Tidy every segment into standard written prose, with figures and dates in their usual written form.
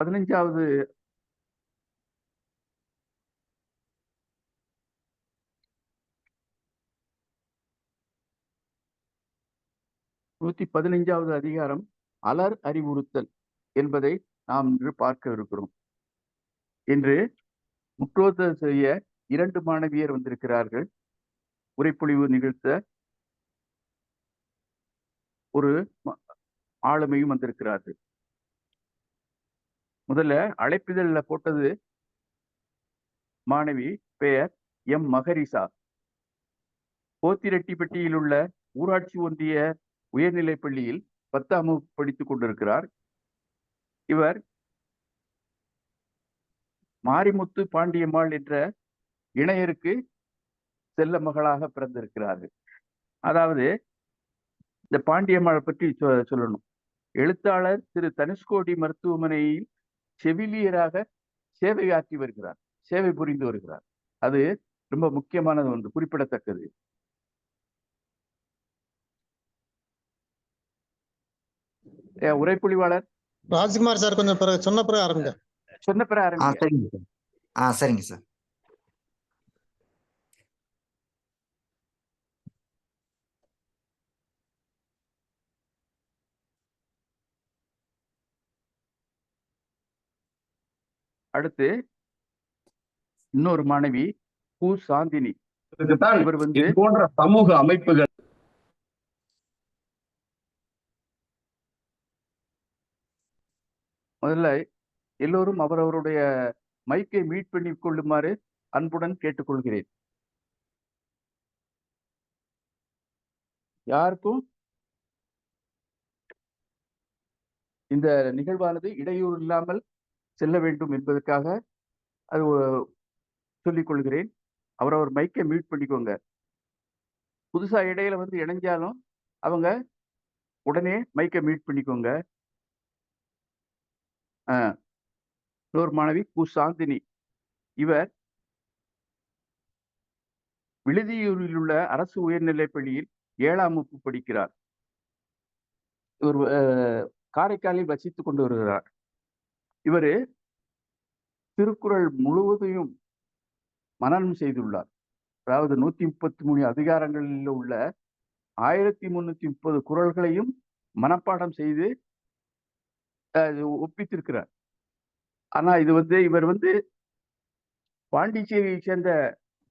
15வது 115வது அதிகாரம் அலர் அறிவுறுத்தல் என்பதை நாம் இன்று பார்க்க இருக்கிறோம். இன்று முற்றோதல் செய்ய 2 மாணவியர் வந்திருக்கிறார்கள். உரைப்பொழிவு நிகழ்த்த ஒரு ஆளுமையும் வந்திருக்கிறார்கள். முதல்ல அழைப்பிதழ்ல போட்டது மாணவி பெயர் எம் மகரிசா. போத்திரெட்டிப்பட்டியில் உள்ள ஊராட்சி ஒன்றிய உயர்நிலைப் பள்ளியில் 10ஆம் வகுப்பு படித்துக் கொண்டிருக்கிறார். இவர் மாரிமுத்து பாண்டியம்மாள் என்ற இணையருக்கு செல்ல மகளாக பிறந்திருக்கிறார்கள். அதாவது இந்த பாண்டியம்மாளை பற்றி சொல்லணும். எழுத்தாளர் திரு தனுஷ்கோடி மருத்துவமனையில் செவிலியராக சேவை ஆற்றி வருகிறார், சேவை புரிந்து வருகிறார். அது ரொம்ப முக்கியமானது ஒன்று, குறிப்பிடத்தக்கது. உரைப்பொழிவாளர் ராஜ்குமார் சார் கொஞ்சம் பிறகு சொன்ன பிறகு ஆரம்பிங்க. சொன்ன பிறகு ஆரம்பிங்க. சரிங்க சார். அடுத்து இன்னொரு மாணவி கு சாந்தினி. இவர் வந்து போன்ற சமூக அமைப்புகள் முதல்ல எல்லோரும் அவரவருடைய மைக்கை மீட் பண்ணி கொள்ளுமாறு அன்புடன் கேட்டுக்கொள்கிறேன். யாருக்கும் இந்த நிகழ்வானது இடையூறு இல்லாமல் செல்ல வேண்டும் என்பதற்காக அது சொல்லிக் கொள்கிறேன். அவரவர் மைக்கை மியூட் பண்ணிக்கோங்க. புதுசா இடையில வந்து இணைஞ்சாலும் அவங்க உடனே மைக்கை மியூட் பண்ணிக்கோங்க. இன்னொரு மாணவி கு சாந்தினி. இவர் விழுதியூரில் உள்ள அரசு உயர்நிலைப் பள்ளியில் 7ஆம் வகுப்பு படிக்கிறார். இவர் காரைக்காலில் வசித்துக் கொண்டு வருகிறார். இவர் திருக்குறள் முழுவதையும் மனனம் செய்துள்ளார். அதாவது 133 அதிகாரங்களில் உள்ள 1330 குறள்களையும் மனப்பாடம் செய்து ஒப்பித்திருக்கிறார். ஆனா இது வந்து இவர் வந்து பாண்டிச்சேரியை சேர்ந்த,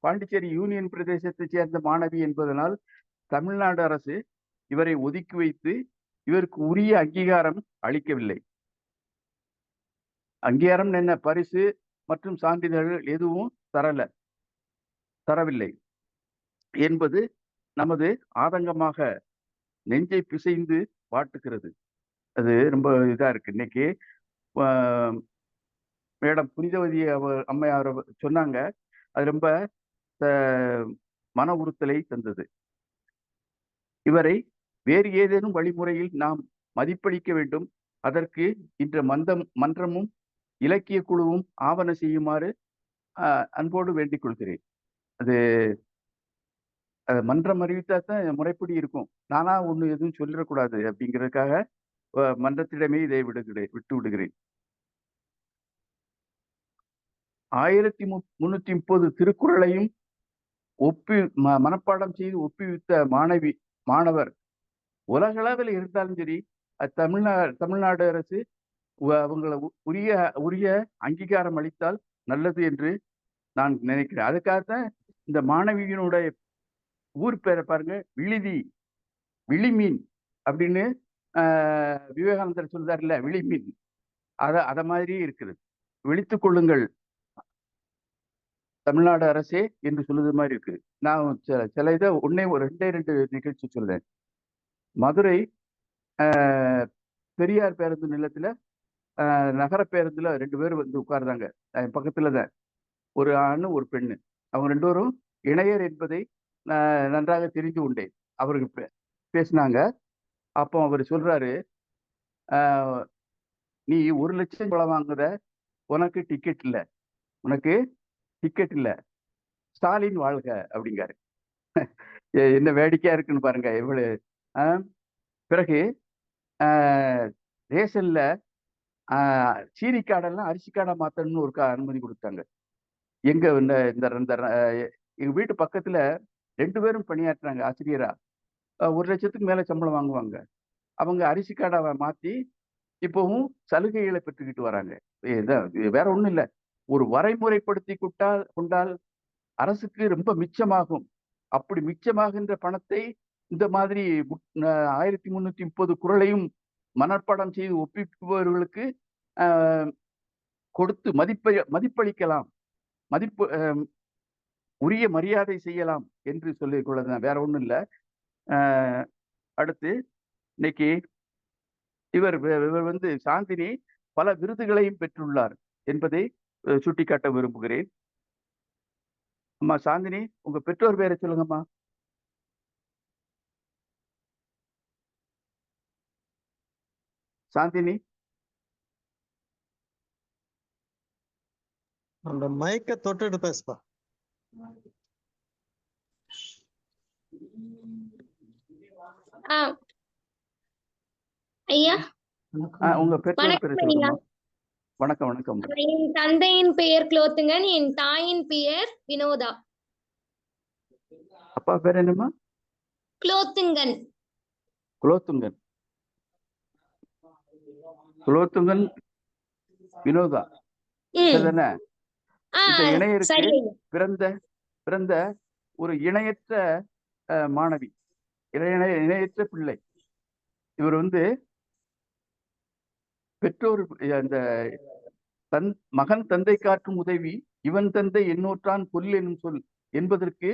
பாண்டிச்சேரி யூனியன் பிரதேசத்தை சேர்ந்த மாணவி என்பதனால் தமிழ்நாடு அரசு இவரை ஒதுக்கி வைத்து இவருக்கு உரிய அங்கீகாரம் அளிக்கவில்லை. அங்கீகாரம் என்ன, பரிசு மற்றும் சான்றிதழ்கள் எதுவும் தரவில்லை என்பது நமது ஆதங்கமாக நெஞ்சை பிசைந்து வாட்டுகிறது. அது ரொம்ப இதா இருக்கு. இன்னைக்கு மேடம் புனிதவதி அம்மையார் சொன்னாங்க, அது ரொம்ப மன உறுத்தலை தந்தது. இவரை வேறு ஏதேனும் வழிமுறையில் நாம் மதிப்பளிக்க வேண்டும். அதற்கு இன்று மன்றமும் இலக்கிய குழுவும் ஆவண செய்யுமாறு அன்போடு வேண்டிக் கொள்கிறேன். அது மன்றம் அறிவித்தா தான் முறைப்படி இருக்கும். நானா ஒண்ணு எதுவும் சொல்லிடக்கூடாது அப்படிங்கிறதுக்காக மன்றத்திடமே இதை விட்டு விடுகிறேன். 1330 திருக்குறளையும் மனப்பாடம் செய்து ஒப்புவித்த மாணவர் உலகளவில் இருந்தாலும் சரி, தமிழ்நாடு அரசு அவங்களை உரிய அங்கீகாரம் அளித்தால் நல்லது என்று நான் நினைக்கிறேன். அதுக்காகத்தான் இந்த மாணவியினுடைய ஊர் பேரை பாருங்க, விழிமீன் அப்படின்னு விவேகானந்தர் சொல்றாருல்ல, விழிமீன். அத மாதிரி இருக்குது. விழித்துக் கொள்ளுங்கள் தமிழ்நாடு அரசே என்று சொல்லுது மாதிரி இருக்கு. நான் சில இதை ரெண்டு நிகழ்ச்சி சொல்றேன். மதுரை பெரியார் பேருந்து நிலையத்துல நகர பேருந்துல 2 பேர் வந்து உட்கார்ந்தாங்க. பக்கத்துலதான் ஒரு ஆண் ஒரு பெண்ணு. அவங்க 2 பேரும் இணையர் என்பதை நன்றாக தெரிந்து கொண்டேன். அவருக்கு பேசினாங்க. அப்போ அவர் சொல்றாரு, நீ 1 லட்சம் பணம் வாங்குற, உனக்கு டிக்கெட் இல்லை, ஸ்டாலின் வாழ்க அப்படிங்காரு. என்ன வேடிக்கையா இருக்குன்னு பாருங்க எவ்வளவு. பிறகு ரேஷன்ல சீனிக்காடெல்லாம் அரிசிக்காடா மாத்தணும்னு ஒரு அனுமதி கொடுத்தாங்க. எங்க இந்த இந்த இந்த எங்க வீட்டு பக்கத்துல 2 பேரும் பணியாற்றுறாங்க ஆசிரியரா. 1,00,000க்கு மேல சம்பளம் வாங்குவாங்க. அவங்க அரிசிக்காடாவை மாத்தி இப்பவும் சலுகைகளை பெற்றுக்கிட்டு வராங்க. இது வேற ஒண்ணும் இல்ல. ஒரு வரைமுறைப்படுத்தி கொண்டால் அரசுக்கு ரொம்ப மிச்சமாகும். அப்படி மிச்சமாகின்ற பணத்தை இந்த மாதிரி 1330 குறளையும் மனப்பாடம் செய்து ஒப்பிப்பவர்களுக்கு கொடுத்து மதிப்பளிக்கலாம், மதிப்பு உரிய மரியாதை செய்யலாம் என்று சொல்லிக் கொள்ளதான், வேற ஒண்ணும் இல்ல. அடுத்து இன்னைக்கு இவர் வந்து சாந்தினி பல விருதுகளையும் பெற்றுள்ளார் என்பதை சுட்டிக்காட்ட விரும்புகிறேன். அம்மா சாந்தினி, உங்க பெற்றோர் பேரை சொல்லுங்கம்மா. சாந்தினி, அந்த மைக்க தொட்டுட்டு பேசுப்பா. ஐயா, உங்க பெற்றோர் பேரை வணக்கம் ஐயா. சொல்லுங்கம்மா. வணக்கம் வணக்கம். என் தந்தையின் பெயர் குலோத்துங்கன், என் தாயின் பெயர் வினோதா. அப்பா பேர் என்னம்மா? குலோத்துங்கன். குலோத்துங்கன். குலோத்துங்கன் வினோதா. சரிதானே? இந்த இணையருக்கு பிறந்த ஒரு இணையற்ற மாணவி, இணையற்ற பிள்ளை. இவர் வந்து பெற்றோர் அந்த மகன் தந்தை காட்டும் உதவி இவன் தந்தை எண்ணூற்றான் கொல் எனும் சொல் என்பதற்கு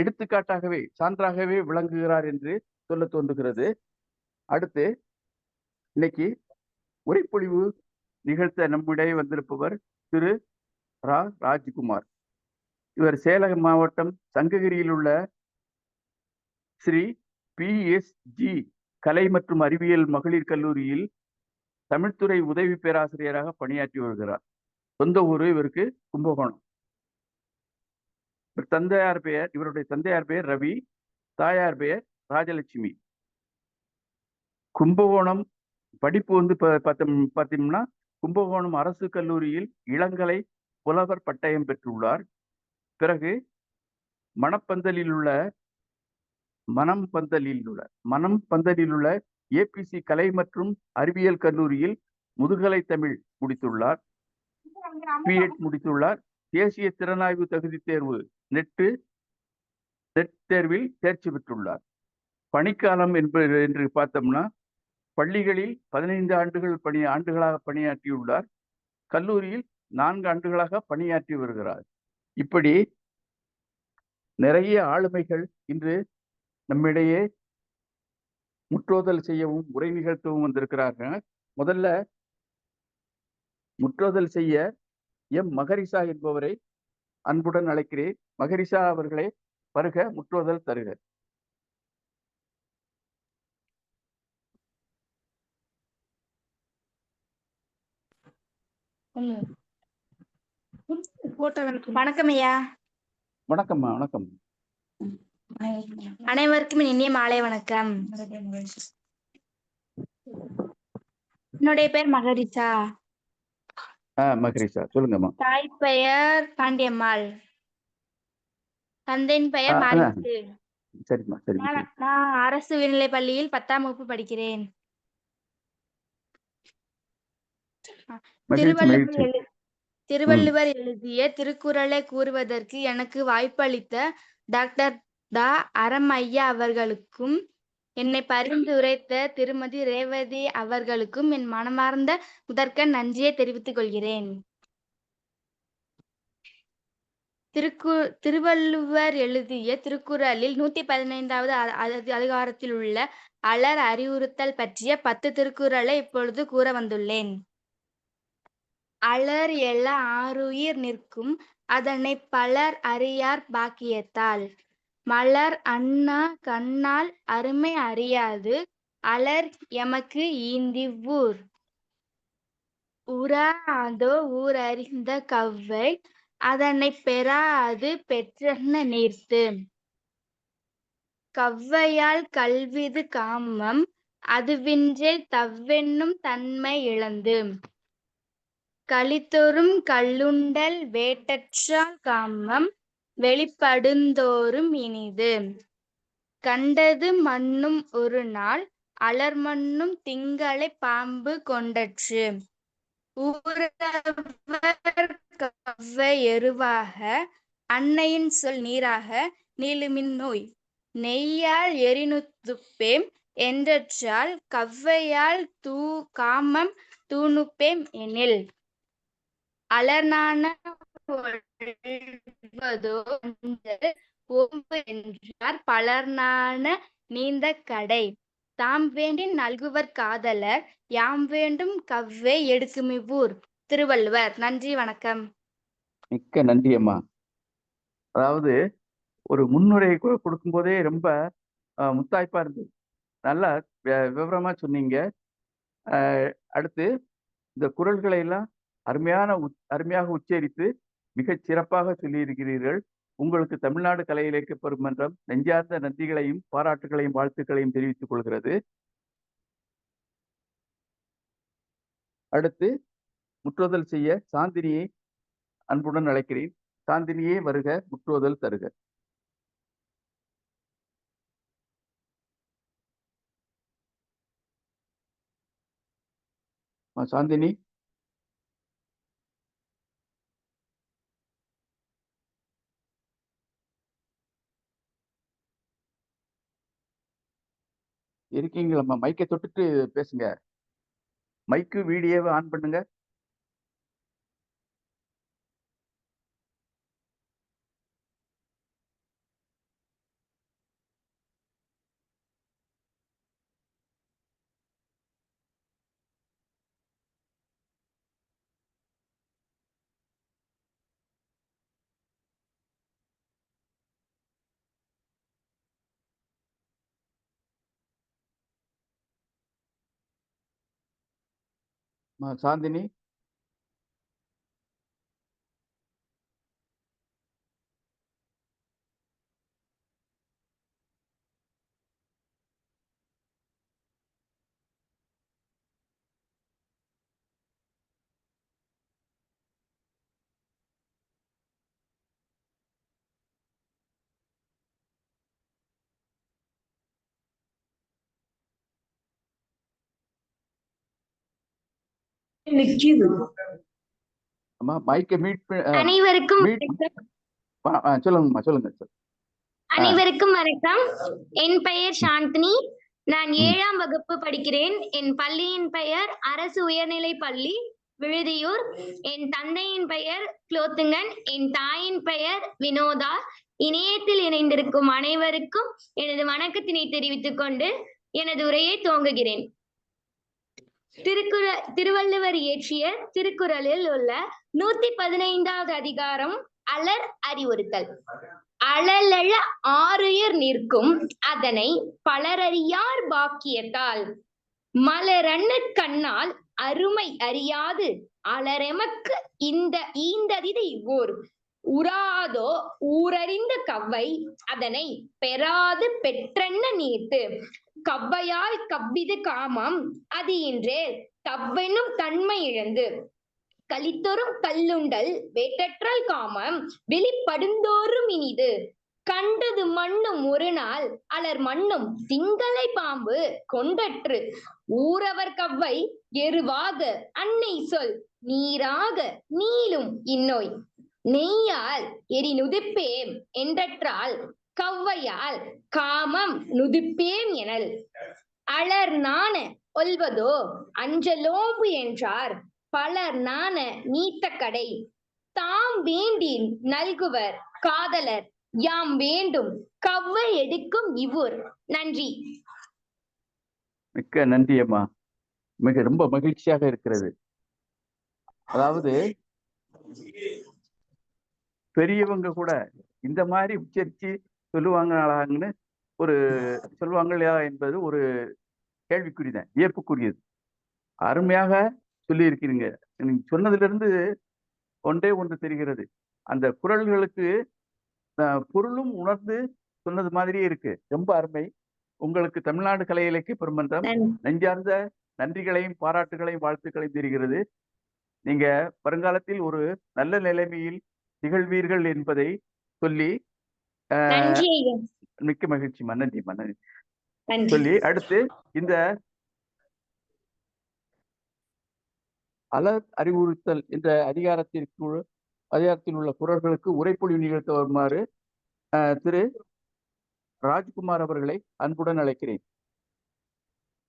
எடுத்துக்காட்டாகவே சான்றாகவே விளங்குகிறார் என்று சொல்ல தோன்றுகிறது. அடுத்து இன்னைக்கு உரைப்பொழிவு நிகழ்த்த நம்மிடையே வந்திருப்பவர் திரு ராஜ்குமார். இவர் சேலம் மாவட்டம் சங்ககிரியில் உள்ள ஸ்ரீ PSG கலை மற்றும் அறிவியல் மகளிர் கல்லூரியில் தமிழ்துறை உதவி பேராசிரியராக பணியாற்றி வருகிறார். சொந்த ஊரு இவருக்கு கும்பகோணம். இவருடைய தந்தையார் பெயர் ரவி, தாயார் பெயர் ராஜலட்சுமி. கும்பகோணம் படிப்பு வந்து பார்த்தீங்கன்னா கும்பகோணம் அரசு கல்லூரியில் இளங்கலை புலவர் பட்டயம் பெற்றுள்ளார். பிறகு மணப்பந்தலில் உள்ள APC கலை மற்றும் அறிவியல் கல்லூரியில் முதுகலை தமிழ் முடித்துள்ளார். பிஎட் முடித்துள்ளார். தேசிய திறனாய்வு தகுதி தேர்வு நெட் தேர்வில் தேர்ச்சி பெற்றுள்ளார். பணிக்காலம் என்று பார்த்தோம்னா பள்ளிகளில் 15 ஆண்டுகளாக பணியாற்றியுள்ளார். கல்லூரியில் 4 ஆண்டுகளாக பணியாற்றி வருகிறார். இப்படி நிறைய ஆளுமைகள் இன்று நம்மிடையே முற்றோதல் செய்யவும் உரை நிகழ்த்தவும் வந்திருக்கிறார்கள். முதல்ல முற்றோதல் செய்ய மகரிசா என்பவரை அன்புடன் அழைக்கிறேன். மகரிசா அவர்களே வருக, முற்றோதல் தருக. வணக்கம் ஐயா. வணக்கம்மா. வணக்கம். அனைவருக்கும் இனிய மாலை வணக்கம். என்னுடைய பெயர் மகரிசா. மகரிசா சொல்லுங்கம்மா. தாய் பெயர் பாண்டியம்மாள், தந்தையின் பெயர் மாரிமுத்து. சரிம்மா. நான் அரசு உயர்நிலை பள்ளியில் 10ஆம் வகுப்பு படிக்கிறேன். திருவள்ளுவர் எழுதிய திருக்குறளை கூறுவதற்கு எனக்கு வாய்ப்பளித்த டாக்டர் தா. அரமையா அவர்களுக்கும், என்னை பரிந்துரைத்த திருமதி ரேவதி அவர்களுக்கும் என் மனமார்ந்த முதற்க நன்றியை தெரிவித்துக் கொள்கிறேன். திருவள்ளுவர் எழுதிய திருக்குறளில் 115வது அதிகாரத்தில் உள்ள அலர் அறிவுறுத்தல் பற்றிய 10 திருக்குறளை இப்பொழுது கூற வந்துள்ளேன். அலர் எழ ஆருயிர் நிற்கும், அதனை பலர் அறியார் பாக்கியத்தால். மலர் அண்ணா கண்ணால் அருமை அறியாது, அலர் எமக்கு ஈந்திவ்வூர். உறாதோ ஊர் அறிந்த கவ்வை, அதனை பெறாது பெற்றன நீர்த்து. கவ்வையால் கல்விது காமம், அதுவின்றே தவ்வென்னும் தன்மை இழந்து. களித்தொறும் கள்ளுண்டல் வேட்டற்றால் காமம் வெளிப்படுந்தோறும் இனிது. கண்டது மன்னும் ஒருநாள் அலர்மன்னும் திங்களைப் பாம்பு கொண்டற்று. ஊரவர் கவ்வை எருவாக அன்னையின் சொல் நீராக நீளுமின் நோய். நெய்யால் எரிநுதுப்பேம் என்றற்றால் கவ்வையால் காமம் தூணுப்பேம் எனில். அலர்நாண ஒல்வதோ அஞ்சல் ஓம்பு என்றார் பலர்நாண நீந்த கடை. தாம் வேண்டின் நல்குவர் காதலர் யாம் வேண்டும் கவ்வை எடுக்குமிவ்வூர். திருவள்ளுவர். நன்றி, வணக்கம். மிக்க நன்றி அம்மா. அதாவது ஒரு முன்னுரை கொடுக்கும் போதே ரொம்ப முத்தாய்ப்பா இருந்தது. நல்லா விவரமா சொன்னீங்க. அடுத்து இந்த குறள்களை எல்லாம் அருமையாக உச்சரித்து மிகச் சிறப்பாக சொல்லியிருக்கிறீர்கள். உங்களுக்கு தமிழ்நாடு கலை இலக்கிய பெருமன்றம் நெஞ்சார்ந்த நன்றிகளையும் பாராட்டுகளையும் வாழ்த்துக்களையும் தெரிவித்துக் கொள்கிறது. அடுத்து முற்றுதல் செய்ய சாந்தினியை அன்புடன் அழைக்கிறேன். சாந்தினியே வருக, முற்றுதல் தருக. சாந்தினி, இருக்கீங்களா? மைக்கை தொட்டுட்டு பேசுங்க. மைக்கு வீடியோவை ஆன் பண்ணுங்க. சாந்தினி, மைக்கை அனைவருக்கும் சொல்லுங்கம்மா, சொல்லுங்க. அனைவருக்கும் வணக்கம். என் பெயர் சாந்தினி. நான் 7ஆம் வகுப்பு படிக்கிறேன். என் பள்ளியின் பெயர் அரசு உயர்நிலைப் பள்ளி விழுதியூர். என் தந்தையின் பெயர் குலோத்துங்கன். என் தாயின் பெயர் வினோதா. இணையத்தில் இணைந்திருக்கும் அனைவருக்கும் எனது வணக்கத்தினை தெரிவித்துக் கொண்டு எனது உரையை துவங்குகிறேன். திருவள்ளுவர் இயற்றிய திருக்குறளில் உள்ள 115வது அதிகாரம் அலர் அறிவுறுத்தல். அழலழ ஆருயிர் நிற்கும் அதனை பலரறியார் பாக்கியத்தால் மலரண்ண கண்ணால் அருமை அறியாது அலரெமக்கு இந்த ஈந்ததிதை ஓர் உராதோ ஊரறிந்த கவ்வை அதனை பெறாது பெற்றென்ன நீட்டு. கவ்வையால் கவ்விது காமம் அது இன்றே தவ்வெனும் தன்மை இழந்து. களித்தொறும் கள்ளுண்டல் வேட்டற்றால் காமம் வெளிப்படுந்தோறும் இனிது. கண்டது மன்னும் ஒரு நாள் அலர் மன்னும் திங்களை பாம்பு கொண்டற்று. ஊரவர் கவ்வை எருவாக அன்னை சொல் நீராக நீளும் இந்நோய். நெய்யால் எரிநுதுப்பேம் என்றற்றால் கவ்வையால் காமம் நுதுப்பேம் எனல். அலர் நாண ஒல்வதோ அஞ்சலோம்பு என்றார் பலர் நாண நீத்த கடை. தாம் வேண்டின் நல்குவர் காதலர் யாம் வேண்டும் கவ்வை எடுக்கும் இவ்வூர். நன்றி. மிக்க நன்றி அம்மா. ரொம்ப மகிழ்ச்சியாக இருக்கிறது. அதாவது பெரியவங்க கூட இந்த மாதிரி உச்சரிச்சு சொல்லுவாங்கன்னு சொல்லுவாங்களா என்பது ஒரு கேள்விக்குறிதான், வியப்புக்குரியது. அருமையாக சொல்லி இருக்கிறீங்க. நீங்க சொன்னதுல இருந்து ஒன்று தெரிகிறது. அந்த குறள்களுக்கு பொருளும் உணர்ந்து சொன்னது மாதிரியே இருக்கு. ரொம்ப அருமை. உங்களுக்கு தமிழ்நாடு கலை இலக்கிய பெருமன்றம் நெஞ்சார்ந்த நன்றிகளையும் பாராட்டுகளையும் வாழ்த்துக்களையும் தெரிகிறது. நீங்க வருங்காலத்தில் ஒரு நல்ல நிலைமையில் திகழ்வீர்கள் என்பதை சொல்லி மிக்க மகிழ்ச்சி. நன்றி சொல்லி அடுத்து இந்த அலர் அறிவுறுத்தல் என்ற அதிகாரத்தில் உள்ள குரல்களுக்கு உரைப்பொழிவு நிகழ்த்த வருமாறு திரு ராஜ்குமார் அவர்களை அன்புடன் அழைக்கிறேன்.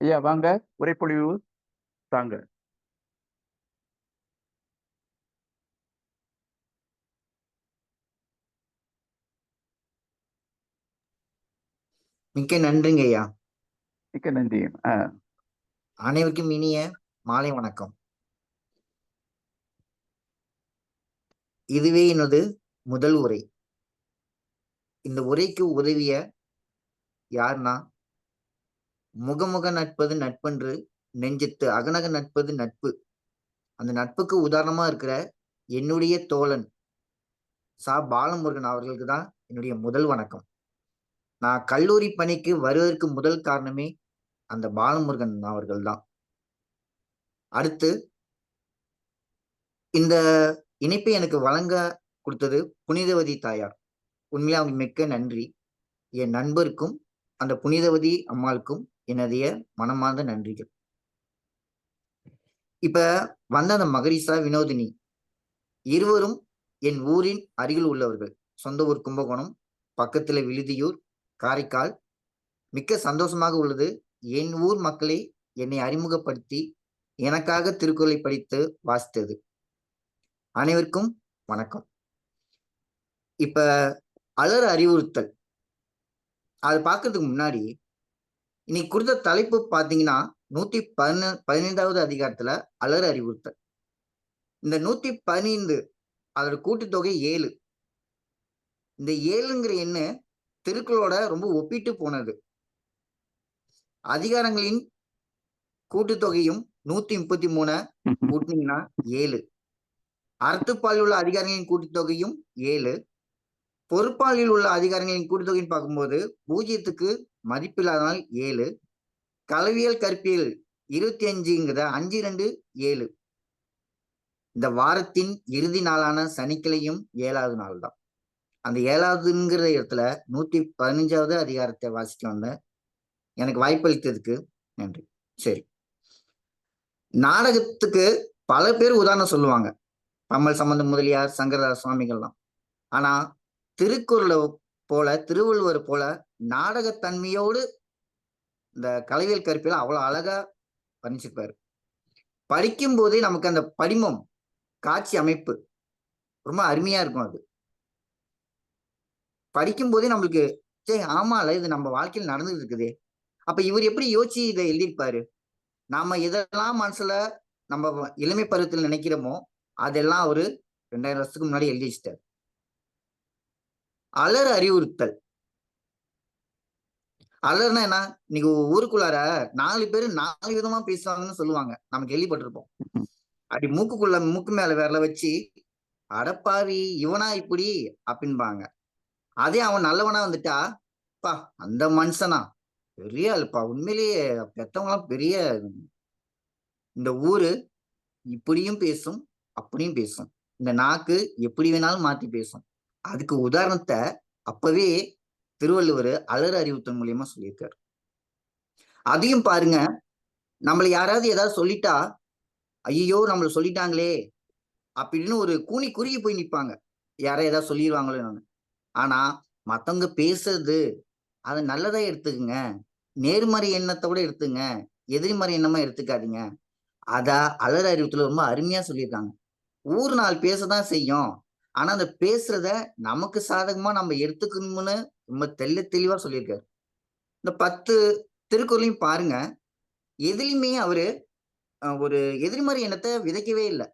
ஐயா வாங்க, உரைப்பொழிவு தாங்க. மிக்க நன்றிங்க ஐயா. மிக்க நன்றி. அனைவருக்கும் இனிய மாலை வணக்கம். இதுவே எனது முதல் உரை. இந்த உரைக்கு உதவிய யார்னா, முகமுக நட்பது நட்பன்று, நெஞ்சத்து அகநக நட்பது நட்பு. அந்த நட்புக்கு உதாரணமா இருக்கிற என்னுடைய தோழன் சா பாலமுருகன் அவர்களுக்கு தான் என்னுடைய முதல் வணக்கம். நான் கல்லூரி பணிக்கு வருவதற்கு முதல் காரணமே அந்த பாலமுருகன் அவர்கள் தான். அடுத்து இந்த இணைப்பை எனக்கு வழங்க கொடுத்தது புனிதவதி தாயார். உண்மையிலே அவங்க மிக்க நன்றி. என் நண்பருக்கும் அந்த புனிதவதி அம்மாளுக்கும் என்னுடைய மனமார்ந்த நன்றிகள். இப்ப வந்த அந்த மகரிசா வினோதினி இருவரும் என் ஊரின் அருகில் உள்ளவர்கள். சொந்த ஊர் கும்பகோணம், பக்கத்துல விழுதியூர், காரைக்கால். மிக்க சந்தோஷமாக உள்ளது. என் ஊர் மக்களை என்னை அறிமுகப்படுத்தி எனக்காக திருக்குறளை படித்து வாசித்தது. அனைவருக்கும் வணக்கம். இப்ப அலர் அறிவுறுத்தல் அது பார்க்கறதுக்கு முன்னாடி இன்னைக்கு கொடுத்த தலைப்பு பாத்தீங்கன்னா 115வது அதிகாரத்துல அலர் அறிவுறுத்தல். இந்த 115 அதோட கூட்டுத்தொகை 7. இந்த 7ங்கிற எண்ணு திருக்குறளோட ரொம்ப ஒப்பிட்டு போனது. அதிகாரங்களின் கூட்டுத்தொகையும் 133 கூட்டினீங்கன்னா 7. அறத்துப்பாலில் உள்ள அதிகாரங்களின் கூட்டுத்தொகையும் 7. பொறுப்பாளில் உள்ள அதிகாரங்களின் கூட்டுத்தொகைன்னு பார்க்கும்போது 0க்கு மதிப்பில்லாதனால் 7. கலவியல் கற்பியல் 25ங்கிற 5 2 7. இந்த வாரத்தின் இறுதி நாளான சனிக்கிழையும் 7வது நாள் தான். அந்த 7வதுங்கிற இடத்துல 115வது அதிகாரத்தை வாசிக்க வந்தேன். எனக்கு வாய்ப்பளித்ததுக்கு நன்றி. சரி, நாடகத்துக்கு பல பேர் உதாரணம் சொல்லுவாங்க. பம்மல் சம்பந்த முதலியார், சங்கரதாஸ் சுவாமிகள்லாம். ஆனா திருக்குறளை போல, திருவள்ளுவர் போல நாடகத்தன்மையோடு இந்த கலவியல் கற்பில அவ்வளவு அழகா வர்ணிச்சிருப்பாரு. படிக்கும் போதே நமக்கு அந்த படிமம், காட்சி அமைப்பு ரொம்ப அருமையா இருக்கும். அது படிக்கும் போதே நம்மளுக்கு சரி ஆமால இது நம்ம வாழ்க்கையில் நடந்துட்டு இருக்குதே, அப்ப இவர் எப்படி யோசிச்சு இதை எழுதியிருப்பாரு. நாம எதெல்லாம் மனசுல நம்ம இளமை பருவத்தில் நினைக்கிறோமோ அதெல்லாம் அவரு 2000 வருஷத்துக்கு முன்னாடி எழுதி வச்சிட்டாரு. அலர் அறிவுறுத்தல். அலர்னா என்ன? இன்னைக்கு ஊருக்குள்ளார 4 பேரு 4 விதமா பேசுவாங்கன்னு சொல்லுவாங்க. நம்ம கேள்விப்பட்டிருப்போம். அப்படி மூக்கு மேல விரல வச்சு அடப்பாவி இவனா இப்படி அப்படின்பாங்க. அதே அவன் நல்லவனா வந்துட்டா, பா அந்த மனுஷனா பெரிய ஆளுப்பா, உண்மையிலேயே பெத்தவங்களாம் பெரிய, இந்த ஊரு இப்படியும் பேசும் அப்படியும் பேசும், இந்த நாக்கு எப்படி வேணாலும் மாத்தி பேசும். அதுக்கு உதாரணத்தை அப்பவே திருவள்ளுவர் அலர் அறிவுத்தல் மூலியமா சொல்லியிருக்காரு. அதையும் பாருங்க, நம்மள யாராவது ஏதாவது சொல்லிட்டா ஐயோ நம்மள சொல்லிட்டாங்களே அப்படின்னு ஒரு கூனி குறுகி போய் நிற்பாங்க. யாராவது ஏதாவது சொல்லிடுவாங்களோ. ஆனா மத்தவங்க பேசுறது அதை நல்லதா எடுத்துக்குங்க, நேர்மறை எண்ணத்தை கூட எடுத்துங்க, எதிர்மறை எண்ணமா எடுத்துக்காதீங்க. அத அலர் அறிவுத்துல ரொம்ப அருமையா சொல்லியிருக்காங்க. ஊர் நாள் பேசதான் செய்யும், ஆனா அந்த பேசுறத நமக்கு சாதகமா நம்ம எடுத்துக்கணும்னு ரொம்ப தெளிவா சொல்லியிருக்காரு. இந்த 10 திருக்குறளையும் பாருங்க, எதுலையுமே அவரு ஒரு எதிர்மறை எண்ணத்தை விதைக்கவே இல்லை.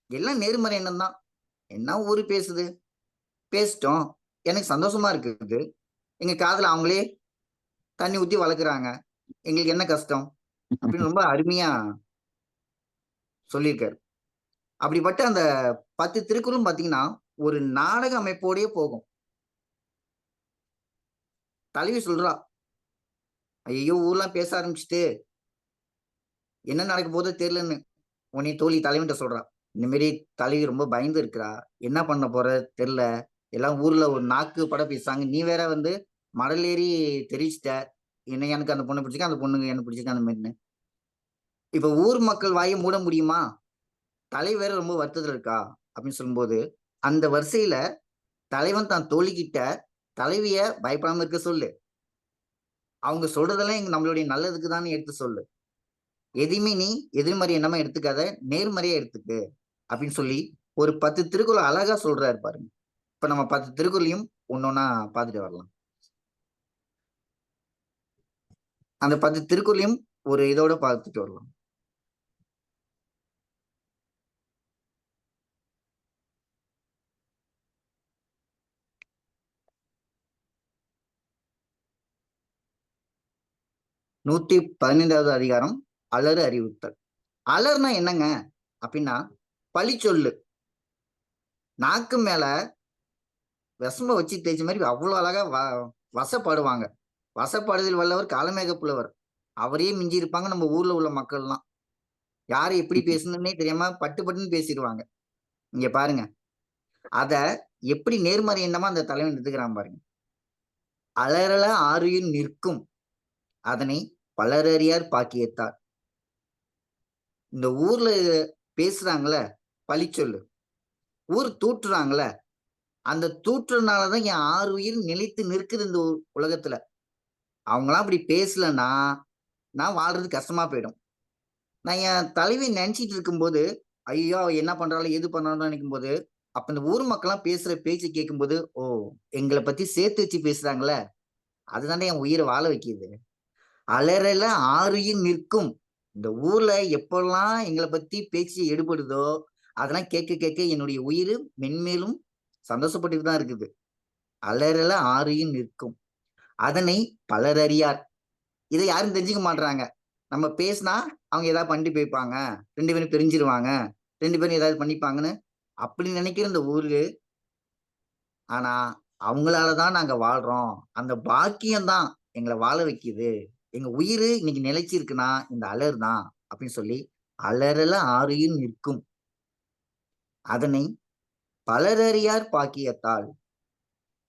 எல்லாம் நேர்மறை எண்ணம் தான். என்ன ஊரு பேசுது, பேசிட்டோம், எனக்கு சந்தோஷமா இருக்குது, எங்க காதுல அவங்களே தண்ணி ஊத்தி வளர்க்குறாங்க, எங்களுக்கு என்ன கஷ்டம் அப்படின்னு ரொம்ப அருமையா சொல்லியிருக்காரு. அப்படிப்பட்ட அந்த 10 திருக்குறளும் பாத்தீங்கன்னா ஒரு நாடக அமைப்போடயே போகும். தலைவி சொல்றா, ஐயோ ஊர்லாம் பேச ஆரம்பிச்சுட்டு என்ன நடக்க போதோ தெரியலன்னு உன்னை தோழி தலைவன்ட்ட சொல்றா. இந்த மாதிரி தலைவி ரொம்ப பயந்து இருக்கிறா, என்ன பண்ண போற தெரியல, எல்லாம் ஊர்ல ஒரு நாக்கு பட பேசுறாங்க, நீ வேற வந்து மடல் ஏறி தெரிவிச்சிட்ட, என்ன எனக்கு அந்த பொண்ணை பிடிச்சிக்க, அந்த பொண்ணுங்க எனக்கு பிடிச்சிக்க, அந்த மாதிரின்னு. இப்ப ஊர் மக்கள் வாயை மூட முடியுமா? தலை வேற ரொம்ப வருத்தத்துல இருக்கா அப்படின்னு சொல்லும்போது, அந்த வரிசையில தலைவன் தான் தோழிக்கிட்ட தலைவிய பயப்படாம இருக்க சொல்லு, அவங்க சொல்றதெல்லாம் எங்க நம்மளுடைய நல்லதுக்கு தானே எடுத்து சொல்லு, எதையுமே நீ எதிர்மறை என்னமா எடுத்துக்காத, நேர்மறையா எடுத்துக்கு அப்படின்னு சொல்லி ஒரு 10 திருக்குறள் அழகா சொல்றாரு பாருங்க. இப்ப நம்ம 10 திருக்குறளையும் ஒன்னொன்னா பார்த்துட்டு வரலாம். அந்த 10 திருக்குறளையும் ஒரு இதோட பார்த்துட்டு வரலாம். நூத்தி 15வது அதிகாரம் அலறு அறிவுறுத்தல். அலர்னா என்னங்க அப்படின்னா பழி சொல்லு. நாக்கு மேல விஷம வச்சு தேய்ச்ச மாதிரி அவ்வளவு அழகா வசப்படுவாங்க. வசப்படுதல் வல்லவர் காலமேக புலவர், அவரையே மிஞ்சி இருப்பாங்க நம்ம ஊர்ல உள்ள மக்கள்லாம். யாரு எப்படி பேசணும்னே தெரியாம பட்டு பட்டுன்னு பேசிடுவாங்க. இங்க பாருங்க, அத எப்படி நேர்மறை எண்ணமா அந்த தலைவன் எடுத்துக்கிறான் பாருங்க. அலறல ஆறுயில் நிற்கும், அதனை பலரறியார் பாக்கியத்தார். இந்த ஊர்ல பேசுறாங்கள பழி சொல்லு, ஊர் தூற்றுறாங்கள, அந்த தூற்றுனாலதான் என் 6 உயிர் நிலைத்து நிற்குது இந்த உலகத்துல. அவங்களாம் அப்படி பேசலன்னா நான் வாழ்றது கஷ்டமா போயிடும். நான் என் தலைவி நினைச்சிட்டு இருக்கும்போது, ஐயோ என்ன பண்றாலும் எது பண்றாலும் நினைக்கும் போது, அப்ப இந்த ஊர் மக்கள்லாம் பேசுற பேச்சு கேட்கும்போது, ஓ எங்களை பத்தி சேர்த்து வச்சு பேசுறாங்களே, அதுதானே என் உயிரை வாழ வைக்கிது. அலறல ஆறுயில் நிற்கும். இந்த ஊர்ல எப்பெல்லாம் எங்களை பத்தி பேச்சு எடுபடுதோ அதெல்லாம் கேட்க கேட்க என்னுடைய உயிர் மென்மேலும் சந்தோஷப்பட்டுட்டு தான் இருக்குது. அலறல ஆறுயில் நிற்கும், அதனை பலர் அறியார். இதை யாரும் தெரிஞ்சுக்க மாட்டாங்க. நம்ம பேசினா அவங்க ஏதாவது பண்ணிட்டு போய்ப்பாங்க, 2 பேரும் பிரிஞ்சிருவாங்க, 2 பேரும் ஏதாவது பண்ணிப்பாங்கன்னு அப்படி நினைக்கிற இந்த ஊரு. ஆனா அவங்களாலதான் நாங்க வாழ்றோம், அந்த பாக்கியம் தான் எங்களை வாழ வைக்குது, எங்க உயிர் இன்னைக்கு நிலைச்சிருக்குன்னா இந்த அலர் தான் அப்படின்னு சொல்லி அலறல ஆறுயில் நிற்கும், அதனை பலரறியார் பாக்கியத்தால்.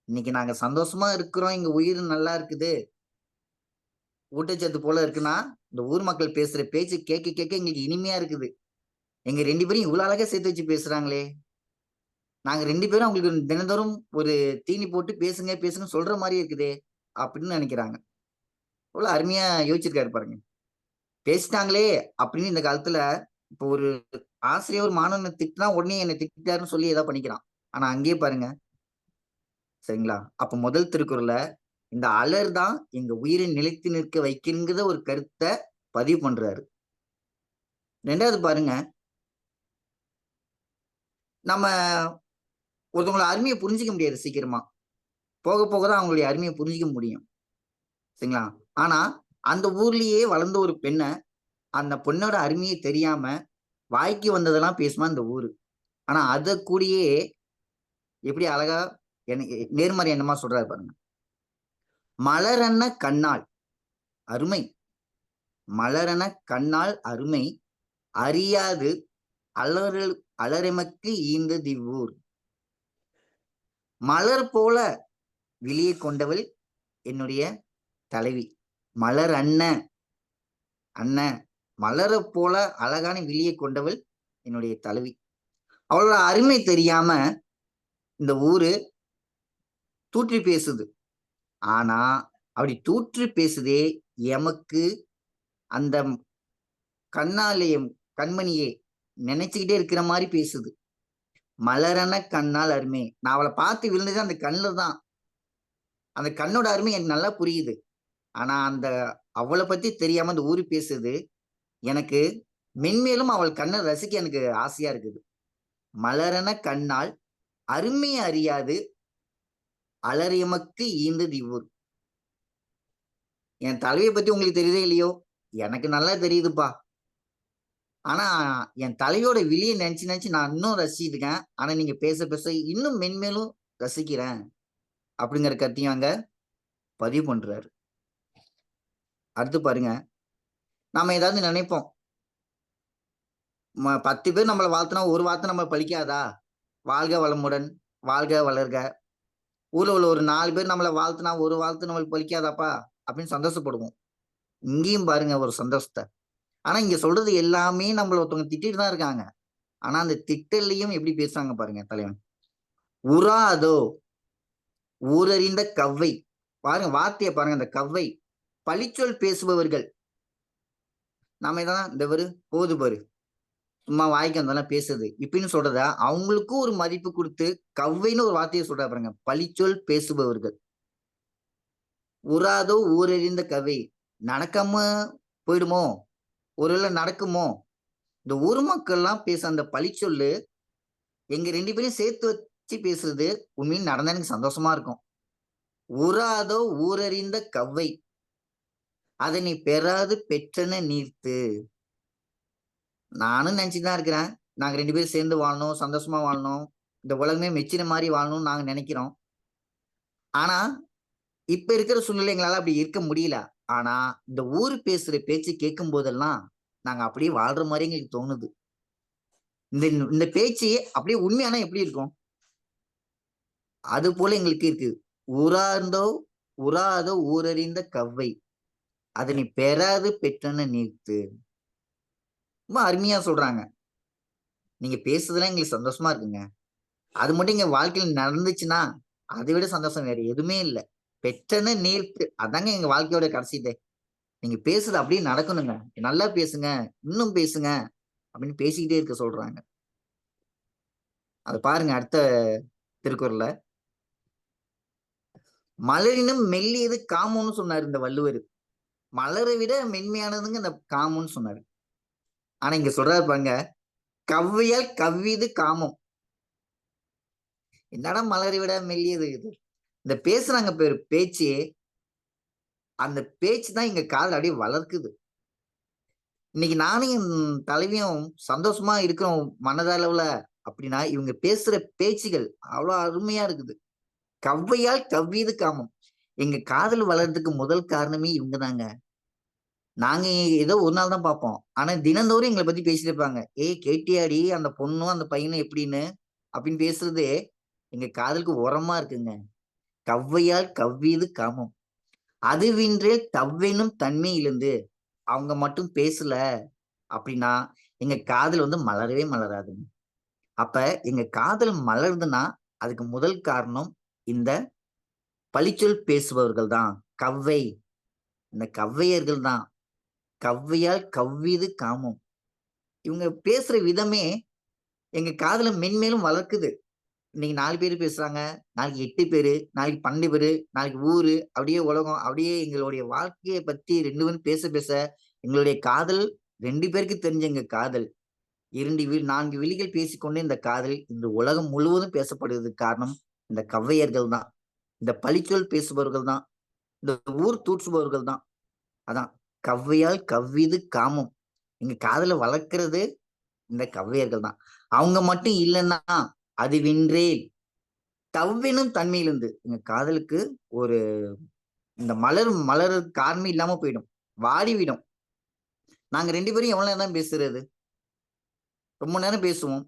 இன்னைக்கு நாங்க சந்தோஷமா இருக்கிறோம், எங்க உயிர் நல்லா இருக்குது, ஊட்டச்சத்து போல இருக்குன்னா இந்த ஊர் மக்கள் பேசுற பேச்சு கேட்க கேட்க எங்களுக்கு இனிமையா இருக்குது. எங்க 2 பேரும் இவ்வளவு அழகா சேர்த்து வச்சு பேசுறாங்களே, நாங்க 2 பேரும் அவங்களுக்கு தினந்தோறும் ஒரு தீனி போட்டு பேசுங்க பேசுங்க சொல்ற மாதிரி இருக்குதே அப்படின்னு நினைக்கிறாங்க. இவ்வளவு அருமையா யோசிச்சிருக்காரு பாருங்க. பேசிட்டாங்களே அப்படின்னு இந்த காலத்துல இப்போ ஒரு ஆசிரியர் ஒரு மாணவனை திட்டினா உடனே என்னை திட்டாருன்னு சொல்லி ஏதாவது பண்ணிக்கிறான். ஆனா அங்கேயே பாருங்க, சரிங்களா, அப்ப முதல் திருக்குறள்ல இந்த அலர் தான் எங்க உயிரை நிலைத்து நிற்க வைக்கிற ஒரு கருத்தை பதிவு பண்றாரு. 2வது பாருங்க, நம்ம ஒருத்தவங்களோட அருமையை புரிஞ்சிக்க முடியாது சீக்கிரமா, போக போக தான் அவங்களுடைய அருமையை புரிஞ்சிக்க முடியும், சரிங்களா. ஆனா அந்த ஊர்லயே வளர்ந்த ஒரு பெண்ணை அந்த பொண்ணோட அருமையை தெரியாம வாய்க்கு வந்ததெல்லாம் பேசுமா இந்த ஊரு. ஆனா அத கூடயே எப்படி அழகா நேர்மறை என்னமா சொல்றாரு பாருங்க. மலரன்ன கண்ணால் அருமை, மலரன கண்ணால் அருமை அறியாது அலறல் அலரெமக்கு ஈந்த திவ்வூர். மலர் போல விழியை கொண்டவள் என்னுடைய தலைவி. மலர் அண்ண மலரை போல அழகான விழியை கொண்டவள் என்னுடைய தலைவி. அவளோட அருமை தெரியாம இந்த ஊரு தூற்றி பேசுது. ஆனா அப்படி தூற்றி பேசுதே எமக்கு அந்த கண்ணாலயம் கண்மணியே நினைச்சுக்கிட்டே இருக்கிற மாதிரி பேசுது. மலரன கண்ணால் அருமை, நான் அவளை பார்த்து விழுந்தது அந்த கண்ணுல தான். அந்த கண்ணோட அருமை எனக்கு நல்லா புரியுது. ஆனா அந்த அவளை பத்தி தெரியாம அந்த ஊரு பேசுது, எனக்கு மென்மேலும் அவள் கண்ணை ரசிக்க எனக்கு ஆசையா இருக்குது. மலரன கண்ணால் அருமை அறியாது அலறியமக்கு ஈந்து திவ்வூர். என் தலைவியை பத்தி உங்களுக்கு தெரியுதே இல்லையோ, எனக்கு நல்லா தெரியுதுப்பா. ஆனா என் தலையோட விழியை நினைச்சு நினைச்சு நான் இன்னும் ரசிச்சுட்டு இருக்கேன். ஆனா நீங்க பேச பேச இன்னும் மென்மேலும் ரசிக்கிறேன் அப்படிங்கிற கருத்தையும் அங்க பதிவு பண்றாரு. அடுத்து பாருங்க, நாம ஏதாவது நினைப்போம், 10 பேர் நம்மளை வாழ்த்துனா ஒரு வார்த்தை நம்ம பலிக்காதா? வாழ்க வளமுடன், வாழ்க வளர்க. ஊர்ல உள்ள ஒரு 4 பேர் நம்மளை வாழ்த்துனா ஒரு வாழ்த்து நம்மளுக்கு பலிக்காதாப்பா அப்படின்னு சந்தோஷப்படுவோம். இங்கேயும் பாருங்க ஒரு சந்தோஷத்தை. ஆனா இங்க சொல்றது எல்லாமே நம்மள ஒருத்தவங்க திட்டிட்டு தான் இருக்காங்க. ஆனா அந்த திட்டலையும் எப்படி பேசுறாங்க பாருங்க தலைவன். உறாதோ ஊரறிந்த கவ்வை. பாருங்க வார்த்தையை பாருங்க, அந்த கவ்வை பழிச்சொல் பேசுபவர்கள். நாம இதான் இந்த போது பாரு, சும்மா வாய்க்கு வந்தாலும் பேசுது இப்படின்னு சொல்றத அவங்களுக்கும் ஒரு மதிப்பு கொடுத்து கவ்வைன்னு ஒரு வார்த்தையை சொல்றா பாருங்க. பழிச்சொல் பேசுபவர்கள். உறாதோ ஊரறிந்த கவ்வை. நடக்காம போயிடுமோ, ஒருவேளை நடக்குமோ, இந்த ஊர் மக்கள்லாம் பேச அந்த பழிச்சொல்லு எங்க 2 பேரையும் சேர்த்து வச்சு பேசுறது உண்மையும் நடந்தா எனக்கு சந்தோஷமா இருக்கும். உறாதோ ஊரறிந்த கவ்வை அதனை பெறாது பெற்றன நீர்த்து. நானும் நினைச்சுதான் இருக்கிறேன், நாங்க 2 பேரும் சேர்ந்து வாழணும், சந்தோஷமா வாழணும், இந்த உலகமே மெச்சின மாதிரி வாழணும்னு நாங்க நினைக்கிறோம். ஆனா இப்ப இருக்கிற சூழ்நிலை எங்களால அப்படி இருக்க முடியல. ஆனா இந்த ஊர் பேசுற பேச்சு கேட்கும் போதெல்லாம் நாங்க அப்படியே வாழ்ற மாதிரி எங்களுக்கு தோணுது. இந்த இந்த பேச்சு அப்படியே உண்மையானா எப்படி இருக்கும்? அது போல எங்களுக்கு இருக்கு. உறாதோ ஊரறிந்த கவ்வை அதனை பெறாது பெற்றன நீர்த்து. ரொம்ப அருமையா சொல்றாங்க. நீங்க பேசுறதுலாம் எங்களுக்கு சந்தோஷமா இருக்குங்க. அது மட்டும் எங்க வாழ்க்கையில நடந்துச்சுன்னா அதை விட சந்தோஷம் வேற எதுவுமே இல்லை. பெற்றன நீர்த்து, அதாங்க எங்க வாழ்க்கையோட கடைசிதே. நீங்க பேசுறது அப்படியே நடக்கணுங்க. நல்லா பேசுங்க, இன்னும் பேசுங்க அப்படின்னு பேசிக்கிட்டே இருக்க சொல்றாங்க. அது பாருங்க அடுத்த திருக்குறள்ல, மலரினும் மெல்லியது காமம்னு சொன்னாரு இந்த வள்ளுவர். மலரை விட மென்மையானதுங்க இந்த காமம்னு சொன்னாரு. ஆனா இங்க சொல்றாரு பாருங்க, கவ்வியால் கவ்விது காமம். என்னடா மலரை விட மெல்லியது இது? இந்த பேசுறாங்க பேரு பேச்சு, அந்த பேச்சு தான் இங்க காதல் அப்படியே வளர்க்குது. இன்னைக்கு நானும் என் தலைவியும் சந்தோஷமா இருக்கிறோம் மனதளவுல அப்படின்னா இவங்க பேசுற பேச்சுகள் அவ்வளவு அருமையா இருக்குது. கவ்வையால் கவ்வியது காமம். எங்க காதல் வளர்றதுக்கு முதல் காரணமே இவங்க தாங்க. நாங்க ஏதோ ஒரு நாள் தான் பார்ப்போம், ஆனா தினந்தோறும் எங்களை பத்தி பேசிட்டு இருப்பாங்க. கேட்டியாடி அந்த பொண்ணும் அந்த பையனும் எப்படின்னு அப்படின்னு பேசுறது எங்க காதலுக்கு உரமா இருக்குங்க. கவ்வையால் கவ்வியது காமம் அதுவின்றே தவ்வெனும் தன்மை இழந்து. அவங்க மட்டும் பேசல அப்படின்னா எங்க காதல் மலரவே மலராதுங்க. அப்ப எங்க காதல் மலருதுன்னா அதுக்கு முதல் காரணம் இந்த பழிச்சொல் பேசுபவர்கள் தான், கவ்வை. இந்த கவ்வையர்கள் தான். கவ்வையால் கவ்வியது காமம். இவங்க பேசுற விதமே எங்க காதல மென்மேலும் வளர்க்குது. இன்னைக்கு 4 பேர் பேசுறாங்க, நாளைக்கு 8 பேரு, நாளைக்கு 12 பேரு, நாளைக்கு ஊரு, அப்படியே உலகம், அப்படியே எங்களுடைய வாழ்க்கையை பத்தி 2 பேரும் பேச பேச எங்களுடைய காதல் 2 பேருக்கு தெரிஞ்ச எங்க காதல் 4 விழிகள் பேசிக்கொண்டு இந்த காதல் இந்த உலகம் முழுவதும் பேசப்படுவதற்கு காரணம் இந்த கவ்வையர்கள் தான், இந்த பழிச்சொல் பேசுபவர்கள் தான், இந்த ஊர் தூற்றுபவர்கள் தான். அதான் கவ்வையால் கவ்விது காமம். எங்க காதலை வளர்க்கிறது இந்த கவ்வையர்கள் தான். அவங்க மட்டும் இல்லைன்னா அது வின்றேல் தவ்வெனும் தன்மையிலிருந்து எங்க காதலுக்கு ஒரு இந்த மலர் காரணமே இல்லாம போயிடும், வாடிவிடும். நாங்க 2 பேரும் எவ்வளவு நேரம் பேசுறது? ரொம்ப நேரம் பேசுவோம்,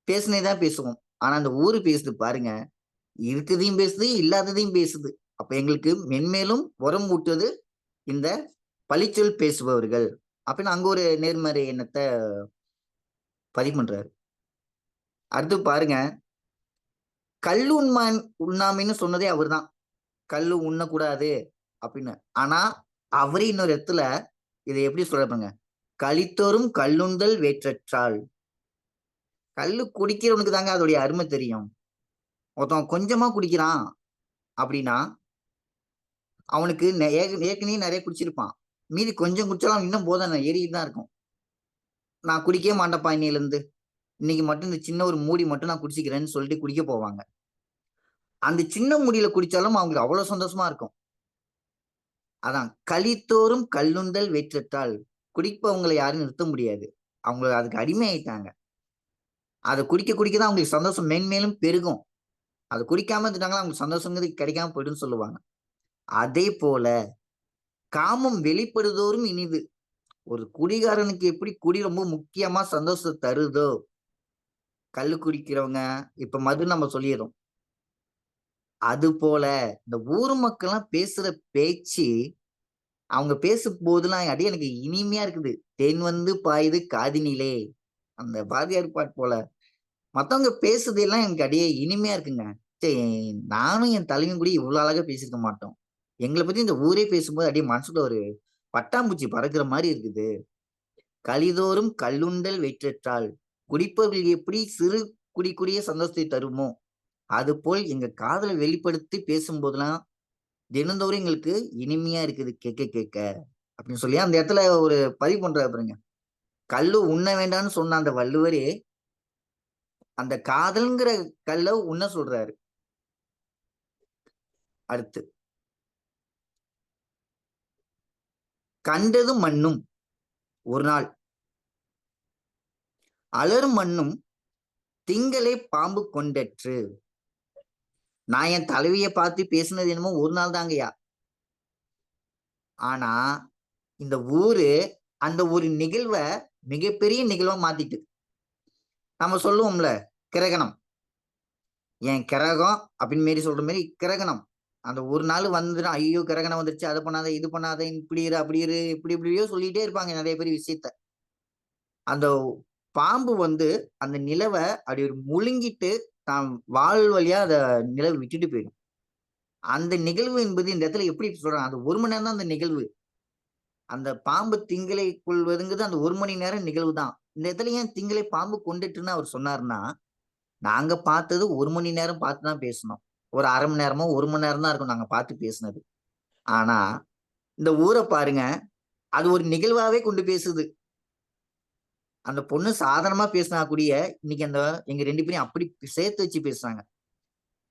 பேசுனேதான் பேசுவோம். ஆனா அந்த ஊரு பேசுது பாருங்க, இருக்குதையும் பேசுது, இல்லாததையும் பேசுது. அப்ப எங்களுக்கு மென்மேலும் உரம் ஊட்டுவது இந்த பழிச்சொல் பேசுபவர்கள் அப்படின்னு அங்க ஒரு நேர்மறை எண்ணத்தை பதிவு பண்றாரு. அடுத்து பாருங்க, கல்லு உண்ணாமின்னு சொன்னதே அவர் தான், கல்லு உண்ணக்கூடாது அப்படின்னு. ஆனா அவரே இன்னொரு இடத்துல இதை எப்படி சொல்றாங்க, கலித்தோறும் கல்லுண்டல் வேற்றற்றால். கல்லு குடிக்கிறவனுக்கு தாங்க அதோடைய அருமை தெரியும். ஒருத்தன் கொஞ்சமா குடிக்கிறான் அப்படின்னா அவனுக்கு ஏற்கனவே நிறைய குடிச்சிருப்பான், மீதி கொஞ்சம் குடிச்சாலும் இன்னும் போதான ஏறிட்டு தான் இருக்கும். நான் குடிக்கவே மாட்டேன்ப்பா இன்னையில இருந்து, இன்னைக்கு மட்டும் இந்த சின்ன ஒரு மூடி மட்டும் நான் குடிச்சிக்கிறேன்னு சொல்லிட்டு குடிக்க போவாங்க. அந்த சின்ன மூடியில குடிச்சாலும் அவங்களுக்கு அவ்வளவு சந்தோஷமா இருக்கும். அதான் கலித்தோறும் கல்லுண்டல் வேற்றத்தால். குடிப்பவங்களை யாரும் நிறுத்த முடியாது, அவங்க அதுக்கு அடிமை ஆயிட்டாங்க. அதை குடிக்க குடிக்கதான் அவங்களுக்கு சந்தோஷம் மென்மேலும் பெருகும். அதை குடிக்காம இருந்துட்டாங்களா அவங்களுக்கு சந்தோஷங்கிறது கிடைக்காம போயிடுன்னு சொல்லுவாங்க. அதே போல காமம் வெளிப்படுதோறும் இனிது. ஒரு குடிகாரனுக்கு எப்படி குடி ரொம்ப முக்கியமா சந்தோஷத்தை தருதோ, கள்ளு குடிக்கிறவங்க இப்ப மது நம்ம சொல்லிடுறோம். அது போல இந்த ஊர் மக்கள்லாம் பேசுற பேச்சு, அவங்க பேசும் போதெல்லாம் அப்படியே எனக்கு இனிமையா இருக்குது. தேன் வந்து பாயுது காதினிலே, அந்த பாரதியார் பாட்டு போல மத்தவங்க பேசுறதெல்லாம் எனக்கு அப்படியே இனிமையா இருக்குங்க. சரி, நானும் என் தலைவியும் கூட இவ்வளவு அழகா பேசியிருக்க மாட்டோம். எங்களை பத்தி இந்த ஊரே பேசும்போது அப்படியே மனசுல ஒரு பட்டாம்பூச்சி பறக்கிற மாதிரி இருக்குது. கலிதோறும் கல்லுண்டல் வெற்றற்றால் குடிப்பவர்கள் எப்படி சிறு குடிக்குடிய சந்தோஷத்தை தருமோ, அது போல் எங்க காதலை வெளிப்படுத்தி பேசும்போதெல்லாம் தினந்தோறும் எங்களுக்கு இனிமையா இருக்குது கேட்க கேட்க அப்படின்னு சொல்லி அந்த இடத்துல ஒரு பதிவு பண்றாரு பாருங்க. கல்லு உண்ண வேண்டாம்னு சொன்ன அந்த வள்ளுவரே அந்த காதல்ங்கிற கல்ல உண்ண சொல்றாரு. அடுத்து கண்டது மண்ணும் ஒரு நாள், அலரும் மண்ணும் திங்களே பாம்பு கொண்டற்று. நான் என் தலைவியை பார்த்து பேசினது என்னமோ ஒரு நாள் தாங்கய்யா. ஆனா இந்த ஊரு அந்த ஒரு நிகழ்வை மிகப்பெரிய நிகழ்வா மாத்திட்டு. நம்ம சொல்லுவோம்ல கிரகணம், என் கிரகம் அப்படின்னு மாரி சொல்ற மாதிரி கிரகணம். அந்த ஒரு நாள் வந்துடும், ஐயோ கிரகணம் வந்துருச்சு, அதை பண்ணாத இது பண்ணாத, இப்படி இரு அப்படி இரு இப்படி இப்படியோ சொல்லிட்டே இருப்பாங்க நிறைய பேர் விஷயத்த. அந்த பாம்பு வந்து அந்த நிலவை அப்படி ஒரு முழுங்கிட்டு தான் வால் வழியா அந்த நிலவை விட்டுட்டு போயிடும். அந்த நிகழ்வு என்பது இந்த இடத்துல எப்படி சொல்றாங்க, அது 1 மணி நேரம் தான் அந்த நிகழ்வு. அந்த பாம்பு திங்களை கொள்வதுங்கிறது அந்த 1 மணி நேரம் நிகழ்வு தான். இந்த இடத்துல ஏன் திங்களை பாம்பு கொண்டுட்டுன்னு அவர் சொன்னாருன்னா, நாங்க பார்த்தது 1 மணி நேரம் பார்த்து தான் பேசணும். ஒரு 1/2 மணி நேரமோ 1 மணி நேரம் தான் இருக்கும் நாங்க பார்த்து பேசினது. ஆனா இந்த ஊரை பாருங்க, அது ஒரு நிகழ்வாவே கொண்டு பேசுது. அந்த பொண்ணு சாதாரணமா பேசினா கூடிய இன்னைக்கு அந்த எங்க 2 பேரையும் அப்படி சேர்த்து வச்சு பேசுறாங்க.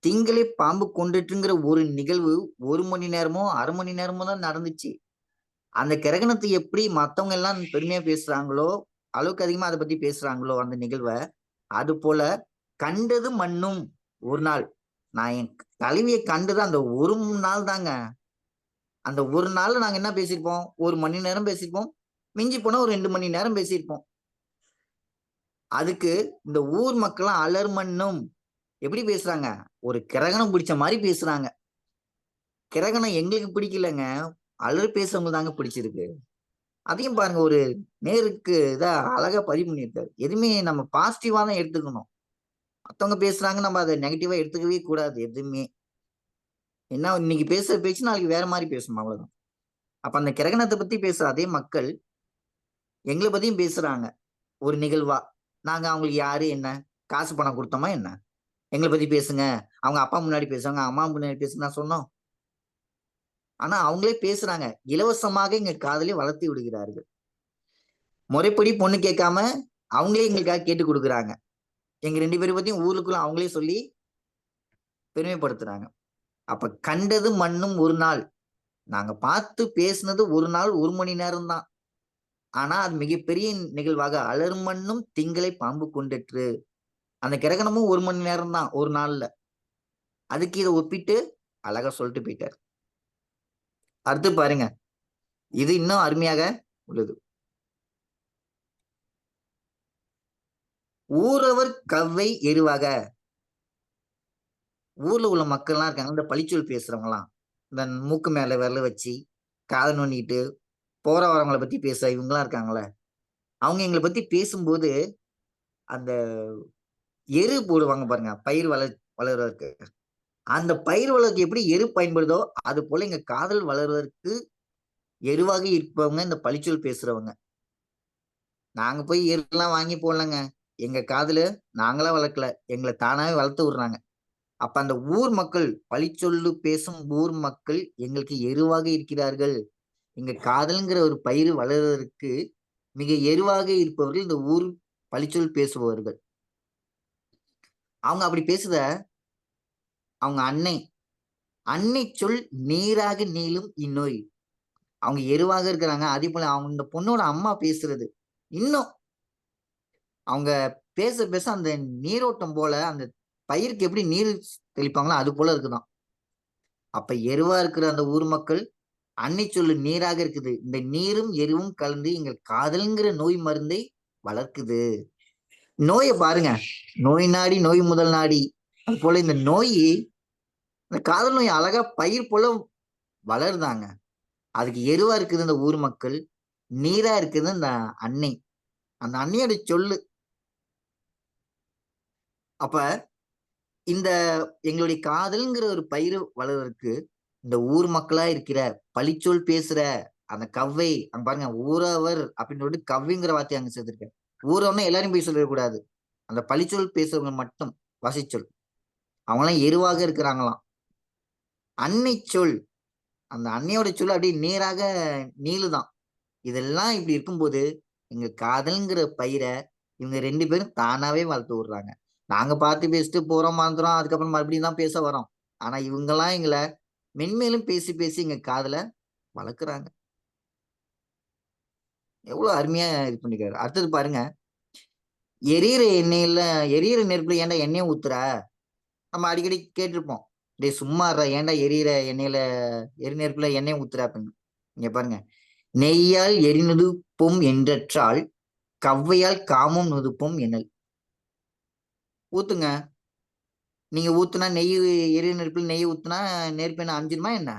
திங்களே பாம்பு கொண்டுட்டுங்கிற ஒரு நிகழ்வு 1 மணி நேரமோ 1/2 மணி நேரமோ தான் நடந்துச்சு. அந்த கிரகணத்தை எப்படி மத்தவங்க எல்லாம் பெருமையா பேசுறாங்களோ, அளவுக்கு அதிகமா அதை பத்தி பேசுறாங்களோ அந்த நிகழ்வை, அது போல கண்டது மண்ணும் ஒரு நாள். நான் என் தலைவியை கண்டது அந்த ஒரு நாள் தாங்க. அந்த ஒரு நாள்ல நாங்க என்ன பேசியிருப்போம், 1 மணி நேரம் பேசியிருப்போம், மிஞ்சி போனா ஒரு 2 மணி நேரம் பேசியிருப்போம். அதுக்கு இந்த ஊர் மக்கள்லாம் அலர் மண்ணும் எப்படி பேசுறாங்க, ஒரு கிரகணம் பிடிச்ச மாதிரி பேசுறாங்க. கிரகணம் எங்களுக்கு பிடிக்கலங்க, அலர் பேசுறவங்க தாங்க பிடிச்சிருக்கு. அதையும் பாருங்க, ஒரு நேருக்கு இதா அழகா பதிவு பண்ணியிருக்காரு. எதுவுமே நம்ம பாசிட்டிவா தான் எடுத்துக்கணும். மத்தவங்க பேசுறாங்க, நம்ம அதை நெகட்டிவா எடுத்துக்கவே கூடாது எதுவுமே. என்ன இன்னைக்கு பேசுற பேச்சு நாளைக்கு வேற மாதிரி பேசணும், அவ்வளவுதான். அப்ப அந்த கிரகணத்தை பத்தி பேசுற அதே மக்கள் எங்களை பத்தியும் பேசுறாங்க ஒரு நிகழ்வா. நாங்க அவங்களுக்கு யாரு என்ன காசு பணம் கொடுத்தோமா என்ன, எங்களை பத்தி பேசுங்க, அவங்க அப்பா முன்னாடி பேசுவாங்க, அம்மா முன்னாடி பேசுங்க சொன்னோம். ஆனா அவங்களே பேசுறாங்க, இலவசமாக எங்க காதலை வளர்த்து விடுகிறார்கள். முறைப்படி பொண்ணு கேட்காம அவங்களே எங்களுக்காக கேட்டு கொடுக்குறாங்க. எங்க 2 பேரை பத்தியும் ஊருக்குள்ள அவங்களே சொல்லி பெருமைப்படுத்துறாங்க. அப்ப கண்டது மண்ணும் ஒரு நாள், நாங்க பார்த்து பேசுனது ஒரு நாள் 1 மணி நேரம் தான். ஆனா அது மிகப்பெரிய நிகழ்வாக அலரும் மண்ணும் திங்களை பாம்பு கொண்டுற்று. அந்த கிரகணமும் 1 மணி நேரம் தான் ஒரு நாள்ல. அதுக்கு இதை ஒப்பிட்டு அழகா சொல்லிட்டு போயிட்டார். அடுத்து பாருங்க, இது இன்னும் அருமையாக உள்ளது. ஊரவர் கவ்வை எருவாக. ஊர்ல உள்ள மக்கள்லாம் இருக்காங்க, இந்த பழிச்சொல் பேசுறவங்கலாம், இந்த மூக்கு மேல விரல வச்சு காதை நோண்டிட்டு போற வரவங்களை பத்தி பேச இவங்கெல்லாம் இருக்காங்களே, அவங்க எங்களை பத்தி பேசும்போது அந்த எரு போடுவாங்க பாருங்க, பயிர் வளர்வதற்கு. அந்த பயிர் வளர்க்கு எப்படி எரு பயன்படுதோ அது போல எங்க காதல் வளர்வதற்கு எருவாக இருப்பவங்க இந்த பழிச்சொல் பேசுறவங்க. நாங்க போய் எருலாம் வாங்கி போடலங்க, எங்க காதல நாங்களா வளர்க்கல, எங்களை தானாவே வளர்த்து விடுறாங்க. அப்ப அந்த ஊர் மக்கள், பழிச்சொல்லு பேசும் ஊர் மக்கள் எங்களுக்கு எருவாக இருக்கிறார்கள். எங்க காதல்ங்கிற ஒரு பயிர் வளர்வதற்கு மிக எருவாக இருப்பவர்கள் இந்த ஊர் பழிச்சொல் பேசுபவர்கள். அவங்க அப்படி பேசுத அவங்க அன்னை சொல் நீராக நீளும் இந்நோய். அவங்க எருவாக இருக்கிறாங்க, அதே போல அவங்க இந்த பொண்ணோட அம்மா பேசுறது இன்னும் அவங்க பேச பேச அந்த நீரோட்டம் போல அந்த பயிருக்கு எப்படி நீர் தெளிப்பாங்களோ அது போல இருக்குதான். அப்ப எருவா இருக்கிற அந்த ஊர் மக்கள் அன்னை சொல்லு நீராக இருக்குது. இந்த நீரும் எருவும் கலந்து எங்கள் காதல்ங்கிற நோய் மருந்தை வளர்க்குது. நோயை பாருங்க, நோய் நாடி நோய் முதல் நாடி. அது போல இந்த நோய், இந்த காதல் நோய் அழகா பயிர் போல வளருதாங்க. அதுக்கு எருவா இருக்குது இந்த ஊர் மக்கள், நீரா இருக்குது இந்த அன்னை. அந்த அன்னையோட சொல்லு. அப்ப இந்த எங்களுடைய காதல்ங்கிற ஒரு பயிர் வளர்வதற்கு இந்த ஊர் மக்களா இருக்கிற பழிச்சொல் பேசுற அந்த கவ்வை அங்க பாருங்க, ஊரவர் அப்படின்னு சொல்லிட்டு கவ்விங்கிற வார்த்தை அங்க சேர்த்திருக்க. ஊரவர்னா எல்லாரும் போய் சொல்லக்கூடாது, அந்த பழிச்சொல் பேசுறவங்க மட்டும் வசைச்சொல், அவங்களாம் எருவாக இருக்கிறாங்களாம். அன்னை சொல், அந்த அன்னையோட சொல் அப்படியே நேராக நீளுதான். இதெல்லாம் இப்படி இருக்கும்போது எங்க காதல்ங்கிற பயிரை இவங்க 2 பேரும் தானாவே வளர்த்து விடுறாங்க. நாங்க பார்த்து பேசிட்டு போறோம், மறந்துறோம், அதுக்கப்புறம் மறுபடியும் தான் பேச வரோம். ஆனா இவங்கெல்லாம் எங்களை மென்மேலும் பேசி பேசி எங்க காதல வளர்க்குறாங்க. எவ்வளவு அருமையா இது பண்ணிக்கிறாரு. அடுத்தது பாருங்க, எரியிற நெருப்புல ஏன்டா எண்ணெய் ஊத்துற? நம்ம அடிக்கடி கேட்டிருப்போம், டேய் சும்மா ஏன்டா எரி நெருப்புல எண்ணெய் ஊத்துற அப்படின்னு. இங்க பாருங்க, நெய்யால் எரிநுதுப்பும் என்றால் கவ்வையால் காமம் நுதுப்பும் எனல். ஊத்துங்க, நீங்க ஊத்துனா நெய், எரிய நெருப்புல நெய் ஊத்துனா நெருப்பு என்ன அஞ்சிருமா என்ன?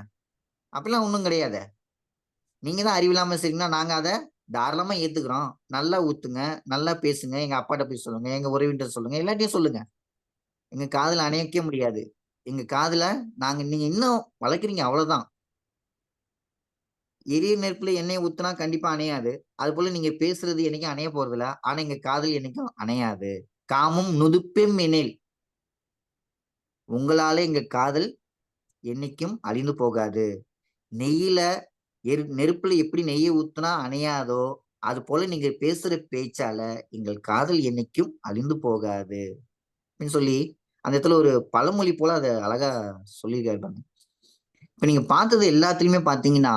அப்படிலாம் ஒண்ணும் கிடையாது. நீங்க தான் அறிவில்லாம சரிங்கன்னா நாங்க அதை தாராளமா ஏத்துக்கிறோம். நல்லா ஊத்துங்க, நல்லா பேசுங்க, எங்க அப்பாட்ட போய் சொல்லுங்க, எங்க உறவினர் சொல்லுங்க, எல்லாத்தையும் சொல்லுங்க. எங்க காதுல அணையக்க முடியாது. எங்க காதுல நீங்க இன்னும் வளர்க்குறீங்க, அவ்வளவுதான். எரிய நெருப்புல எண்ணெய் ஊத்துனா கண்டிப்பா அணையாது. அது போல நீங்க பேசுறது என்னைக்கும் அணைய போறது இல்ல. ஆனா எங்க காதல் என்னைக்கும் அணையாது. காமும் நுதுப்பெம் எனில், உங்களால எங்க காதல் என்னைக்கும் அழிந்து போகாது. நெய்யில நெருப்புல எப்படி நெய்யை ஊத்துனா அணையாதோ, அது போல நீங்க பேசுற பேச்சால எங்கள் காதல் என்னைக்கும் அழிந்து போகாது அப்படின்னு சொல்லி அந்த இடத்துல ஒரு பழமொழி போல அதை அழகா சொல்லியிருக்காரு. இப்ப நீங்க பார்த்தது எல்லாத்துலயுமே பாத்தீங்கன்னா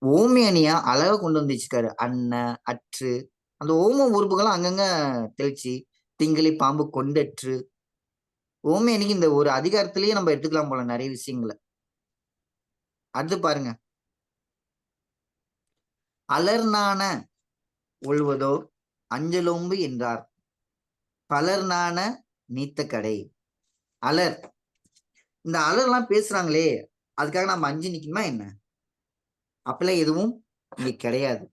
ஓமை அணியா அழகா கொண்டு வந்து வச்சிருக்காரு. அண்ணன், அற்று, அந்த ஓம உறுப்புகளும் அங்கங்க தெளிச்சு, திங்களை பாம்பு கொண்டற்று. ஓமை அணிக்கு இந்த ஒரு அதிகாரத்திலேயே நம்ம எடுத்துக்கலாம் போல நிறைய விஷயங்களை. அடுத்து பாருங்க, அலர்நான ஒழுவதோ அஞ்சலோம்பு என்றார், பலர்நான நீத்த கடை. அலர், இந்த அலர்லாம் பேசுறாங்களே, அதுக்காக நம்ம அஞ்சு நிக்கணுமா என்ன? அப்பெல்லாம் எதுவும் இங்க கிடையாது.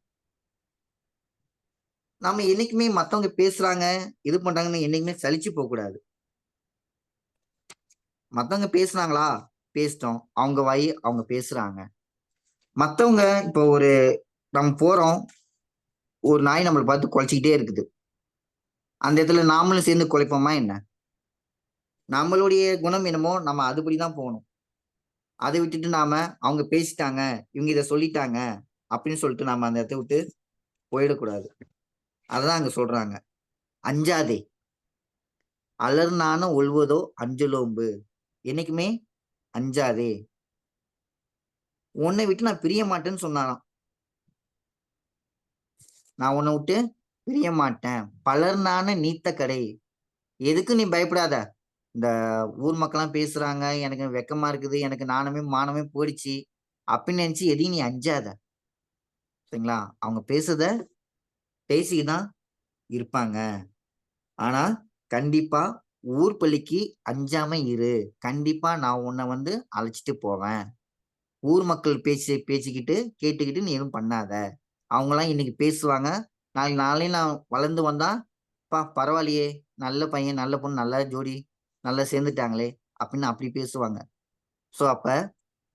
நம்ம என்னைக்குமே மத்தவங்க பேசுறாங்க, இது பண்றாங்கன்னு என்னைக்குமே சலிச்சு போக கூடாது. மத்தவங்க பேசுனாங்களா, பேசிட்டோம், அவங்க வாய் அவங்க பேசுறாங்க. மத்தவங்க இப்போ நம்ம போறோம், ஒரு நாய் நம்மளை பார்த்து குலைச்சிக்கிட்டே இருக்குது, அந்த இடத்துல நாமளும் சேர்ந்து குலைப்போமா என்ன? நம்மளுடைய குணம் என்னமோ நம்ம அதுபடிதான் போகணும். அதை விட்டுட்டு நாம அவங்க பேசிட்டாங்க, இவங்க இதை சொல்லிட்டாங்க அப்படின்னு சொல்லிட்டு நாம அந்த இடத்த விட்டு போயிடக்கூடாது. அதான் அங்க சொல்றாங்க, அஞ்சாதே, அலர்னான ஒழுவதோ அஞ்சலோம்பு, என்னைக்குமே அஞ்சாதே. உன்னை விட்டு நான் பிரிய மாட்டேன்னு சொன்னாராம். நான் உன்னை விட்டு பிரிய மாட்டேன். பலர்னான நீத்த கடை, எதுக்கு நீ பயப்படாத. இந்த ஊர் மக்கள்லாம் பேசுறாங்க, எனக்கு வெக்கமா இருக்குது, எனக்கு நாணமே மானமே போயிடுச்சு அப்படின்னு நினைச்சு எதையும் நீ அஞ்சாத. சரிங்களா? அவங்க பேசிதான் இருப்பாங்க. ஆனா கண்டிப்பா ஊர் பள்ளிக்கு அஞ்சாம இரு. கண்டிப்பா நான் உன்னை அழைச்சிட்டு போவேன். ஊர் மக்கள் பேசிக்கிட்டு கேட்டுக்கிட்டு நீ எதுவும் பண்ணாத. அவங்களாம் இன்னைக்கு பேசுவாங்க, நாளையும் நான் வளர்ந்து வந்தா, பரவாயில்லையே, நல்ல பையன், நல்ல பொண்ணு, நல்ல ஜோடி, நல்லா சேர்ந்துட்டாங்களே அப்படின்னு அப்படி பேசுவாங்க. ஸோ அப்ப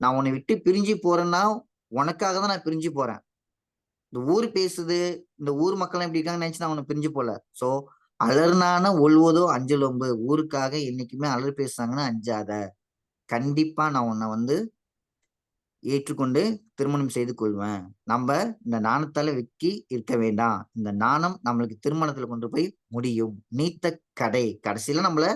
நான் உன்னை விட்டு பிரிஞ்சு போறேன்னா உனக்காக தான் நான் பிரிஞ்சு போறேன். இந்த ஊர் பேசுது, இந்த ஊர் மக்கள் எப்படி இருக்காங்கன்னு நினைச்சு நான் உன்னை பிரிஞ்சு போல. ஸோ அலர்னான ஒழுவதோ அஞ்சலொம்பு, ஊருக்காக என்னைக்குமே அலர் பேசுறாங்கன்னா அஞ்சாத. கண்டிப்பா நான் உன்னை ஏற்றுக்கொண்டு திருமணம் செய்து கொள்வேன். நம்ம இந்த நாணத்தால வெக்கி இருக்க வேண்டாம். இந்த நாணம் நம்மளுக்கு திருமணத்துல கொண்டு போய் முடியும். நீத்த கடை, கடைசியில நம்மள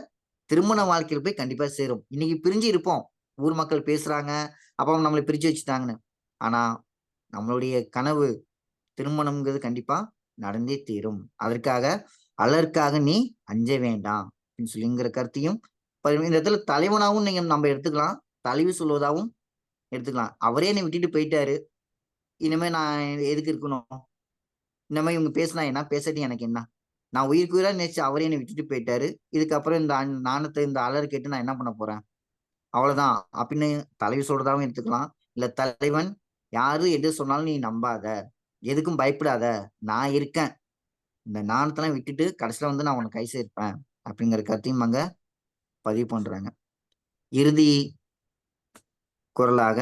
திருமண வாழ்க்கையில போய் கண்டிப்பா சேரும். இன்னைக்கு பிரிஞ்சு இருப்போம், ஊர் மக்கள் பேசுறாங்க, அப்ப நம்மளை பிரிச்சு வச்சுட்டாங்கன்னு. ஆனா நம்மளுடைய கனவு திருமணம்ங்கிறது கண்டிப்பா நடந்தே தீரும். அதற்காக நீ அஞ்ச வேண்டாம் அப்படின்னு சொல்லிங்கிற கருத்தையும் இந்த இடத்துல தலைவனாவும் நம்ம எடுத்துக்கலாம், தலைவி சொல்வதாகவும் எடுத்துக்கலாம். அவரே என்னை விட்டுட்டு போயிட்டாரு. இனிமே நான் எதுக்கு இருக்கணும்? இந்த மாதிரி இவங்க பேசினா என்ன, பேசாட்டி எனக்கு என்ன? நான் உயிருக்கு உயிரா நேசிச்சு அவரே என்னை விட்டுட்டு போயிட்டாரு. இதுக்கப்புறம் இந்த நாணத்தை இந்த அலறு கேட்டு நான் என்ன பண்ண போறேன்? அவ்வளவுதான் அப்படின்னு தலைவி சொல்றதாவும் எடுத்துக்கலாம். இல்ல தலைவன் யாரு எது சொன்னாலும் நீ நம்பாத, எதுக்கும் பயப்படாத, நான் இருக்கேன், இந்த நாணத்தெல்லாம் விட்டுட்டு கடைசியில வந்து நான் உனக்கு கை சேர்ப்பேன் அப்படிங்கிற கருத்தையும் அங்க பதிவு பண்றாங்க. இறுதி குரலாக,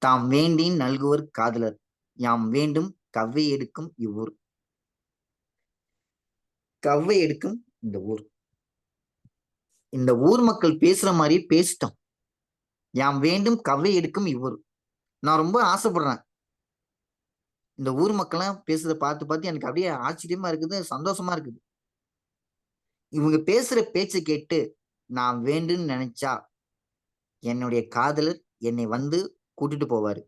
தாம் வேண்டின் நல்குவர் காதலர், யாம் வேண்டும் கவ்வை எடுக்கும் இவ்வூர். கவ்வை எடுக்கும் இந்த ஊர். இந்த ஊர் மக்கள் பேசுற மாதிரி பேசிட்டோம். யாம் வேண்டும் கவ்வை எடுக்கும் இவ்வூர். நான் ரொம்ப ஆசைப்படுறேன். இந்த ஊர் மக்கள்லாம் பேசுறத பார்த்து எனக்கு அப்படியே ஆச்சரியமா இருக்குது, சந்தோஷமா இருக்குது. இவங்க பேசுற பேச்சை கேட்டு நான் வேண்டும்னு நினைச்சா என்னுடைய காதலர் என்னை வந்து கூட்டிட்டு போவாரு.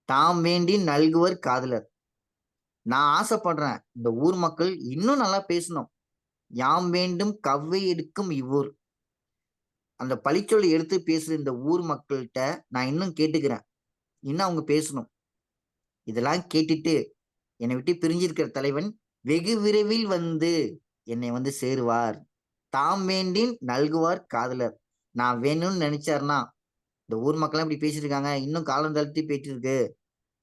தாம் வேண்டி நல்குவர் காதலர். நான் ஆசைப்படுறேன் இந்த ஊர் மக்கள் இன்னும் நல்லா பேசணும். யாம் வேண்டும் கவ்வை எடுக்கும் இவ்வூர். அந்த பழிச்சொல்லை எடுத்து பேசுற இந்த ஊர் மக்கள்கிட்ட நான் இன்னும் கேட்டுக்கிறேன், இன்னும் அவங்க பேசணும். இதெல்லாம் கேட்டுட்டு என்னை விட்டு பிரிஞ்சிருக்கிற தலைவன் வெகு விரைவில் வந்து என்னை வந்து சேருவார். தாம் வேண்டின் நல்குவார் காதலர். நான் வேணும்னு நினைச்சாருன்னா, இந்த ஊர் மக்கள்லாம் இப்படி பேசிட்டு இருக்காங்க, இன்னும் காலம் தளர்த்தி போயிட்டு இருக்கு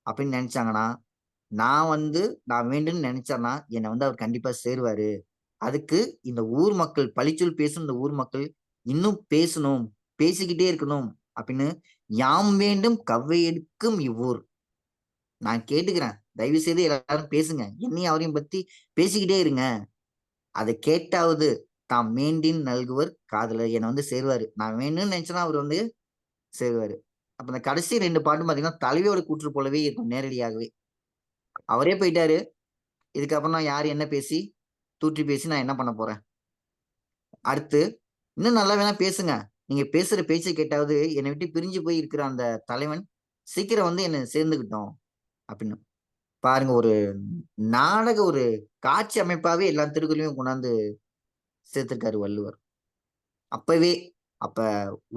அப்படின்னு நினைச்சாங்கன்னா, நான் வேண்டும்னு நினைச்சாருன்னா என்னை வந்து அவர் கண்டிப்பா சேருவாரு. அதுக்கு இந்த ஊர் மக்கள் பழிச்சொல் பேசும் இந்த ஊர் மக்கள் இன்னும் பேசணும், பேசிக்கிட்டே இருக்கணும் அப்படின்னு யாம் வேண்டும் கவ்வை எடுக்கும் இவ்வூர். நான் கேட்டுக்கிறேன், தயவு செய்து எல்லாரும் பேசுங்க, என்னையும் அவரையும் பத்தி பேசிக்கிட்டே இருங்க. அதை கேட்டாவது தாம் வேண்டின் நல்குவர் காதலர், என்னை வந்து சேருவாரு. நான் வேணும்னு நினைச்சேன்னா அவர் வந்து சேருவாரு. அப்ப இந்த கடைசி 2 பாட்டும் பாத்தீங்கன்னா தலைவியோட கூற்று போலவே இருக்கும். நேரடியாகவே அவரே போயிட்டாரு. இதுக்கப்புறம் நான் யாரு என்ன பேசி தூற்றி பேசி நான் என்ன பண்ண போறேன்? அடுத்து இன்னும் நல்லா வேணா பேசுங்க, நீங்க பேசுற பேச்சை கேட்டாவது என்னை விட்டு பிரிஞ்சு போய் இருக்கிற அந்த தலைவன் சீக்கிரம் வந்து என்னை சேர்ந்துக்கிட்டோம் அப்படின்னு. பாருங்க, ஒரு ஒரு காட்சி அமைப்பாவே எல்லா திருக்குறளையும் கொண்டாந்து சேர்த்திருக்காரு வள்ளுவர். அப்ப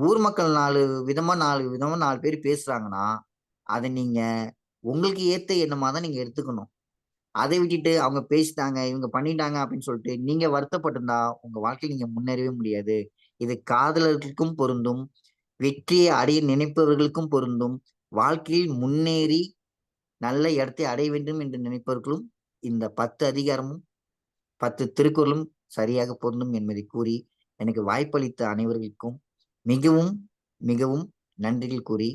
ஊர் மக்கள் 4 விதமா 4 பேர் பேசுறாங்கன்னா அதை நீங்க உங்களுக்கு ஏத்த எண்ணமா தான் நீங்க எடுத்துக்கணும். அதை விட்டுட்டு அவங்க பேசிட்டாங்க, இவங்க பண்ணிட்டாங்க அப்படின்னு சொல்லிட்டு நீங்க வருத்தப்பட்டிருந்தா உங்க வாழ்க்கையில் நீங்க முன்னேறவே முடியாது. இது காதலர்களுக்கும் பொருந்தும், வெற்றியை அடைய நினைப்பவர்களுக்கும் பொருந்தும், வாழ்க்கையில் முன்னேறி நல்ல இடத்தை அடைய வேண்டும் என்று நினைப்பவர்களும் இந்த 10 அதிகாரமும் 10 திருக்குறளும் சரியாக பொருந்தும் என்பதை கூறி எனக்கு வாய்ப்பளித்த அனைவர்களுக்கும் மிகவும் மிகவும் நன்றிகள் கூறி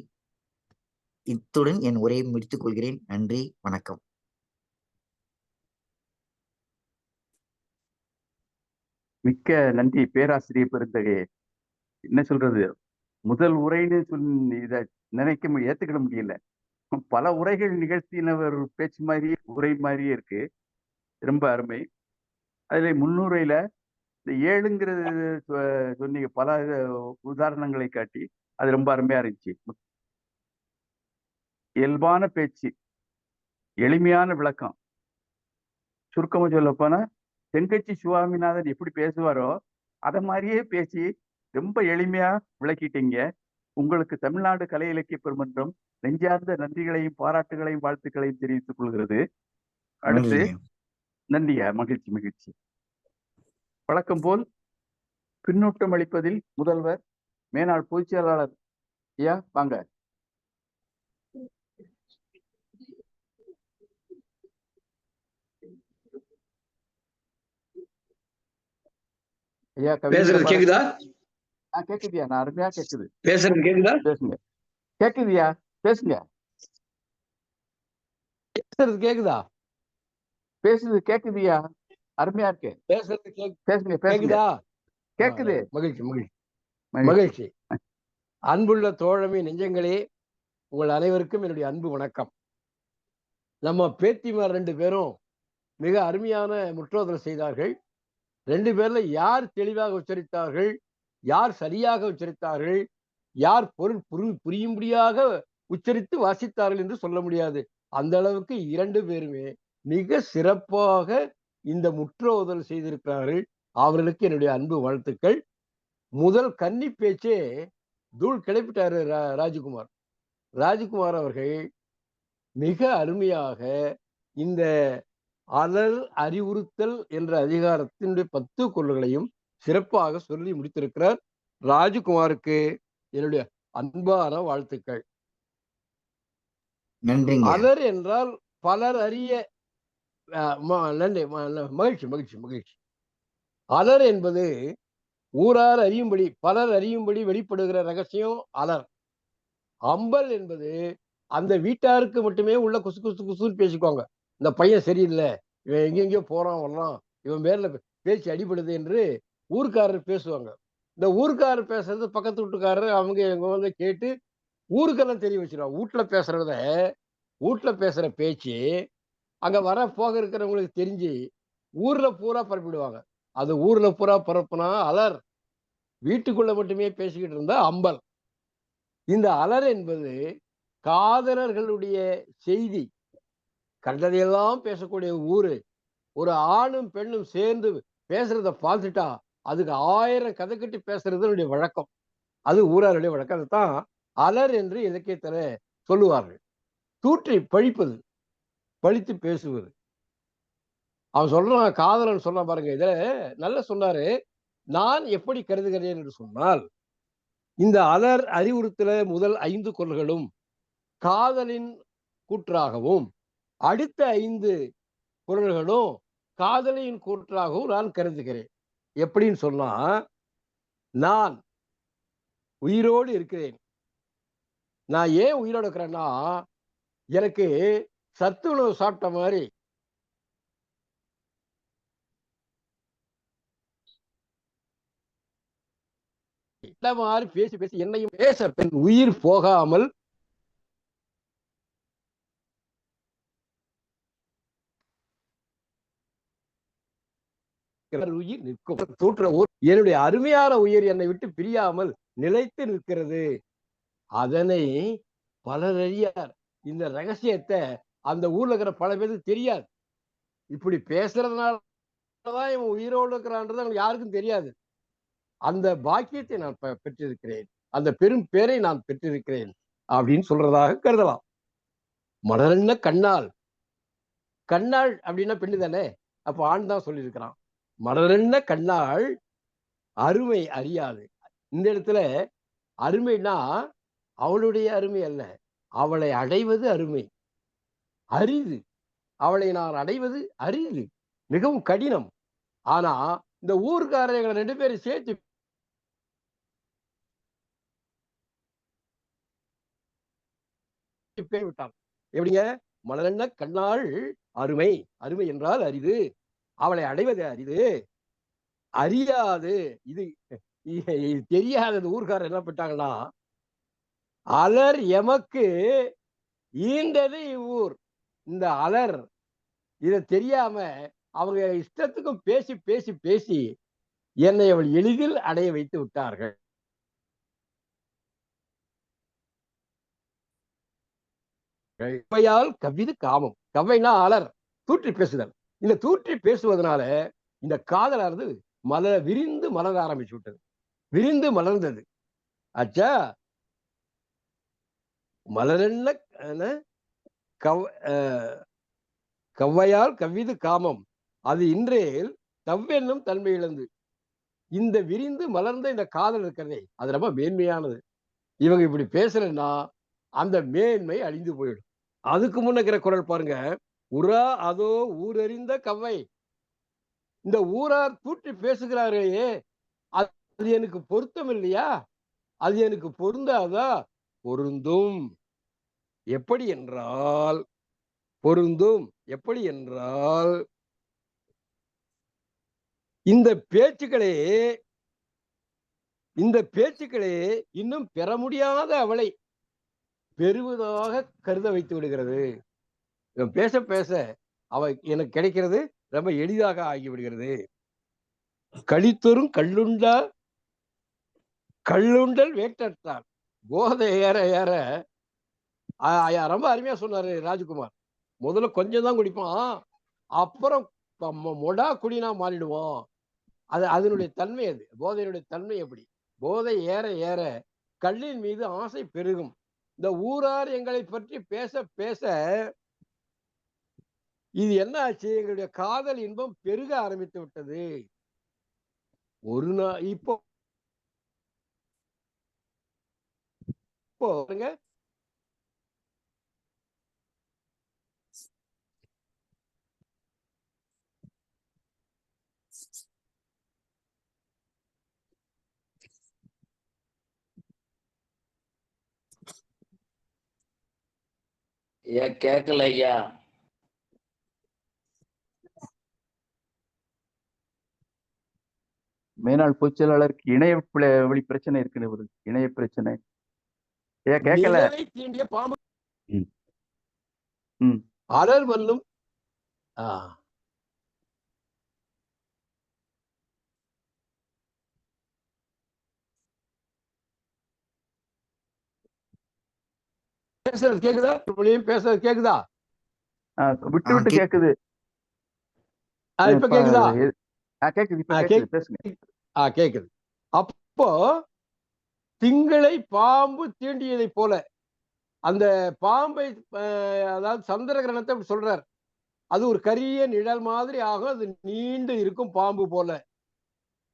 இத்துடன் என் உரையை முடித்துக் கொள்கிறேன். நன்றி, வணக்கம். மிக்க நன்றி பேராசிரியர் பெருந்தகையே. என்ன சொல்றது, முதல் உரைன்னு இதை ஏத்துக்கிட முடியல. பல உரைகள் நிகழ்த்தினவர் பேச்சு மாதிரியே உரை மாதிரியே இருக்கு. ரொம்ப அருமை. அதுல முன்னுரையில இந்த 7ங்கிறது சொன்னீங்க, பல உதாரணங்களை காட்டி அது ரொம்ப அருமையா இருந்துச்சு. இயல்பான பேச்சு, எளிமையான விளக்கம். சுருக்கமா சொல்ல போனா தென்கட்சி சுவாமிநாதன் எப்படி பேசுவாரோ அத மாதிரியே பேசி ரொம்ப எளிமையா விளக்கிட்டீங்க. உங்களுக்கு தமிழ்நாடு கலை இலக்கிய பெருமன்றம் நெஞ்சார்ந்த நன்றிகளையும் பாராட்டுகளையும் வாழ்த்துக்களையும் தெரிவித்துக் கொள்கிறது. அடுத்து நன்றியா, மகிழ்ச்சி மகிழ்ச்சி. வழக்கம் போல் பின்னூட்டம் அளிப்பதில் முதல்வர் மேனாள் பொதுச் செயலாளர் ஐயா வாங்க. ஐயா பேசுறது கேக்குதா? கேக்குதியா? நான் அருமையா கேக்குது. பேசுறது கேக்குதா? பேசுங்க. கேக்குதியா? பேசுங்க. பேசுறது கேக்குதா? பேசுது கேக்குதியா? அருமையா இருக்கு. பேசுறது பேசுங்க பேசுங்க. கேக்குதா? கேக்குது. மகிழ்ச்சி மகிழ்ச்சி மகிழ்ச்சி. அன்புள்ள தோழமை நெஞ்சங்களே, உங்கள் அனைவருக்கும் என்னுடைய அன்பு வணக்கம். நம்ம பேத்திமார் 2 பேரும் மிக அருமையான முற்றோதல் செய்தார்கள். 2 பேர்ல யார் தெளிவாக உச்சரித்தார்கள், யார் சரியாக உச்சரித்தார்கள், யார் பொருள் புரியும்படியாக உச்சரித்து வாசித்தார்கள் என்று சொல்ல முடியாது. அந்த அளவுக்கு 2 பேருமே மிக சிறப்பாக இந்த முற்றோதல் செய்திருக்கிறார்கள். அவர்களுக்கு என்னுடைய அன்பு வாழ்த்துக்கள். முதல் கன்னி பேச்சே தூள் கிளப்பிட்டாரு ராஜகுமார். ராஜ்குமார் அவர்கள் மிக அருமையாக இந்த அலர் அறிவுறுத்தல் என்ற அதிகாரத்தினுடைய 10 குறள்களையும் சிறப்பாக சொல்லி முடித்திருக்கிறார். ராஜ்குமாருக்கு என்னுடைய அன்பான வாழ்த்துக்கள். நன்றிங்க. அலர் என்றால் பலர் அறிய நன்றி, மகிழ்ச்சி மகிழ்ச்சி மகிழ்ச்சி. அலர் என்பது ஊரார் அறியும்படி, பலர் அறியும்படி வெளிப்படுகிற ரகசியம் அலர். அம்பல் என்பது அந்த வீட்டாருக்கு மட்டுமே உள்ள குசு குசு குசுன்னு பேசிக்குவாங்க. இந்த பையன் சரியில்லை, இவன் எங்கெங்கயோ போறான் வரலாம், இவன் பேர்ல பேச்சு அடிபடுது என்று ஊர்க்காரர் பேசுவாங்க. இந்த ஊர்க்காரர் பேசுறது பக்கத்து வீட்டுக்காரர் அவங்க இவங்க வந்து கேட்டு ஊருக்கெல்லாம் தெரிய வச்சிருவாங்க. வீட்டுல பேசுற பேச்சு அங்க வர போக இருக்கிறவங்களுக்கு தெரிஞ்சு ஊர்ல பூரா பரப்பிடுவாங்க. அது ஊர்ல பூரா பரப்புனா அலர். வீட்டுக்குள்ள மட்டுமே பேசிக்கிட்டு இருந்தா அம்பல். இந்த அலர் என்பது காதலர்களுடைய செய்தி கண்டதையெல்லாம் பேசக்கூடிய ஊரு. ஒரு ஆணும் பெண்ணும் சேர்ந்து பேசுறத பார்த்துட்டா அதுக்கு 1000 கதை கட்டி பேசுறது வழக்கம். அது ஊராருடைய வழக்கம். அதுதான் அலர் என்று இலக்கியத்துல சொல்லுவார்கள். தூற்றி பழிப்பது, பழித்து பேசுவது. அவன் சொல்றான், காதலன் சொல்றான் பாருங்க, இதுல நல்லா சொன்னாரு. நான் எப்படி கருதுகிறேன் என்று சொன்னால், இந்த அலர் அறிவுறுத்தல முதல் 5 குறள்களும் காதலின் கூற்றாகவும், அடுத்த 5 குறள்களும் காதலியின் கூற்றாகவும் நான் கருதுகிறேன். எப்படின்னு சொன்னா, நான் உயிரோடு இருக்கிறேன். நான் ஏன் உயிரோடு இருக்கிறேன்னா, எனக்கு சத்து உணவு சாப்பிட்ட மாதிரி பேசி பேசி என்னையும் பேச பெண் உயிர் போகாமல் உயிர் நிற்கும். என்னுடைய அருமையான உயிர் என்னை விட்டு பிரியாமல் நிலைத்து நிற்கிறது. அதனை பலர் அறியார். இந்த ரகசியத்தை அந்த ஊர்ல இருக்கிற பல பேருக்கு தெரியாது. இப்படி பேசுறதுனாலதான் இவன் உயிரோடு இருக்கிறான்றது அவங்களுக்கு யாருக்கும் தெரியாது. அந்த பாக்கியத்தை நான் பெற்றிருக்கிறேன், அந்த பெரும் பேரை நான் பெற்றிருக்கிறேன் அப்படின்னு சொல்றதாக கருதலாம். மலரென்ன கண்ணாள். கண்ணாள் அப்படின்னா பெண்ணு தானே, அப்ப ஆண் தான் சொல்லியிருக்கிறான். மலரென்ன கண்ணாள் அருமை அறியாது. இந்த இடத்துல அருமைனா அவளுடைய அருமை அல்ல, அவளை அடைவது அருமை, அரிது. அவளை நான் அடைவது அரிது, மிகவும் கடினம். ஆனா இந்த ஊர்க்காரங்களை 2 பேரும் சேர்த்து விட்டான். எப்படிங்க? மலரென்ன கண்ணாள் அருமை, அருமை என்றால் அரிது, அவளை அடைவது அரிது, அறியாது. இது தெரியாதது. ஊர்க்காரர் என்ன பண்ணிட்டாங்கன்னா, அலர் எமக்கு ஈண்டது இவ்வூர். இந்த அலர் இதை தெரியாம அவங்க இஷ்டத்துக்கும் பேசி பேசி பேசி என்னை அவள் எளிதில் அடைய வைத்து விட்டார்கள். கவ்வையால் கவ்விது காமம். கவ்வைனா அலர், தூற்றி பேசுதல். இந்த தூற்றி பேசுவதனால இந்த காதலானது விரிந்து மலர ஆரம்பிச்சு விட்டது, விரிந்து மலர்ந்தது. ஆச்சா, மலரென்ன கவ்வையால் கவ்விது காமம், அது இன்றேல் தவ்வென்னும் தன்மை இழந்து. இந்த விரிந்து மலர்ந்த இந்த காதல் இருக்கிறதே, அது ரொம்ப மேன்மையானது. இவங்க இப்படி பேசுறேன்னா அந்த மேன்மை அழிந்து போயிடும். அதுக்கு முன்ன குரல் பாருங்க, உரா அதோ ஊரறிந்த கவ்வை. இந்த ஊரார் தூற்றி பேசுகிறாரே, அது எனக்கு பொருத்தம் இல்லையா? அது எனக்கு பொருந்தாதா? பொருந்தும். எப்படி என்றால் பொருந்தும். எப்படி என்றால், இந்த பேச்சுக்களே இன்னும் பெற முடியாத அவளை பெறுவதாக கருத வைத்து விடுகிறது. பேச பேச அவ எனக்கு கிடைக்கிறது ரொம்ப எளிதாக ஆகிவிடுகிறது. கழித்தொரும் கள்ளுண்டல் வேட்டற்றான். போதை ஏற ஏற ரொம்ப அருமையா சொன்னாரு ராஜ்குமார். முதல்ல கொஞ்சம் தான் குடிப்பான், அப்புறம் மொடா குடினா மாறிடுவோம். அதனுடைய தன்மை, அது போதையினுடைய தன்மை. எப்படி போதை ஏற ஏற கல்லின் மீது ஆசை பெருகும். இந்த ஊரார் எங்களை பற்றி பேச பேச இது என்ன ஆச்சு, எங்களுடைய காதல் இன்பம் பெருக ஆரம்பித்து விட்டது. ஒரு நாள் இப்போ பாருங்க, கேட்கல ஐயா. மேனாள் பொதுச் செயலாளருக்கு இணைய வழி பிரச்சனை இருக்குன்னு வருது. இணைய பிரச்சனை. கேட்கல. நிலவை தீண்டிய பாம்பு ம். ம். அலர் வல்லும் பேசுறது கேக்குதா? பேசுறது கேக்குதா? விட்டு விட்டு கேக்குது. இப்ப கேக்குதா? கேக்குது. இப்ப கேக்குது. பேசுங்க. கேக்குது. அப்போ திங்களை பாம்பு தீண்டியதை போல அந்த பாம்பை, அதாவது சந்திர கிரகணத்தை அப்படி சொல்றார். அது ஒரு கரிய நிழல் மாதிரி ஆகும், அது நீண்டு இருக்கும் பாம்பு போல.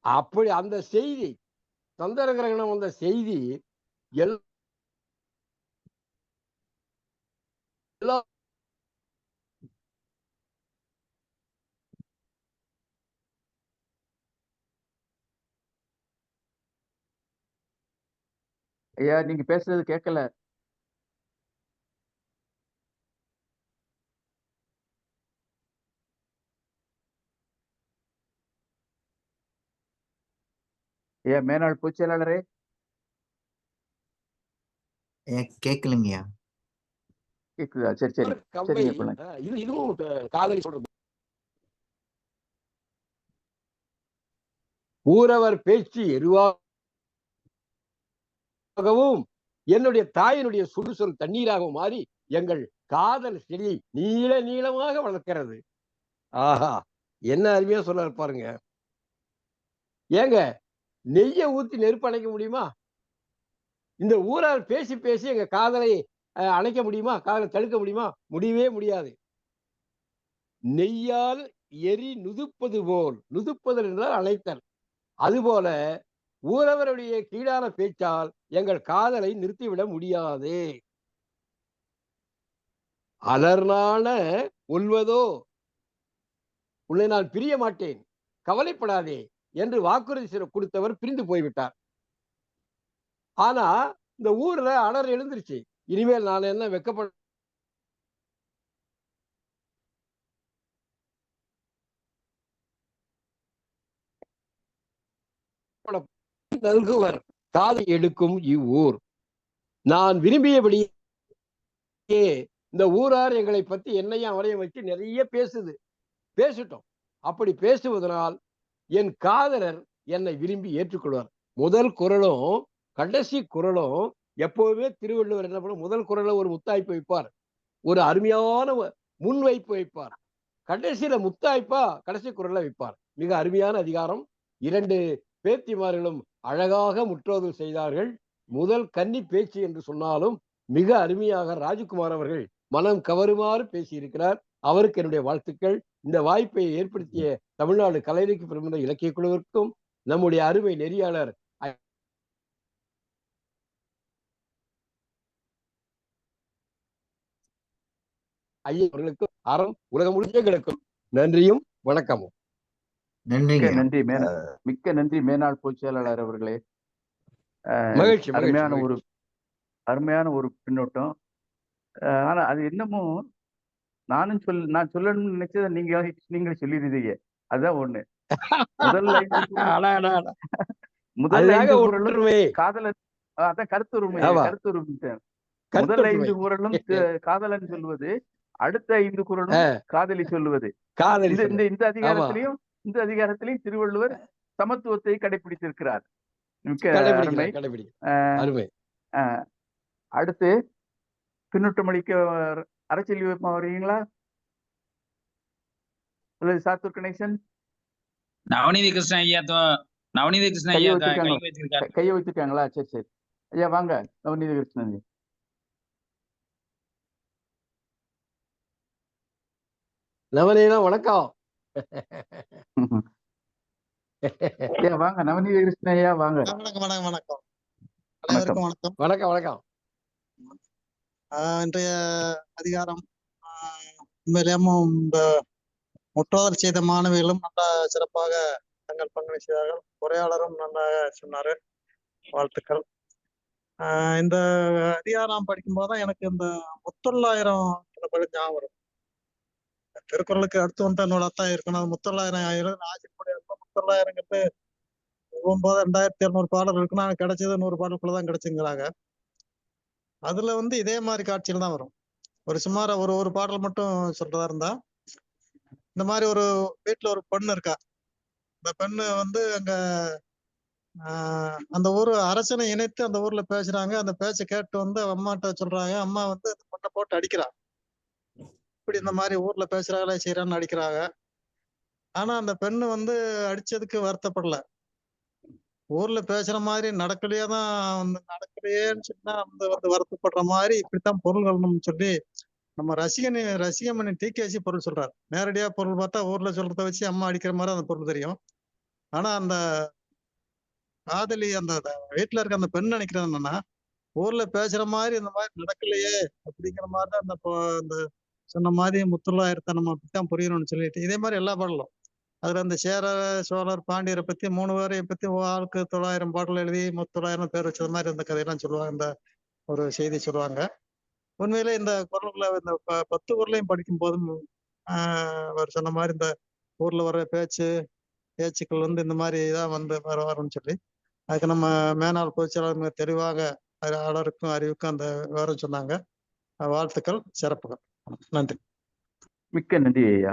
அப்படி அந்த செய்தி, சந்திர கிரகணம் வந்த செய்தி எல்லா ஐயா நீங்க பேசுறது கேட்கல. ஐயா மேனாள் பொதுச் செயலாளரே. கேட்கலங்கய்யா. கேக்குதா? சரி சரி கம்பை சரிங்க பண்ணுங்க. இதுவும் காதலி சொல்றது. ஊரவர் பேச்சு எருவாகவும் என்னுடைய தாயினுடைய சுடுசொல் தண்ணீராகவும் மாறி எங்கள் காதல் செடியை நீள நீளமாக வளர்க்கிறது. ஆஹா, என்ன அருமையா சொல்ல பாருங்க. ஏங்க, நெய்ய ஊத்தி நெருப்பு அணைக்க முடியுமா? இந்த ஊரார் பேசி பேசி எங்க காதலை அணைக்க முடியுமா? காதலை தடுக்க முடியுமா? முடியவே முடியாது. நெய்யால் எரி நுதுப்பது போல், நுதுப்பதல் என்றால் அணைத்தல், அதுபோல ஊரவருடைய கீழான பேச்சால் எங்கள் காதலை நிறுத்திவிட முடியாது. அலர்னான ஒல்வதோ, உன்னை நான் பிரிய மாட்டேன், கவலைப்படாதே என்று வாக்குறுதி கொடுத்தவர் பிரிந்து போய்விட்டார். ஆனா இந்த ஊர்ல அலர் எழுந்துருச்சு. இனிமேல் நான் என்ன வெக்கப்பட நல்குவர் காதை எடுக்கும் இவ்வூர். நான் விரும்பியபடியே இந்த ஊரார் எங்களை பத்தி என்னையும் அவரையும் வச்சு நிறைய பேசுது. பேசிட்டோம். அப்படி பேசுவதனால் என் காதலர் என்னை விரும்பி ஏற்றுக்கொள்வார். முதல் குரலும் கடைசி குரலும் எப்போதுமே திருவள்ளுவர் என்ன பண்ணும், முதல் குரல ஒரு முத்தாய்ப்பு வைப்பார், ஒரு அருமையான முன்வைப்பு வைப்பார். கடைசியில முத்தாய்ப்பா கடைசி குரலை வைப்பார். மிக அருமையான அதிகாரம். 2 பேத்திமார்களும் அழகாக முற்றோதல் செய்தார்கள். முதல் கன்னி பேச்சு என்று சொன்னாலும் மிக அருமையாக ராஜகுமார் அவர்கள் மனம் கவருமாறு பேசியிருக்கிறார். அவருக்கு என்னுடைய வாழ்த்துக்கள். இந்த வாய்ப்பை ஏற்படுத்திய தமிழ்நாடு கலைநீக்கு பெருமன்ற இலக்கிய குழுவிற்கும் நம்முடைய அருமை நெறியாளர் ஐயா அவர்களுக்கும் அறம் உலகம் முழுக்க கிடைக்கும் நன்றியும் வணக்கமும். மிக்க நன்றி மேனாள் பொதுச் செயலாளர் அவர்களே. மகிழ்ச்சி. அருமையான ஒரு பின்னோட்டம். ஆனா அது என்னமோ நான் சொல்லணும்னு நினைச்சதை நீங்க சொல்லிடுறீங்க. அதுதான் ஒண்ணு. காதலன், அதான் கருத்துரிமை. முதல் 5 குரலும் காதலன் சொல்வது, அடுத்த 5 குரலும் காதலி சொல்லுவது. இந்த அதிகாரத்திலையும் திருவள்ளுவர் சமத்துவத்தை கடைபிடித்திருக்கிறார். அருமை. அடுத்து பின்னூட்டம் அளிக்க அரசியல் வருவீங்களா அல்லது சாத்தூர் கணேசன்? நவநீத கிருஷ்ணன் ஐயா கையை வச்சிருக்காங்களா? சரி சரி ஐயா வாங்க. நவநீத கிருஷ்ணன் நவநீதா வணக்கம். ஐயா வாங்க, நவநீத கிருஷ்ணன் ஐயா வாங்க. வணக்கம் வணக்கம் வணக்கம் அனைவருக்கும் வணக்கம். வணக்கம் வணக்கம். இன்றைய அதிகாரம் உண்மையிலேயும் இந்த முற்றோதல் செய்த மாணவிகளும் நல்லா சிறப்பாக தங்கள் பங்களிப்பு செய்தார்கள். உரையாளரும் நன்றாக சொன்னாரு. வாழ்த்துக்கள். இந்த அதிகாரம் படிக்கும்போது தான் எனக்கு இந்த 1900 ஞாபகம் வரும். திருக்குறளுக்கு அடுத்து வந்த நூலாத்தான் இருக்கணும். அது 1900 ஆசிரியர் 1900ங்கிறது 2700 பாடல் இருக்குன்னா கிடைச்சது 100 பாடலுக்குள்ளதான் கிடைச்சுங்கிறாங்க. அதுல இதே மாதிரி காட்சிகள் தான் வரும். ஒரு சுமார ஒரு பாடல் மட்டும் சொல்றதா இருந்தா, இந்த மாதிரி ஒரு வீட்டுல ஒரு பெண்ணு இருக்கா. இந்த பெண்ணு அங்க அந்த ஊர் அரசனை இணைத்து அந்த ஊர்ல பேசுறாங்க. அந்த பேச்சை கேட்டு அம்மாட்ட சொல்றாங்க. அம்மா அந்த பொண்ணை போட்டு அடிக்கிறாங்க. இப்படி இந்த மாதிரி ஊர்ல பேசுறாங்களே செய்யறான்னு அடிக்கிறாங்க. ஆனா அந்த பெண்ணு அடிச்சதுக்கு வருத்தப்படல. ஊர்ல பேசுற மாதிரி நடக்கலையே தான் நடக்கலையேன்னு சொன்னா வருத்தப்படுற மாதிரி இப்படித்தான் பொருள் வரணும்னு சொல்லி நம்ம ரசிகமணி டிகேசி பொருள் சொல்றாரு. நேரடியா பொருள் பார்த்தா ஊர்ல சொல்றத வச்சு அம்மா அடிக்கிற மாதிரி அந்த பொருள் தெரியும். ஆனா அந்த காதலி அந்த வீட்டுல இருக்க அந்த பெண் நினைக்கிறது என்னன்னா, ஊர்ல பேசுற மாதிரி இந்த மாதிரி நடக்கலையே அப்படிங்கிற மாதிரிதான் அந்த சொன்ன மாதிரி முத்தொள்ளாயிரத்தை நம்ம அப்படித்தான் புரியணும்னு சொல்லிட்டு இதே மாதிரி எல்லா பாடலும் அதுல அந்த சேர சோழர் பாண்டியரை பத்தி 3 பேரையும் பத்தி ஆளுக்கு 900 பாடல் எழுதி 900 பேர் வச்சது மாதிரி இந்த கதையெல்லாம் சொல்லுவாங்க. இந்த ஒரு செய்தி சொல்லுவாங்க. உண்மையிலே இந்த குரல்களை இந்த 10 குரலையும் படிக்கும் போதும் அவர் சொன்ன மாதிரி இந்த ஊர்ல வர பேச்சுக்கள் இந்த மாதிரி தான் வரும்னு சொல்லி அதுக்கு நம்ம மேனாள் பொதுச்செயலாளர் தெளிவாக ஆளருக்கும் அறிவுக்கும் அந்த விவரம் சொன்னாங்க. வாழ்த்துக்கள், சிறப்புகள். நன்றி. மிக்க நன்றி ஐயா.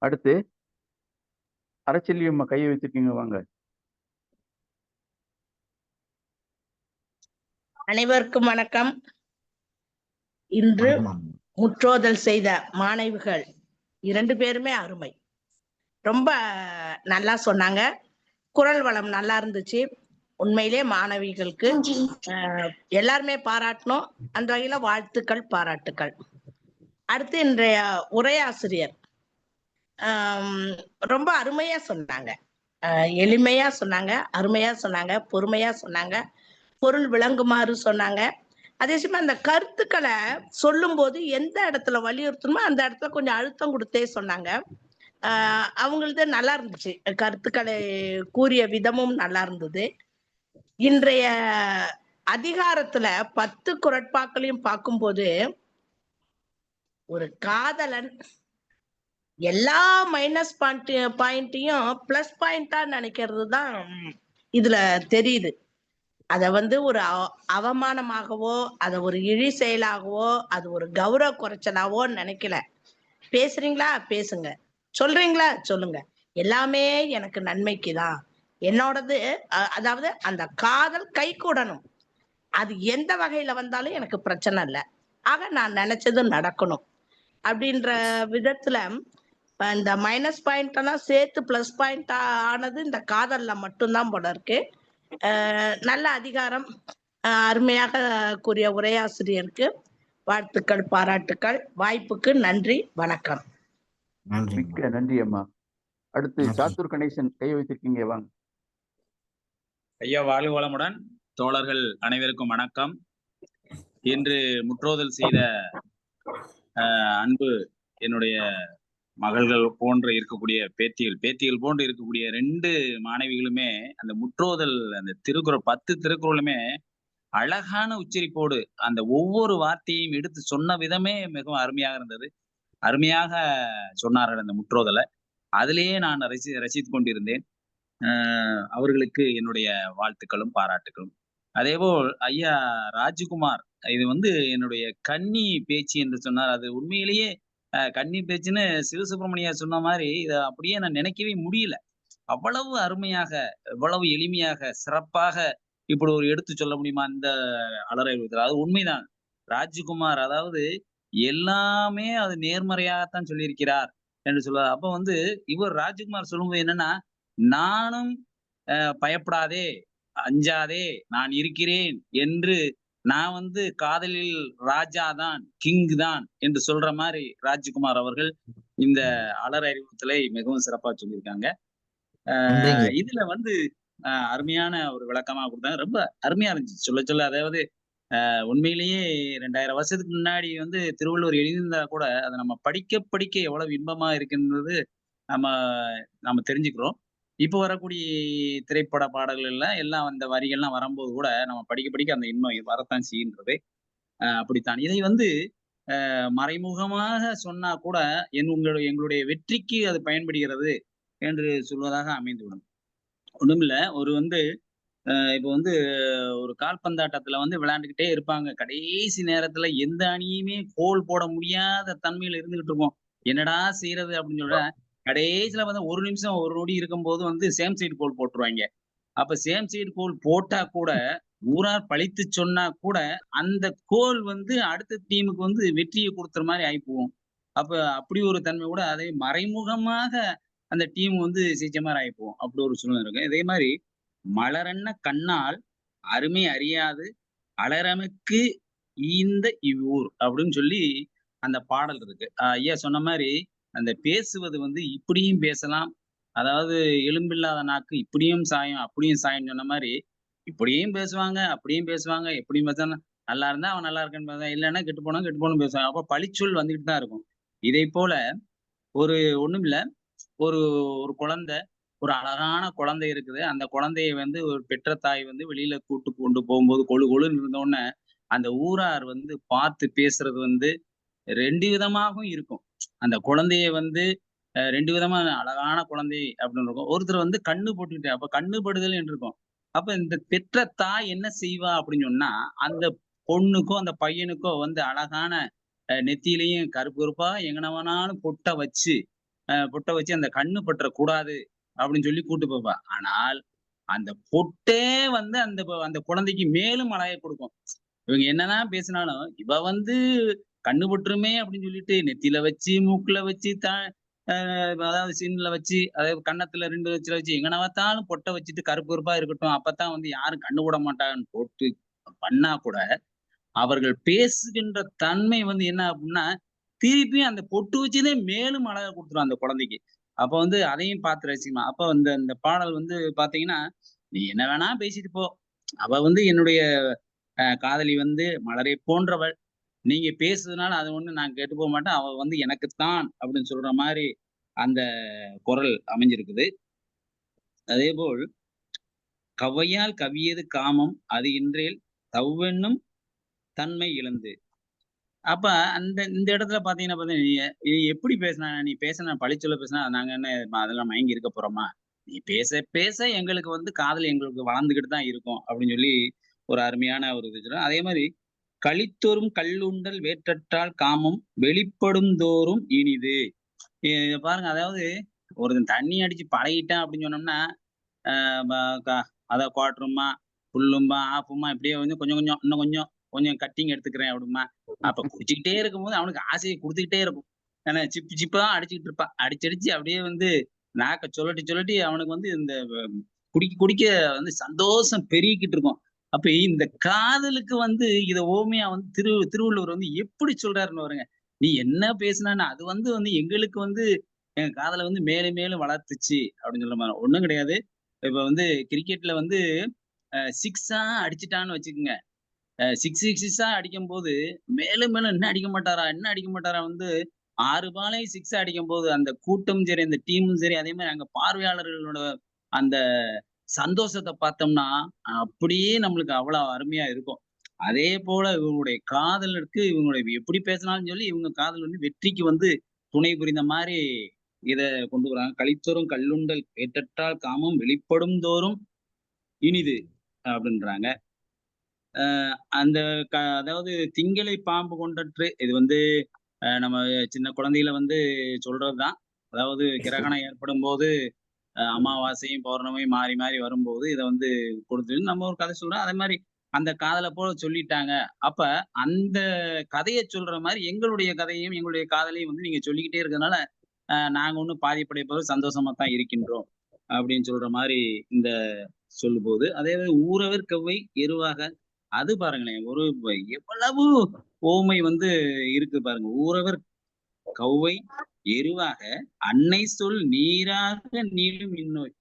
அடுத்து அரசியல் கையை வச்சிருக்கீங்க, வாங்க. அனைவருக்கும் வணக்கம். இன்று முற்றோதல் செய்த மாணவிகள் 2 பேருமே அருமை. ரொம்ப நல்லா சொன்னாங்க. குரல் வளம் நல்லா இருந்துச்சு. உண்மையிலே மாணவிகளுக்கு எல்லாருமே பாராட்டணும். அந்த வகையில வாழ்த்துக்கள், பாராட்டுக்கள். அடுத்து இன்றைய உரையாசிரியர் ரொம்ப அருமையா சொன்னாங்க. எளிமையா சொன்னாங்க, அருமையா சொன்னாங்க, பொறுமையா சொன்னாங்க, பொருள் விளங்குமாறு சொன்னாங்க. அதே சமயம் அந்த கருத்துக்களை சொல்லும் போது எந்த இடத்துல வலியுறுத்தணுமோ அந்த இடத்துல கொஞ்சம் அழுத்தம் கொடுத்தே சொன்னாங்க. அவங்களது நல்லா இருந்துச்சு. கருத்துக்களை கூறிய விதமும் நல்லா இருந்தது. இன்றைய அதிகாரத்துல 10 குறட்பாக்களையும் பார்க்கும்போது ஒரு காதலன் எல்லா மைனஸ் பாயிண்ட்டையும் பிளஸ் பாயிண்டா நினைக்கிறது தான் இதுல தெரியுது. அத ஒரு அவமானமாகவோ, அதை ஒரு இழி செயலாகவோ, அது ஒரு கௌரவ குறைச்சலாவோ நினைக்கல. பேசுறீங்களா பேசுங்க, சொல்றீங்களா சொல்லுங்க, எல்லாமே எனக்கு நன்மைக்குதான், என்னோடது. அதாவது அந்த காதல் கை கூடணும். அது எந்த வகையில வந்தாலும் எனக்கு பிரச்சனை இல்லை. ஆக நான் நினைச்சது நடக்கணும் அப்படின்ற விதத்துல இந்த மைனஸ் பாயிண்ட் எல்லாம் சேர்த்து பிளஸ் பாயிண்ட் ஆனது இந்த காதல்ல மட்டும்தான் போல இருக்கு. நல்ல அதிகாரம், அருமையாக கூறிய உரையாசிரியருக்கு வாழ்த்துக்கள், பாராட்டுக்கள். வாய்ப்புக்கு நன்றி, வணக்கம். மிக்க நன்றி அம்மா. அடுத்து சாத்தூர் கணேசன் கையை வைத்திருக்கீங்க, வாங்க. ஐயா வாழ்க வளமுடன். தோழர்கள் அனைவருக்கும் வணக்கம். இன்று முற்றோதல் செய்த அன்பு என்னுடைய மகள்கள் போன்று இருக்கக்கூடிய பேத்திகள் போன்று இருக்கக்கூடிய 2 மாணவிகளுமே அந்த முற்றோதல் அந்த திருக்குறள் 10 திருக்குறளுமே அழகான உச்சரிப்போடு அந்த ஒவ்வொரு வார்த்தையும் எடுத்து சொன்ன விதமே மிகவும் அருமையாக இருந்தது. அருமையாக சொன்னார்கள் அந்த முற்றோதலை. அதிலேயே நான் ரசித்து கொண்டிருந்தேன். அவர்களுக்கு என்னுடைய வாழ்த்துக்களும் பாராட்டுகளும். அதேபோல் ஐயா ராஜ்குமார், இது என்னுடைய கன்னி பேச்சு என்று சொன்னார். அது உண்மையிலேயே கன்னி பேச்சுன்னு சிவசுப்பிரமணியா சொன்ன மாதிரி இதை அப்படியே நான் நினைக்கவே முடியல. அவ்வளவு அருமையாக, எவ்வளவு எளிமையாக, சிறப்பாக இப்படி ஒரு எடுத்து சொல்ல முடியுமா இந்த அலறை? அது உண்மைதான். ராஜ்குமார் அதாவது எல்லாமே அது நேர்மறையாகத்தான் சொல்லியிருக்கிறார் என்று சொல்வார். அப்ப இவர் ராஜ்குமார் சொல்லும்போது என்னன்னா, நானும் பயப்படாதே, அஞ்சாதே, நான் இருக்கிறேன் என்று நான் வந்து காதலில் ராஜா தான், கிங் தான் என்று சொல்ற மாதிரி ராஜ்குமார் அவர்கள் இந்த அலர் அறிவுறுத்தலை மிகவும் சிறப்பா சொல்லியிருக்காங்க. நன்றிங்க. இதுல வந்து அருமையான ஒரு விளக்கமா கொடுத்தாங்க. ரொம்ப அருமையா இருந்துச்சு சொல்ல சொல்ல. அதாவது உண்மையிலேயே 2000 வருஷத்துக்கு முன்னாடி வந்து திருவள்ளுவர் எழுதியிருந்தா கூட அதை நம்ம படிக்க படிக்க எவ்வளவு இன்பமா இருக்குன்றது நம்ம நம்ம தெரிஞ்சுக்கிறோம். இப்போ வரக்கூடிய திரைப்பட பாடல்கள்ல எல்லாம் அந்த வரிகள்லாம் வரும்போது கூட நம்ம படிக்க படிக்க அந்த இன்பம் வரத்தான் செய்கின்றது. அப்படித்தான். இதை வந்து மறைமுகமாக சொன்னா கூட எங்களுடைய வெற்றிக்கு அது பயன்படுகிறது என்று சொல்வதாக அமைந்துவிடும். ஒண்ணுமில்ல. ஒரு வந்து இப்ப வந்து ஒரு கால்பந்தாட்டத்துல வந்து விளையாண்டுக்கிட்டே இருப்பாங்க. கடைசி நேரத்துல எந்த அணியுமே கோல் போட முடியாத தன்மையில இருந்துகிட்டு இருக்கும். என்னடா செய்றது அப்படின்னு சொல்ற, கடைசியில வந்து 1 நிமிஷம் 1 நொடி இருக்கும்போது வந்து சேம் சைடு கோல் போட்டுருவாய்ங்க. அப்ப சேம் சைடு கோல் போட்டா கூட, ஊரார் பழித்து சொன்னா கூட, அந்த கோல் வந்து அடுத்த டீமுக்கு வந்து வெற்றிய குடுத்துற மாரி ஆயிப்போகும். அப்ப அப்படி ஒரு தன்மை கூட அதை மறைமுகமாக அந்த டீம் வந்து ஜெயிச்ச மாரி ஆயிப்போகும். அப்படி ஒரு சூழ்நிலை இருக்கு. இதே மாரி மலரன்ன கண்ணால் அருமை அறியாது அலரனுக்கு ஈந்த இவ்வூர் அப்படின்னு சொல்லி அந்த பாடல் இருக்கு. ஐயா சொன்ன மாரி அந்த பேசுவது வந்து இப்படியும் பேசலாம். அதாவது எலும்பில்லாத நாக்கு இப்படியும் சாயும், அப்படியும் சாயும்ன்னு சொன்ன மாரி, இப்படியும் பேசுவாங்க, அப்படியும் பேசுவாங்க, எப்படியும் பேசுவாங்க. நல்லா இருந்தா அவன் நல்லா இருக்கான்னு பேசுவான். இல்லன்னா கெட்டு போனா கெட்டு போன்னு பேசுவாங்க. அப்ப பழிச்சொல் வந்துகிட்டு தான் இருக்கும். இதைப் போல ஒரு ஒண்ணுமில்ல. ஒரு ஒரு குழந்தை, ஒரு அழகான குழந்தை இருக்குது. அந்த குழந்தைய வந்து ஒரு பெற்ற தாய் வந்து வெளியில கூட்டு கொண்டு போகும்போது கொழு கொழுன்னு இருந்தோனே, அந்த ஊரார் வந்து பார்த்து பேசுறது வந்து 2 விதமாகவும் இருக்கும். அந்த குழந்தைய வந்து 2 விதமா அழகான குழந்தை அப்படின்னு இருக்கும். ஒருத்தர் வந்து கண்ணு போட்டுக்கிட்டு அப்ப கண்ணு படுதல் என்று இருக்கும். அப்ப இந்த பெற்ற தாய் என்ன செய்வா அப்படின்னு சொன்னா, அந்த பொண்ணுக்கோ, அந்த பையனுக்கோ வந்து அழகான நெத்தியிலயும் கருப்பு கருப்பா எங்கன வேணாலும் பொட்ட வச்சு அந்த கண்ணு பற்றக்கூடாது அப்படின்னு சொல்லி கூட்டு போப்பா. ஆனால் அந்த பொட்டே வந்து அந்த குழந்தைக்கு மேலும் அழகை கொடுக்கும். இவங்க என்னதான் பேசினாலும், இவ வந்து கண்ணு பட்டுருமே அப்படின்னு சொல்லிட்டு நெத்தியில வச்சு, மூக்குல வச்சு, அதாவது சின்ல வச்சு, அதாவது கன்னத்துல 2 வச்சு எங்கன பார்த்தாலும் பொட்ட வச்சுட்டு கருப்பு கருப்பா இருக்கட்டும். அப்பதான் வந்து யாரும் கண்ணு போட மாட்டாங்கன்னு போட்டு பண்ணா கூட, அவர்கள் பேசுகின்ற தன்மை வந்து என்ன அப்படின்னா, திருப்பியும் அந்த பொட்டு வச்சதே மேலும் அழகா குடுத்துரும் அந்த குழந்தைக்கு. அப்ப வந்து அதையும் பார்த்து ரசிக்கலாம். அப்ப இந்த இந்த பாடல் வந்து பார்த்தீங்கன்னா, "நீ என்ன வேணா பேசிட்டு போ. அவ வந்து என்னுடைய காதலி வந்து மலரை போன்றவள். நீங்க பேசுறதுனால அது ஒண்ணும் நான் கெட்டு போ மாட்டேன். அவ வந்து எனக்குத்தான்" அப்படின்னு சொல்ற மாரி அந்த குரல் அமைஞ்சிருக்குது. அதேபோல் "கவ்வையால் கவ்வியது காமம் அது இன்றேல் தவ்வென்னும் தன்மை இழந்து" அப்ப இந்த இடத்துல பார்த்தீங்கன்னா, எப்படி பேசினா? நீ பேசின பழிச்சொல்ல பேசினா நாங்க என்ன அதெல்லாம் மயங்கி இருக்க போறோமா? நீ பேச பேச எங்களுக்கு வந்து காதல் எங்களுக்கு வளர்ந்துகிட்டு தான் இருக்கும். அப்படின்னு சொல்லி ஒரு அருமையான ஒரு இது சொல்றாங்க. அதே மாரி "களித்தொறும் கள்ளுண்டல் வேற்றற்றால் காமம் வெளிப்படும் தோறும் இனிது." இத பாருங்க. அதாவது ஒருத்தன் தண்ணி அடிச்சு பழகிட்டான் அப்படின்னு சொன்னோம்னா, அ ப க அதான் குவார்ட்டரும்மா, ஃபுல்லும்பா, ஹாஃப்பும்மா இப்படியே வந்து கொஞ்சம் கொஞ்சம் இன்னும் கொஞ்சம் கட்டிங் எடுத்துக்கிறேன் அப்படிம்பான். அப்ப குடிச்சுக்கிட்டே இருக்கும்போது அவனுக்கு ஆசைய குடுத்துக்கிட்டே இருக்கும். ஏன்னா சிப்பு சிப்பா அடிச்சுக்கிட்டு இருப்பான். அடிச்சு அப்படியே வந்து நாக்க சொல்லட்டி அவனுக்கு வந்து இந்த குடிக்க குடிக்க வந்து சந்தோஷம் பெருகிக்கிட்டு இருக்கும். அப்ப இந்த காதலுக்கு வந்து இத உவமையா வந்து திருவள்ளுவர் வந்து எப்படி சொல்றாருன்னு பாருங்க. "நீ என்ன பேசினான்னு அது வந்து எங்களுக்கு வந்து எங்க காதல வந்து மேலும் மேலும் வளர்த்துச்சு" அப்படின்னு சொல்ற மாரி. ஒண்ணும் கிடையாது. இப்ப வந்து கிரிக்கெட்ல வந்து 6ஆ அடிச்சுட்டான்னு வச்சுக்கங்க. 6 அடிக்கும்போது, மேலும் மேலும் இன்னும் அடிக்க மாட்டாரா? இன்னும் அடிக்க மாட்டாரா? வந்து 6 பாலையும் 6 அடிக்கும்போது, அந்த கூட்டமும் சரி, அந்த டீமும் சரி, அதே மாரி அங்க பார்வையாளர்களோட அந்த சந்தோஷத்த பார்த்தோம்னா, அப்படியே நம்மளுக்கு அவ்வளவு அருமையா இருக்கும். அதே போல இவங்களுடைய காதலருக்கு இவங்களுடைய எப்படி பேசினாலும் சொல்லி, இவங்க காதல் வந்து வெற்றிக்கு வந்து துணை புரிந்த மாரி இத கொண்டு வராங்க. "களித்தொறும் கள்ளுண்டல் கேட்டற்றால் காமம் வெளிப்படும் தோறும் இனிது" அப்படின்றாங்க. அ அந்த அதாவது "திங்களை பாம்பு கொண்டற்று" இது வந்து நம்ம சின்ன குழந்தையில வந்து சொல்றதுதான். அதாவது கிரகணம் ஏற்படும்போது அமாவாசையும், பௌர்ணமியும் மாறி மாறி வரும்போது இத வந்து கொடுத்து நம்ம ஒரு கதை சொல்றோம். அதே மாரி அந்த காதல போல சொல்லிட்டாங்க. அப்ப அந்த கதைய சொல்ற மாரி எங்களுடைய கதையையும், எங்களுடைய காதலையும் வந்து நீங்க சொல்லிக்கிட்டே இருக்கறதுனால, நாங்க ஒண்ணும் பாதிப்படையப்போது சந்தோஷமா தான் இருக்கின்றோம். அப்படின்னு சொல்ற மாரி இந்த சொல்லு போகுது. அதே மாரி "ஊரவர் கெவ்வை எருவாக அது பாருங்களேன், ஒரு எவ்வளவு ஓமை வந்து இருக்கு பாருங்க. ஊரவர் கௌவை எருவாக அன்னை சொல் நீராக நீளும் இன்னோய்.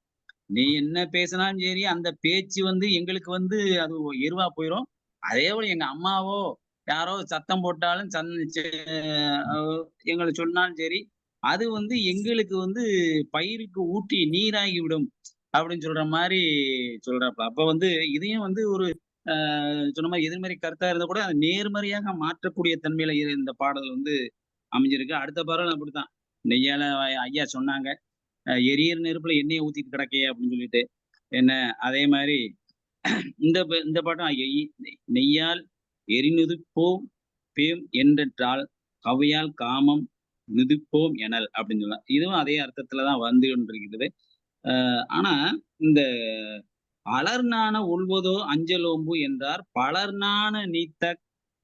நீ என்ன பேசினாலும் சரி, அந்த பேச்சு வந்து எங்களுக்கு வந்து அது எருவா போயிரும். அதே போல எங்க அம்மாவோ யாரோ சத்தம் போட்டாலும் எங்களை சொன்னாலும் சரி, அது வந்து எங்களுக்கு வந்து பயிருக்கு ஊட்டி நீராகி விடும் அப்படின்னு சொல்ற மாதிரி சொல்றாப்ல. அப்ப வந்து இதையும் வந்து ஒரு சொன்ன மாதிரி எதிர்மறை கருத்தா இருந்தா கூட அதை நேர்மறையாக மாற்றக்கூடிய தன்மையில இந்த பாடல் வந்து அமைஞ்சிருக்கு. அடுத்த பாடல் அப்படித்தான். நெய்யால ஐயா சொன்னாங்க, எரியிற நெருப்புல எண்ணெயை ஊத்திட்டு கிடக்கே அப்படின்னு சொல்லிட்டு. என்ன அதே மாதிரி இந்த பாட்டும் நெய்யால் எரிநுதுப்போம் பேம் என்றால் கவையால் காமம் நிதுப்போம் எனல் அப்படின்னு சொல்லலாம். இதுவும் அதே அர்த்தத்துலதான் வந்து கொண்டிருக்கிறது. ஆனா இந்த அலர்நாண உள்வதோ அஞ்சலோம்பு என்றார் பலர்நாண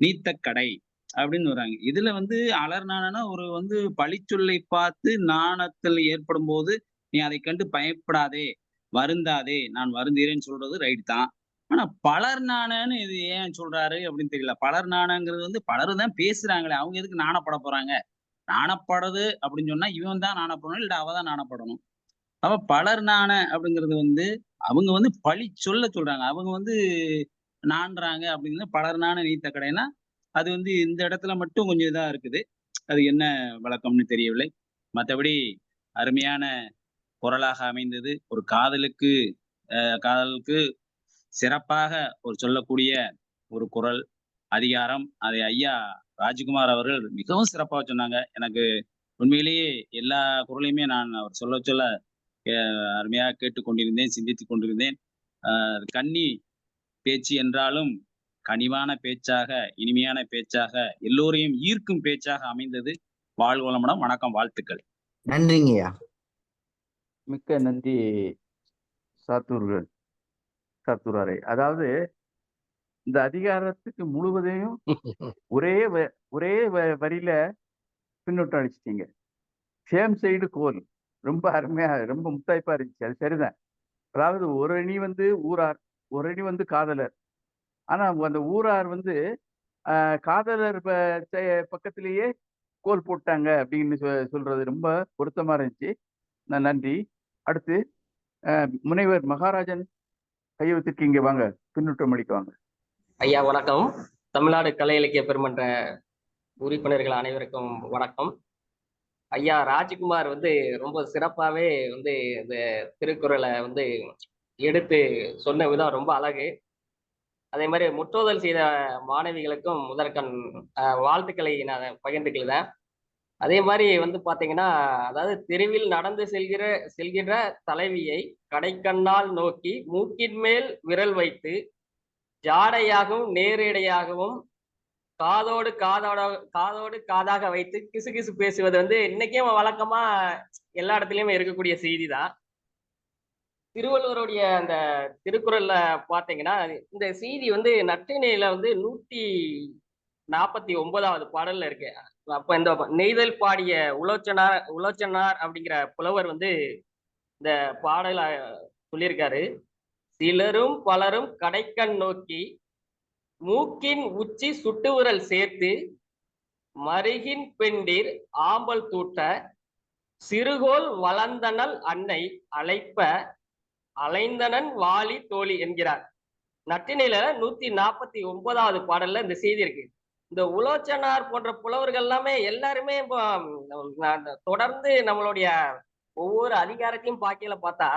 நீத்த கடை அப்படின்னு வர்றாங்க. இதுல வந்து அலர்நாணனா ஒரு வந்து பழிச்சொல்லை பார்த்து நாணத்தில் ஏற்படும் போது நீ அதை கண்டு பயப்படாதே, வருந்தாதே, நான் வருந்துகிறேன்னு சொல்றது ரைட் தான். ஆனா பலர் நாணன்னு இது ஏன் சொல்றாரு அப்படின்னு தெரியல. பலர் நாணங்கிறது வந்து பலரும் தான் பேசுறாங்களே, அவங்க எதுக்கு நாணப்பட போறாங்க? நாணப்படுது அப்படின்னு சொன்னா இவன் தான் நாணப்படணும், இல்ல அவ தான் நாணப்படணும். அப்ப பலர் நாண அப்படிங்கிறது வந்து அவங்க வந்து பழி சொல்றாங்க. அவங்க வந்து நான்றாங்க அப்படின்னு பலர் நாண நீத்த கடைனா அது வந்து இந்த இடத்துல மட்டும் கொஞ்சம் இதா இருக்குது. அது என்ன வழக்கம்னு தெரியவில்லை. மற்றபடி அருமையான குரலாக அமைந்தது. ஒரு காதலுக்கு சிறப்பாக ஒரு சொல்லக்கூடிய ஒரு குரல் அதிகாரம். அதை ஐயா ராஜ்குமார் அவர்கள் மிகவும் சிறப்பாக சொன்னாங்க. எனக்கு உண்மையிலேயே எல்லா குரலையுமே நான் அவர் சொல்ல அருமையாக கேட்டுக்கொண்டிருந்தேன், சிந்தித்துக் கொண்டிருந்தேன். கன்னி பேச்சு என்றாலும் கனிவான பேச்சாக, இனிமையான பேச்சாக, எல்லோரையும் ஈர்க்கும் பேச்சாக அமைந்தது. வாழ்க வளமுடன். வணக்கம், வாழ்த்துக்கள். நன்றிங்கய்யா. மிக்க நன்றி சாத்தூராரை. அதாவது இந்த அதிகாரத்துக்கு முழுவதையும் ஒரே வரியில பின்னோட்டம் அடிச்சிட்டீங்க. சேம் சைடு கோல் ரொம்ப அருமையா, ரொம்ப முத்தாய்ப்பா இருந்துச்சு. அது சரிதான். அதாவது ஒரு அணி வந்து ஊரார், ஒரு அணி வந்து காதலர். ஆனா அந்த ஊரார் வந்து காதலர் பக்கத்திலேயே கோல் போட்டாங்க அப்படின்னு சொல்றது ரொம்ப பொருத்தமா இருந்துச்சு. நன்றி. அடுத்து முனைவர் மகாராஜன் கையெழுத்துக்கு இங்க வாங்க, பின்னூட்டம் அளிக்க வாங்க. ஐயா வணக்கம். தமிழ்நாடு கலை இலக்கிய பெருமன்ற உறுப்பினர்கள் அனைவருக்கும் வணக்கம். ஐயா ராஜ்குமார் வந்து ரொம்ப சிறப்பாகவே வந்து இந்த திருக்குறளை வந்து எடுத்து சொன்ன விதம் ரொம்ப அழகு. அதே மாதிரி முற்றோதல் செய்த மாணவிகளுக்கும் முதற்கண் வாழ்த்துக்களை நான் பகிர்ந்துக்கிறேன். அதே மாதிரி வந்து பாத்தீங்கன்னா, அதாவது தெருவில் நடந்து செல்கின்ற தலைவியை கடைக்கண்ணால் நோக்கி மூக்கின் மேல் விரல் வைத்து ஜாடையாகவும் நேரிடையாகவும் காதோடு காதாக வைத்து கிசு பேசுவது வந்து இன்னைக்கே வழக்கமா எல்லா இடத்துலயுமே இருக்கக்கூடிய செய்தி தான். திருவள்ளுவருடைய அந்த திருக்குறள்ல பாத்தீங்கன்னா, இந்த செய்தி வந்து நற்றிணையில வந்து 149வது பாடல்ல இருக்கு. அப்ப இந்த நெய்தல் பாடிய உலோச்சனார் அப்படிங்கிற புலவர் வந்து இந்த பாடல சொல்லியிருக்காரு. சிலரும் பலரும் கடைக்கண் நோக்கி மூக்கின் உச்சி சுட்டு விரல் சேர்த்து மருகின் பெண்டிர் ஆம்பல் தூட்ட சிறுகோல் வளர்ந்தனல் அன்னை அழைப்ப அலைந்தனன் வாலி தோழி என்கிறார். நற்றிணையில 149வது பாடல்ல இந்த செய்தி இருக்கு. இந்த உலோச்சனார் போன்ற புலவர்கள் எல்லாமே எல்லாருமே தொடர்ந்து நம்மளுடைய ஒவ்வொரு அதிகாரத்தையும் பார்த்தா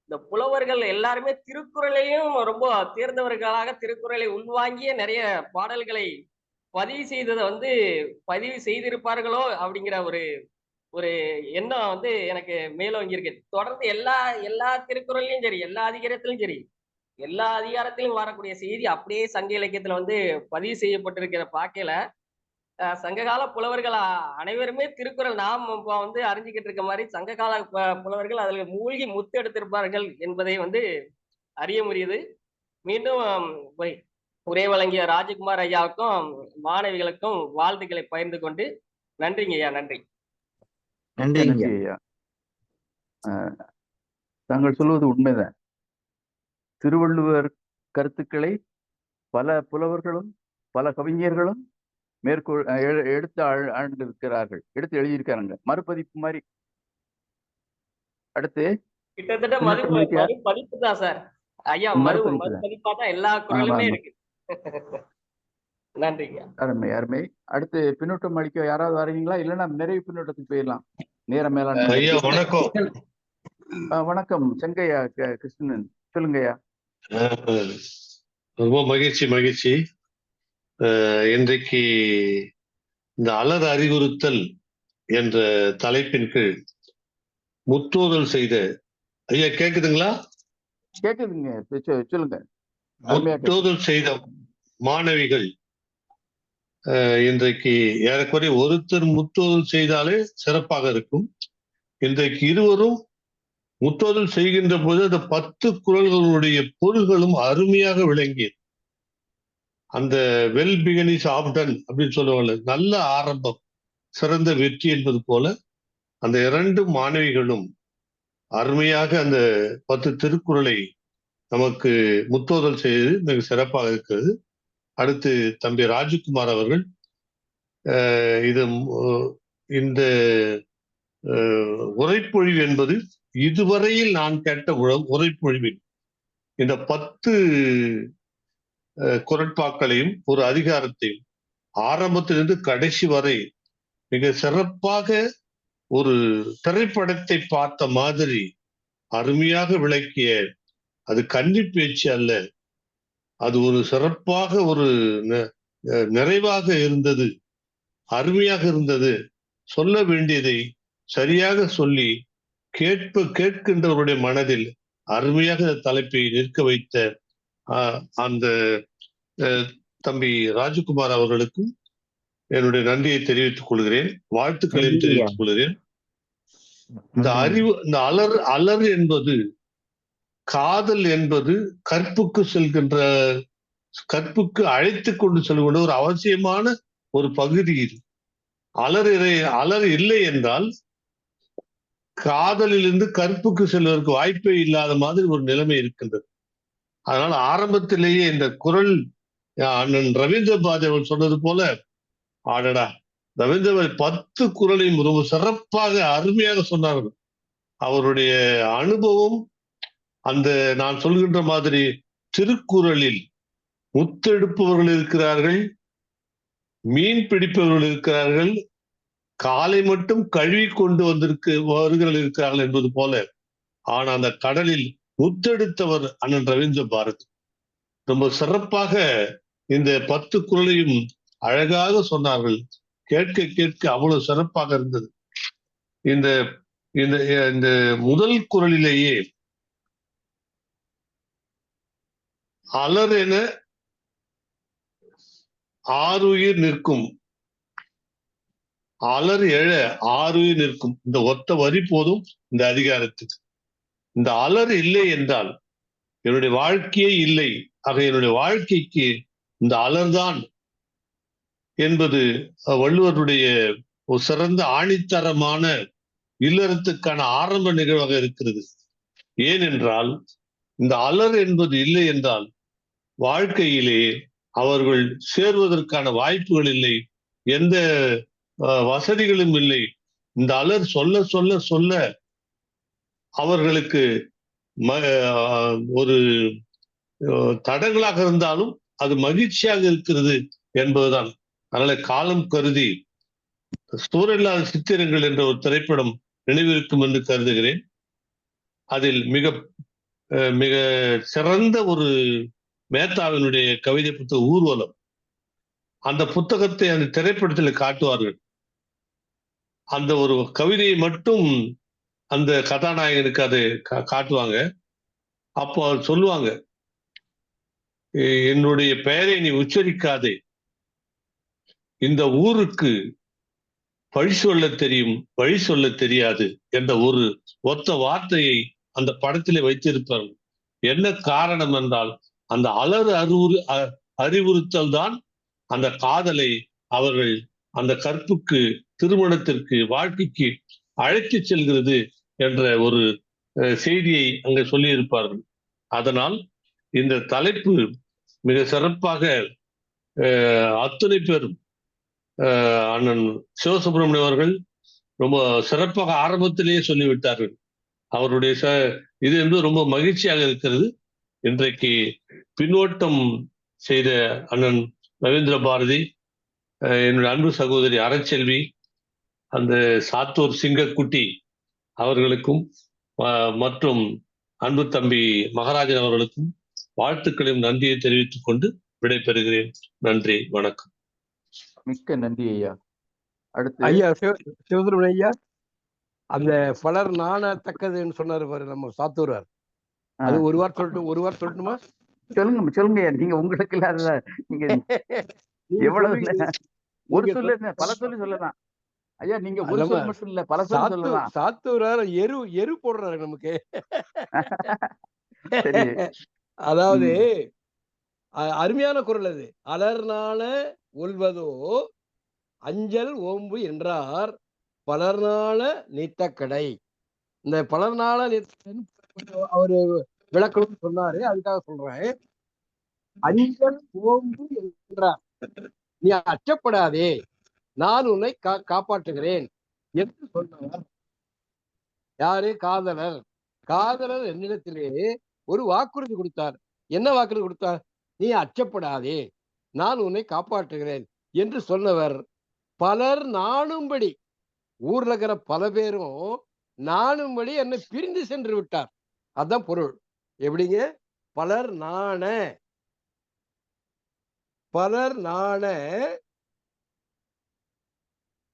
இந்த புலவர்கள் எல்லாருமே திருக்குறளையும் ரொம்ப தேர்ந்தவர்களாக திருக்குறளை உள்வாங்கிய நிறைய பாடல்களை பதிவு செய்திருப்பார்களோ அப்படிங்கிற ஒரு எண்ணம் வந்து எனக்கு மேலோங்கி இருக்கு. தொடர்ந்து எல்லா திருக்குறள்லயும் சரி, எல்லா அதிகாரத்திலும் வரக்கூடிய செய்தி அப்படியே சங்க இலக்கியத்துல வந்து பதிவு செய்யப்பட்டிருக்கிற பாக்கையில சங்ககால புலவர்கள் அனைவருமே திருக்குறள் நாம் வந்து அறிஞ்சுக்கிட்டு இருக்க மாதிரி சங்ககால புலவர்கள் அதில் மூழ்கி முத்து எடுத்திருப்பார்கள் என்பதை வந்து அறிய முடியுது. மீண்டும் உரை வழங்கிய ராஜ்குமார் ஐயாவுக்கும் மாணவிகளுக்கும் வாழ்த்துக்களை பகிர்ந்து கொண்டு நன்றிங்க ஐயா. நன்றி. நன்றி ஐயா. தாங்கள் சொல்வது உண்மைதான். திருவள்ளுவர் கருத்துக்களை பல புலவர்களும் பல கவிஞர்களும் மேற்கோள் எடுத்து ஆண்டிருக்கிறார்கள், எடுத்து எழுதியிருக்காங்க, மறுபதிப்பு மாதிரி. அடுத்து கிட்டத்தட்ட மறுபதிப்பு தான் சார் ஐயா. மறுபதிப்பா தான் எல்லா குரலுமே இருக்கு. நன்றிங்க. அருமை அருமை. அடுத்து பின்னூட்டம் அளிக்க யாராவது வரீங்களா? இல்லைன்னா நிறைவு பின்னூட்டத்துக்கு போயிடலாம். நேர மேலாண்மை. ஐயா வணக்கம். வணக்கம் செங்கையா கிருஷ்ணன், சொல்லுங்கய்யா. ரொம்ப மகிழ்ச்சி. இன்றைக்கு இந்த அலர் அறிவுறுத்தல் என்ற தலைப்பின் கீழ் முற்றோதல் செய்த ஐயா, கேக்குதுங்களா? கேக்குதுங்க, சொல்லுங்க. முற்றோதல் செய்த மாணவிகள் இன்றைக்கு ஏறக்குறைய ஒருத்தர் முற்றோதல் செய்தாலே சிறப்பாக இருக்கும். இன்றைக்கு இருவரும் முற்றோதல் செய்கின்ற போது அந்த 10 குறள்களுடைய பொருள்களும் அருமையாக விளங்கியது. அந்த வெல் பிகன் இஸ் ஆஃப்டன் அப்படின்னு சொல்லுவாங்க, நல்ல ஆரம்பம் சிறந்த வெற்றி என்பது போல அந்த 2 மாணவிகளும் அருமையாக அந்த 10 திருக்குறளை நமக்கு முற்றோதல் செய்து மிக சிறப்பாக இருக்கிறது. அடுத்து தம்பி ராஜகுமார் அவர்கள் இந்த உரைப்பொழிவு என்பது இதுவரையில் நான் கேட்ட உரைப்பொழிவில் இந்த 10 குறட்பாக்களையும் ஒரு அதிகாரத்தையும் ஆரம்பத்திலிருந்து கடைசி வரை மிக சிறப்பாக ஒரு திரைப்படத்தை பார்த்த மாதிரி அருமையாக விளக்கிய, அது கன்னி பேச்சு அல்ல, அது ஒரு சிறப்பாக ஒரு நிறைவாக இருந்தது, அருமையாக இருந்தது. சொல்ல வேண்டியதை சரியாக சொல்லி கேட்கின்றவருடைய மனதில் அருமையாக தலைப்பை நிற்க வைத்த அந்த தம்பி ராஜகுமார் அவர்களுக்கும் என்னுடைய நன்றியை தெரிவித்துக் கொள்கிறேன், வாழ்த்துக்களையும் தெரிவித்துக் கொள்கிறேன். இந்த அலர் என்பது, காதல் என்பது கற்புக்கு அழைத்து கொண்டு செல்கின்ற ஒரு அவசியமான ஒரு பகுதி. இது அலர் இல்லை என்றால் காதலிலிருந்து கற்புக்கு செல்வதற்கு வாய்ப்பே இல்லாத மாதிரி ஒரு நிலைமை இருக்கின்றது. அதனால ஆரம்பத்திலேயே இந்த குறள் அண்ணன் ரவீந்திர பாரதி அவர்கள் சொன்னது போல, ஆடடா, ரவீந்திர 10 குறளையும் ரொம்ப சிறப்பாக அருமையாக சொன்னார்கள். அவருடைய அனுபவம் அந்த நான் சொல்கின்ற மாதிரி திருக்குறளில் முத்தெடுப்பவர்கள் இருக்கிறார்கள், மீன் பிடிப்பவர்கள் இருக்கிறார்கள், காலை மட்டும் கழுவி கொண்டு வருகிறவர்கள் இருக்கிறார்கள் என்பது போல, ஆனா அந்த கடலில் முத்தெடுத்தவர் அண்ணன் ரவீந்திர பாரதி. ரொம்ப சிறப்பாக இந்த 10 குறளையும் அழகாக சொன்னார்கள். கேட்க அவ்வளவு சிறப்பாக இருந்தது. இந்த இந்த முதல் குறளிலேயே அலர் என ஆறுயிர் நிற்கும், அலர் எழ ஆறுயிர் நிற்கும், இந்த ஒத்த வரி போதும் இந்த அதிகாரத்துக்கு. இந்த அலர் இல்லை என்றால் என்னுடைய வாழ்க்கையே இல்லை, ஆக என்னுடைய வாழ்க்கைக்கு இந்த அலர்தான் என்பது வள்ளுவருடைய ஒரு சிறந்த ஆணித்தரமான இல்லறத்துக்கான ஆரம்ப நிகழ்வாக இருக்கிறது. ஏனென்றால் இந்த அலர் என்பது இல்லை என்றால் வாழ்க்கையிலே அவர்கள் சேர்வதற்கான வாய்ப்புகள் இல்லை, எந்த வசதிகளும் இல்லை. இந்த அலர் சொல்ல சொல்ல சொல்ல அவர்களுக்கு ஒரு தடங்களாக இருந்தாலும் அது மகிழ்ச்சியாக இருக்கிறது என்பதுதான். அதனால காலம் கருதி சூழலில்லாத சித்திரங்கள் என்ற ஒரு திரைப்படம் நினைவிருக்கும் என்று கருதுகிறேன். அதில் மிக மிக சிறந்த ஒரு மேத்தாவினுடைய கவிதை புத்தகம் ஊர்வலம், அந்த புத்தகத்தை அந்த திரைப்படத்தில் காட்டுவார்கள். அந்த ஒரு கவிதையை மட்டும் அந்த கதாநாயகனுக்கு அதை காட்டுவாங்க. அப்போ அவர் சொல்லுவாங்க, என்னுடைய பெயரை நீ உச்சரிக்காதே, இந்த ஊருக்கு பழி சொல்ல தெரியும், வழி சொல்ல தெரியாது என்ற ஒரு ஒத்த வார்த்தையை அந்த படத்திலே வைத்திருப்பார்கள். என்ன காரணம் என்றால் அந்த அலர் அறிவுறுத்தல் தான் அந்த காதலை அவர்கள் அந்த கற்புக்கு, திருமணத்திற்கு, வாழ்க்கைக்கு அழைத்து செல்கிறது என்ற ஒரு செய்தியை அங்கே சொல்லியிருப்பார்கள். அதனால் இந்த தலைப்பு மிக சிறப்பாக அத்தனை பேரும் அண்ணன் சிவசுப்பிரமணியம் அவர்கள் ரொம்ப சிறப்பாக ஆரம்பத்திலேயே சொல்லிவிட்டார்கள். அவருடைய இது என்பது ரொம்ப மகிழ்ச்சியாக இருக்கிறது. இன்றைக்கு பின்னோட்டம் செய்த அண்ணன் ரவீந்திர பாரதி, என்னுடைய அன்பு சகோதரி அறச்செல்வி, அந்த சாத்தூர் சிங்கக்குட்டி அவர்களுக்கும் மற்றும் அன்பு தம்பி மகாராஜன் அவர்களுக்கும் வாழ்த்துக்களையும் நன்றியை தெரிவித்துக் கொண்டு விடைபெறுகிறேன். நன்றி, வணக்கம். மிக்க நன்றி ஐயா. அடுத்து ஐயா சிவசுப்ரமணியம் ஐயா, அந்த பலர் நாணத்தக்கதுன்னு சொன்னாரு பாரு நம்ம சாத்தூரார், அது ஒரு வாரம் சொல்லட்டுமா? சொல்லுங்க ஐயா. நீங்க உங்களுக்கு இல்லாத நீங்க எவ்வளவு ஒரு சொல்லு பல சொல்லி சொல்லலாம் ஐயா. நீங்க ஒரு சொல் மட்டும் இல்ல, பல சொல்லி சொல்லலாம். சாத்தூரார் எரு போடுறாரு நமக்கு. அதாவது அருமையான குரல் அது. அலர்நாள ஒல்வதோ அஞ்சல் ஓம்பு என்றார் பலர்நாள நீத்தக்கடை. இந்த பலர்நாள அவரு விளக்கம் சொன்னாரு, அதுக்காக சொல்றேன். அஞ்சல் ஓம்பு என்றார், நீ அச்சப்படாதே, நான் உன்னை காப்பாற்றுகிறேன் என்று சொன்னவர் யாரு? காதலர். காதலர் என்னிடத்திலே ஒரு வாக்குறுதி கொடுத்தார். என்ன வாக்குறுதி கொடுத்தார்? நீ அச்சப்படாதே, நான் உன்னை காப்பாற்றுகிறேன் என்று சொன்னவர் பலர் நாணும்படி, ஊர்ல இருக்கிற பல பேரும் நாணும்படி என்னை பிரிந்து சென்று விட்டார். அதான் பொருள். எப்படிங்க? பலர் நாண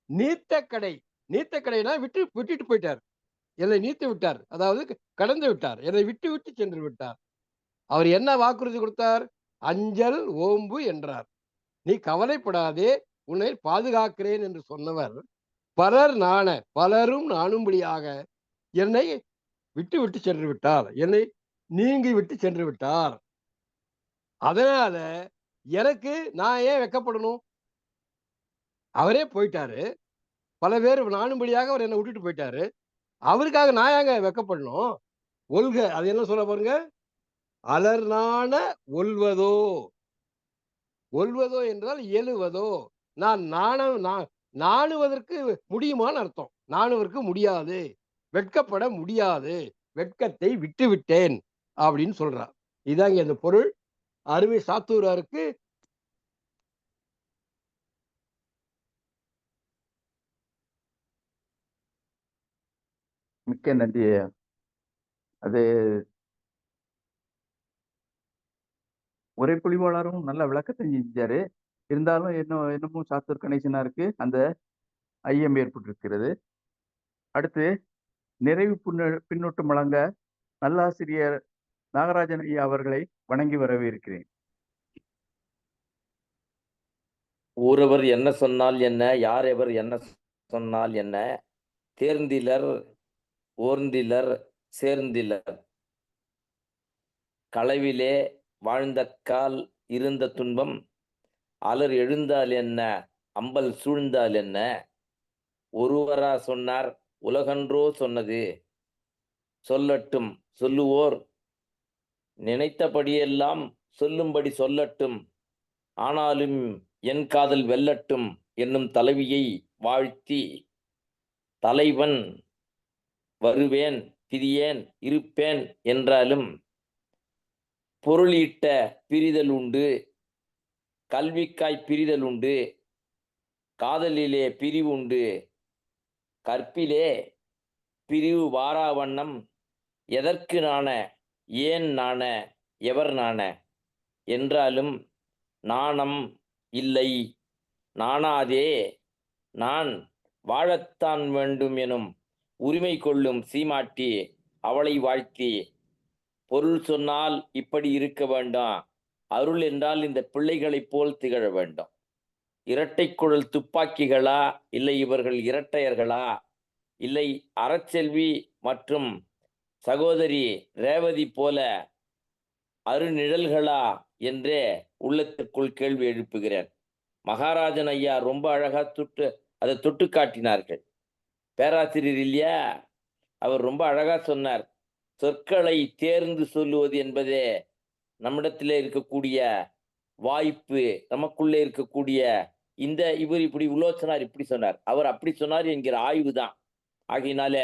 நீத்தக்கடை. நீத்தக்கடைனா விட்டுட்டு போயிட்டார், என்னை நீத்து விட்டார், அதாவது கடந்து விட்டார், என்னை விட்டு சென்று விட்டார். அவர் என்ன வாக்குறுதி கொடுத்தார்? அஞ்சல் ஓம்பு என்றார். நீ கவலைப்படாதே, உன்னை பாதுகாக்கிறேன் என்று சொன்னவர் பலரும் நாணும்படியாக என்னை விட்டு சென்று விட்டார், என்னை நீங்கி விட்டு சென்று விட்டார். அதனால எனக்கு நான் ஏன் வெக்கப்படணும்? அவரே போயிட்டாரு, பல பேர் நாணும்படியாக அவர் என்னை விட்டுட்டு போயிட்டாரு, அவருக்காக நான் ஏங்க வெக்கப்படணும்? ஒல்க, அது என்ன சொல்ல பாருங்க, அலர்நாண ஒல்வதோ. ஒல்வதோ என்றால் எழுவதோ. நான் நாணுவதற்கு முடியுமான்னு அர்த்தம். நாணுவதற்கு முடியாது, வெட்கப்பட முடியாது, வெட்கத்தை விட்டு விட்டேன் அப்படின்னு சொல்றார். இதாங்க அந்த பொருள். அருமை சாத்தூராருக்கு மிக்க நன்றி ஐயா. அது உரைப்பொழிவாளரும் நல்ல விளக்கத்தை செஞ்சாரு. இருந்தாலும் என்னமோ சாத்தூர் கணேசனாருக்கு அந்த ஐயம் ஏற்பட்டிருக்கிறது. அடுத்து நிறைவு பின்னூட்டம் வழங்க நல்லாசிரியர் நாகராஜன் ஐயா அவர்களை வணங்கி வரவேற்கிறேன். ஊரவர் என்ன சொன்னால் என்ன, யார் எவர் என்ன சொன்னால் என்ன, தேர்ந்திலர் ஓர்ந்திலர் சேர்ந்திலர், களவிலே வாழ்ந்தக்கால் இருந்த துன்பம், அலர் எழுந்தால் என்ன, அம்பல் சூழ்ந்தால் என்ன, ஒருவரா சொன்னார் உலகன்றோ சொன்னது, சொல்லட்டும் சொல்லுவோர் நினைத்தபடியெல்லாம் சொல்லும்படி சொல்லட்டும், ஆனாலும் என் காதல் வெல்லட்டும் என்னும் தலைவியை வாழ்த்தி, தலைவன் வருவேன் பிரியேன் இருப்பேன் என்றாலும் பொருளீட்ட பிரிதல் உண்டு, கல்விக்காய் பிரிதல் உண்டு, காதலிலே பிரிவு உண்டு, கற்பிலே பிரிவு வாராவண்ணம், எதற்கு நாண ஏன் நாண எவர் நாண என்றாலும் நாணம் இல்லை, நாணாதே நான் வாழத்தான் வேண்டும் எனும் உரிமை கொள்ளும் சீமாட்டி அவளை வாழ்த்தி, பொருள் சொன்னால் இப்படி இருக்க வேண்டாம், அருள் என்றால் இந்த பிள்ளைகளைப் போல் திகழ வேண்டும். இரட்டை குழல் துப்பாக்கிகளா, இல்லை இவர்கள் இரட்டையர்களா, இல்லை அறச்செல்வி மற்றும் சகோதரி ரேவதி போல அருநிழல்களா என்றே உள்ளத்திற்குள் கேள்வி எழுப்புகிறேன். மகாராஜன் ஐயா ரொம்ப அழகா அதை தொட்டு காட்டினார்கள். பேராசிரியர் இல்லையா, அவர் ரொம்ப அழகா சொன்னார். சொற்களை தேர்ந்து சொல்லுவது என்பதே நம்மிடத்திலே இருக்கக்கூடிய வாய்ப்பு, நமக்குள்ளே இருக்கக்கூடிய இவர் இப்படி உலோச்சனார் இப்படி சொன்னார், அவர் அப்படி சொன்னார் என்கிற ஆய்வு தான். ஆகையினால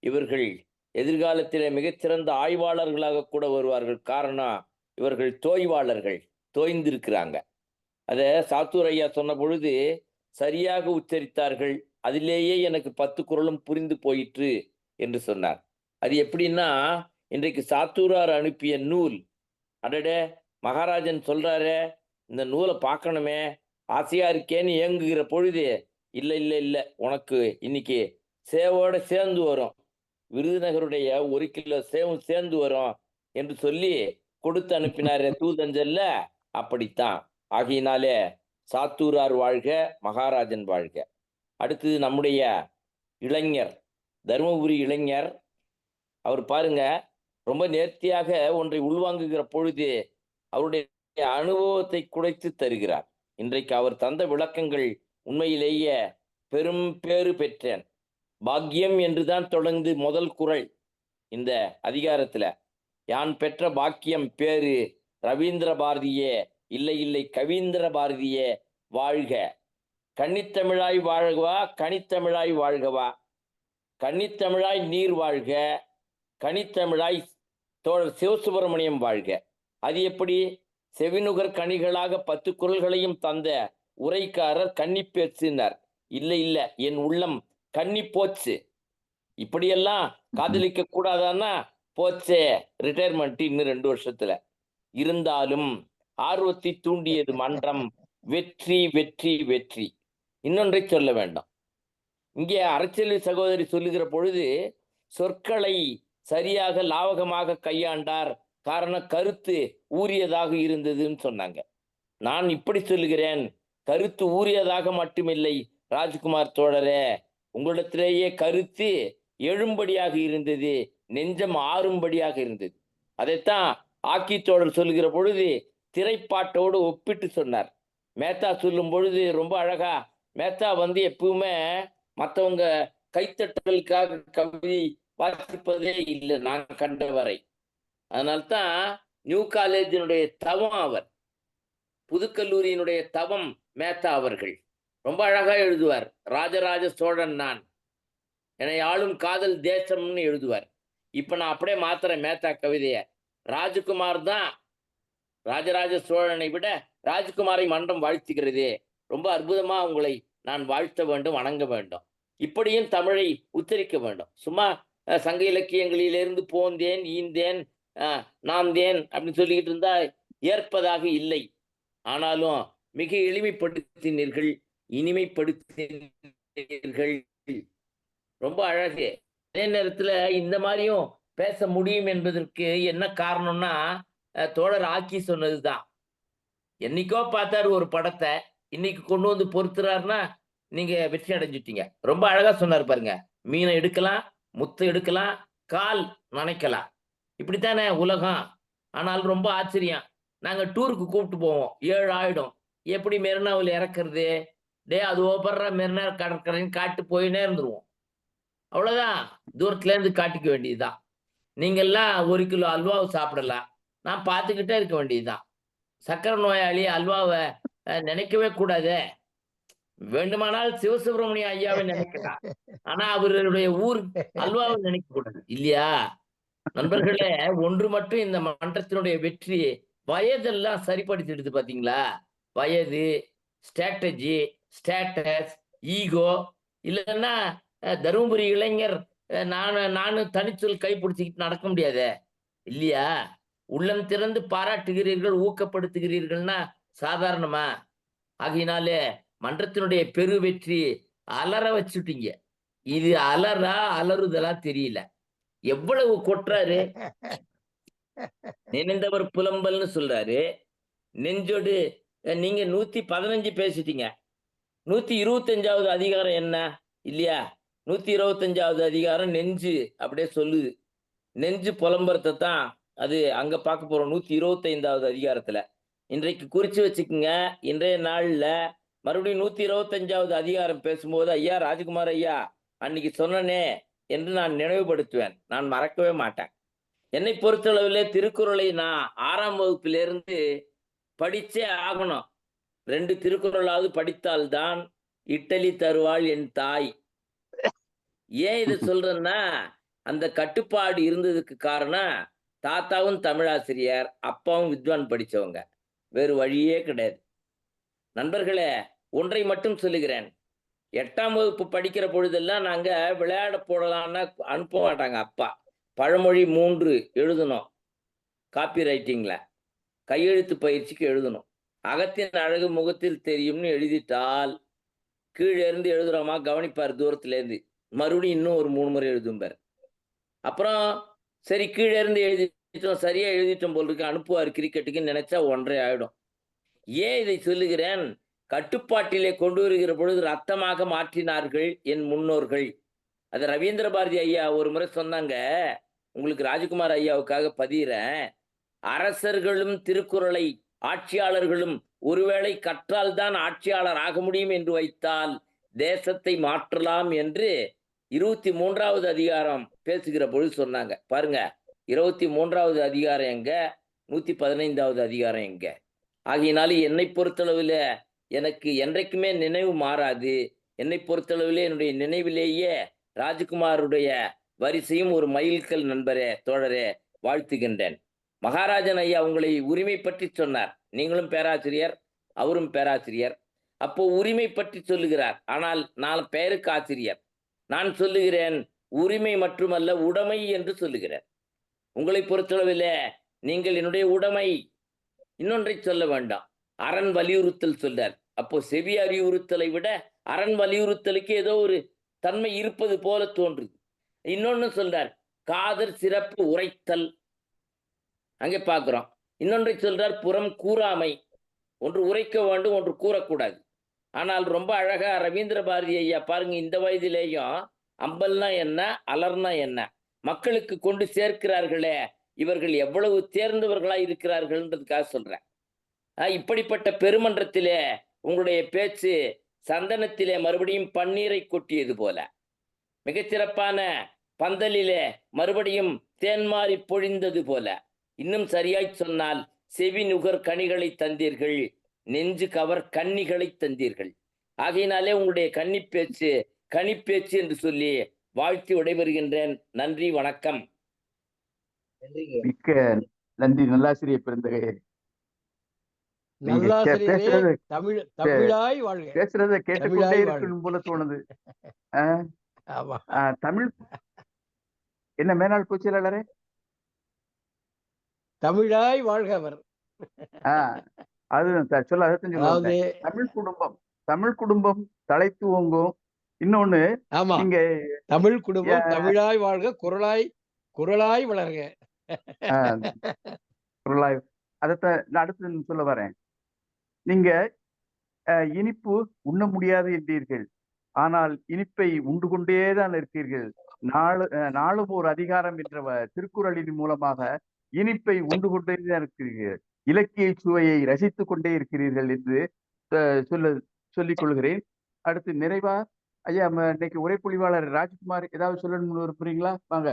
இவர்கள் எதிர்காலத்திலே மிகச்சிறந்த ஆய்வாளர்களாக கூட வருவார்கள். காரணம், இவர்கள் தோய்வாளர்கள், தோய்ந்திருக்கிறாங்க. அதை சாத்தூர் ஐயா சொன்ன பொழுது சரியாக உச்சரித்தார்கள். அதிலேயே எனக்கு 10 குறளும் புரிந்து போயிற்று என்று சொன்னார். அது எப்படின்னா, இன்றைக்கு சாத்தூரார் அனுப்பிய நூல், அடடே மகாராஜன் சொல்றாரு, இந்த நூலை பார்க்கணுமே, ஆசையா இருக்கேன்னு ஏங்குகிற பொழுது, இல்லை இல்லை இல்லை, உனக்கு இன்னைக்கு சேவோட சேர்ந்து வரும், விருதுநகருடைய 1 கிலோ சேவும் சேர்ந்து வரும் என்று சொல்லி கொடுத்து அனுப்பினாரே தூதஞ்சல்ல, அப்படித்தான். ஆகையினாலே சாத்தூரார் வாழ்க, மகாராஜன் வாழ்க. அடுத்தது நம்முடைய இளைஞர், தருமபுரி இளைஞர், அவர் பாருங்க ரொம்ப நேர்த்தியாக ஒன்றை உள்வாங்குகிற பொழுது அவருடைய அனுபவத்தை குறைத்து தருகிறார். இன்றைக்கு அவர் தந்த விளக்கங்கள் உண்மையிலேயே பெரும் பேறு பெற்றேன். பாக்கியம் என்றுதான் தொடர்ந்து முதல் குறள் இந்த அதிகாரத்துல. யான் பெற்ற பாக்கியம் பேரு ரவீந்திர பாரதியே, இல்லை இல்லை கவீந்திர பாரதியே வாழ்க. கன்னித்தமிழாய் வாழ்கவா, கனித்தமிழாய் வாழ்கவா, கன்னித்தமிழாய் நீர் வாழ்க, கனித்தமிழாய் தோழர் சிவசுப்பிரமணியம் வாழ்க. அது எப்படி? செவிநுகர் கனிகளாக 10 குறள்களையும் தந்த உரைக்காரர் கன்னி பேச்சினார். இல்லை இல்லை, என் உள்ளம் கன்னி போச்சு. இப்படியெல்லாம் காதலிக்க கூடாதான்னா போச்சே, ரிட்டையர்மெண்ட் இன்னும் 2 வருஷத்துல. இருந்தாலும் ஆர்வத்தை தூண்டியது மன்றம், வெற்றி வெற்றி வெற்றி. இன்னொன்றை சொல்ல வேண்டும். இங்கே அரசியல் சகோதரி சொல்லுகிற பொழுது சொற்களை சரியாக லாவகமாக கையாண்டார். காரணம், கருத்து ஊறியதாக இருந்ததுன்னு சொன்னாங்க. நான் இப்படி சொல்லுகிறேன், கருத்து ஊறியதாக மட்டுமில்லை ராஜ்குமார் தோழரே, உங்களிடத்திலேயே கருத்து எழும்படியாக இருந்தது, நெஞ்சம் ஆறும்படியாக இருந்தது. அதைத்தான் ஆக்கி தோழர் சொல்லுகிற பொழுது திரைப்பாட்டோடு ஒப்பிட்டு சொன்னார். மேத்தா சொல்லும் பொழுது ரொம்ப அழகா, மேத்தா எப்பவுமே மற்றவங்க கைத்தட்டலுக்காக கவிதை வாசிப்பதே இல்லை நான் கண்டவரை. அதனால்தான் நியூ காலேஜினுடைய தவம் அவர், புதுக்கல்லூரியினுடைய தவம் மேத்தா அவர்கள். ரொம்ப அழகா எழுதுவார். ராஜராஜ சோழன் நான், என்னை ஆளும் காதல் தேசம்னு எழுதுவார். இப்ப நான் அப்படியே மாத்துறேன் மேத்தா கவிதைய. ராஜகுமார் தான் ராஜராஜ சோழனை விட ராஜகுமாரை மன்றம் வாழ்த்துகிறதே, ரொம்ப அற்புதமா உங்களை நான் வாழ்த்த வேண்டும், வணங்க வேண்டும். இப்படியும் தமிழை உச்சரிக்க வேண்டும். சும்மா சங்க இலக்கியங்களிலிருந்து போந்தேன், ஈந்தேன், நாம்தேன் அப்படின்னு சொல்லிக்கிட்டு இருந்தா ஏற்பதாக இல்லை. ஆனாலும் மிக எளிமைப்படுத்தினீர்கள், இனிமைப்படுத்தினீர்கள், ரொம்ப அழகு. அதே நேரத்துல இந்த மாதிரியும் பேச முடியும் என்பதற்கு என்ன காரணம்னா தோழர் ஆக்கி சொன்னதுதான். என்னைக்கோ பார்த்தாரு ஒரு படத்தை, இன்னைக்கு கொண்டு வந்து பொறுத்துறாருன்னா நீங்க வெற்றி அடைஞ்சிட்டீங்க. ரொம்ப அழகா சொன்னார் பாருங்க. மீனை எடுக்கலாம், முத்தை எடுக்கலாம், கால் நனைக்கலாம், இப்படித்தானே உலகம். ஆனால் ரொம்ப ஆச்சரியம், நாங்க டூருக்கு கூப்பிட்டு போவோம், 7 ஆயிடும். எப்படி மெரினாவில் இறக்குறது? அது ஓப்படுற மெரினா கடற்கரைன்னு காட்டு போயினே இருந்துருவோம். அவ்வளவுதான், தூரத்துல இருந்து காட்டிக்க வேண்டியதுதான். நீங்கெல்லாம் 1 கிலோ அல்வாவை சாப்பிடலாம், நான் பார்த்துக்கிட்டே இருக்க வேண்டியதுதான். சக்கரை நோயாளி அல்வாவை நினைக்கவே கூடாது. வேண்டுமானால் சிவசுப்பிரமணிய ஐயாவை நினைக்கலாம், ஆனா அவருடைய ஊர் அல்வாவை நினைக்க கூடாது இல்லையா? நண்பர்களே, ஒன்று மட்டும் இந்த மன்றத்தினுடைய வெற்றி, வயதெல்லாம் சரிப்படுத்திடுது பாத்தீங்களா? வயது, ஸ்ட்ராட்டஜி, ஸ்டேட்டஸ், ஈகோ. இல்லைன்னா தருமபுரி இளைஞர் நானும் தனிச்சொல் கைப்பிடிச்சிக்கிட்டு நடக்க முடியாதே இல்லையா? உள்ளம் திறந்து பாராட்டுகிறீர்கள், ஊக்கப்படுத்துகிறீர்கள்னா சாதாரணமா? ஆகையினாலே மன்றத்தினுடைய பெரு வெற்றி அலற வச்சுட்டீங்க. இது அலறா அலறுதலா தெரியல. எவ்வளவு கொட்டுறாரு. நினைந்தவர் புலம்பல்னு சொல்றாரு. நெஞ்சோடு நீங்க 115 பேசிட்டீங்க. 125வது அதிகாரம் என்ன இல்லையா? 125வது அதிகாரம் நெஞ்சு அப்படியே சொல்லுது. நெஞ்சு புலம்புறதை தான் அது அங்க பார்க்க போறோம் 125வது அதிகாரத்துல. இன்றைக்கு குறிச்சு வச்சுக்குங்க. இன்றைய நாள்ல மறுபடியும் 125வது அதிகாரம் பேசும்போது, ஐயா ராஜகுமார் ஐயா அன்னைக்கு சொன்னனே என்று நான் நினைவுபடுத்துவேன். நான் மறக்கவே மாட்டேன். என்னை பொறுத்தளவிலே திருக்குறளை நான் 6ஆம் வகுப்பிலிருந்து படிச்சே ஆகணும். 2 திருக்குறளாவது படித்தால்தான் இட்டலி தருவாள் என் தாய். ஏன் இதை சொல்றேன்னா, அந்த கட்டுப்பாடு இருந்ததுக்கு காரணம் தாத்தாவும் தமிழாசிரியர், அப்பாவும் வித்வான் படிச்சவங்க. வேறு வழியே கிடையாது. நண்பர்களே, ஒன்றை மட்டும் சொல்லுகிறேன். 8ஆம் வகுப்பு படிக்கிற பொழுதெல்லாம் நாங்க விளையாட போடலான்னா அனுப்ப மாட்டாங்க அப்பா. பழமொழி 3 எழுதணும், காப்பி ரைட்டிங்ல கையெழுத்து பயிற்சிக்கு எழுதணும். அகத்தின் அழகு முகத்தில் தெரியும்னு எழுதிட்டால் கீழே இருந்து எழுதுறோமா கவனிப்பார் தூரத்துல இருந்து, மறுபடியும் இன்னும் ஒரு 3 முறை எழுதும்பார். அப்புறம் சரி கீழே இருந்து எழுதிட்டோம், சரியா எழுதிட்டோம் போல் இருக்கு, அனுப்புவார் கிரிக்கெட்டுக்கு நினைச்சா 1:30 ஆயிடும். ஏன் இதை சொல்லுகிறேன்? கட்டுப்பாட்டிலே கொண்டு வருகிற பொழுது ரத்தமாக மாற்றினார்கள் என் முன்னோர்கள். அது ரவீந்திர பாரதி ஐயா ஒரு முறை சொன்னாங்க, உங்களுக்கு ராஜகுமார் ஐயாவுக்காக பதிகிறேன். அரசர்களும் திருக்குறளை ஆட்சியாளர்களும் ஒருவேளை கற்றால் தான் ஆட்சியாளர் ஆக முடியும் என்று வைத்தால் தேசத்தை மாற்றலாம் என்று 23வது அதிகாரம் பேசுகிற பொழுது சொன்னாங்க. பாருங்க, 23வது அதிகாரம் எங்க, 115வது அதிகாரம் எங்க? ஆகையினால என்னை பொறுத்தளவில் எனக்கு என்றைக்குமே நினைவு மாறாது. என்னை பொறுத்தளவில் என்னுடைய நினைவிலேயே ராஜகுமாருடைய வரிசையும் ஒரு மைல்கல். நண்பரே, தோழரே, வாழ்த்துகின்றேன். மகாராஜன் ஐயா உங்களை உரிமை பற்றி சொன்னார். நீங்களும் பேராசிரியர், அவரும் பேராசிரியர். அப்போ உரிமை பற்றி சொல்லுகிறார். ஆனால் நான் பெயருக்கு ஆசிரியர். நான் சொல்லுகிறேன் உரிமை மட்டுமல்ல, உடைமை என்று சொல்லுகிறேன். உங்களை பொறுத்தளவில் நீங்கள் என்னுடைய உடைமை. இன்னொன்றை சொல்ல வேண்டாம், அரண் வலியுறுத்தல் சொல்றார். அப்போ செவி அறிவுறுத்தலை விட அரண் வலியுறுத்தலுக்கு ஏதோ ஒரு தன்மை இருப்பது போல தோன்றுது. இன்னொன்னு சொல்றார், காதர் சிறப்பு உரைத்தல், அங்கே பார்க்கிறோம். இன்னொன்றை சொல்றார், புறம் கூறாமை. ஒன்று உரைக்க வேண்டும், ஒன்று கூறக்கூடாது. ஆனால் ரொம்ப அழகா ரவீந்திர பாரதி ஐயா பாருங்க, இந்த வயதிலேயும் அம்பல்னா என்ன, அலர்னா என்ன மக்களுக்கு கொண்டு சேர்க்கிறார்களே, இவர்கள் எவ்வளவு தேர்ந்தவர்களா இருக்கிறார்கள்ன்றதுக்காக சொல்றேன். இப்படிப்பட்ட பெருமன்றத்திலே உங்களுடைய பேச்சு சந்தனத்திலே மறுபடியும் பன்னீரை கொட்டியது போல, மிகச்சிறப்பான பந்தலிலே மறுபடியும் தேன்மாறி பொழிந்தது போல, இன்னும் சரியாய் சொன்னால் செவி நுகர் கனிகளை தந்தீர்கள், நெஞ்சு கவர் கன்னிகளை தந்தீர்கள். ஆகையினாலே உங்களுடைய கன்னிப்பேச்சு கனிப்பேச்சு என்று சொல்லி வாழ்த்தி விடைபெறுகின்றேன். நன்றி, வணக்கம். மிக்க நன்றி நல்லாசிரியர் பெருந்தகையே. நல்லாசிரியரே, தமிழாய் வாழ்க. பேசுறத கேட்டுக்கொண்டே இருக்கணும் போல தோணுது. தமிழ் என்ன மேனாள் பொதுச்செயலாளரே? தமிழாய் வாழ்க அவர். அது சொல்ல தமிழ் குடும்பம் தழைத்து ஓங்கும். இன்னொன்னு, நீங்க தமிழ் குடும்பம் தமிழாய் வாழ்க, குரலாய் வளர்க. குரலாய், அதைத்தான் நான் அடுத்து சொல்ல வரேன். நீங்க இனிப்பு உண்ண முடியாது என்றீர்கள், ஆனால் இனிப்பை உண்டு கொண்டேதான் இருக்கீர்கள். நாளும் ஒரு அதிகாரம் என்ற திருக்குறளின் மூலமாக இனிப்பை உண்டு கொண்டேதான் இருக்கிறீர்கள், இலக்கிய சுவையை ரசித்துக் கொண்டே இருக்கிறீர்கள் என்று சொல்லிக் கொள்கிறேன். அடுத்து நிறைவா ஐயா, இன்னைக்கு உரைப்பொழிவாளர் ராஜ்குமார் ஏதாவது சொல்லணும்னு விரும்புறீங்களா? வாங்க.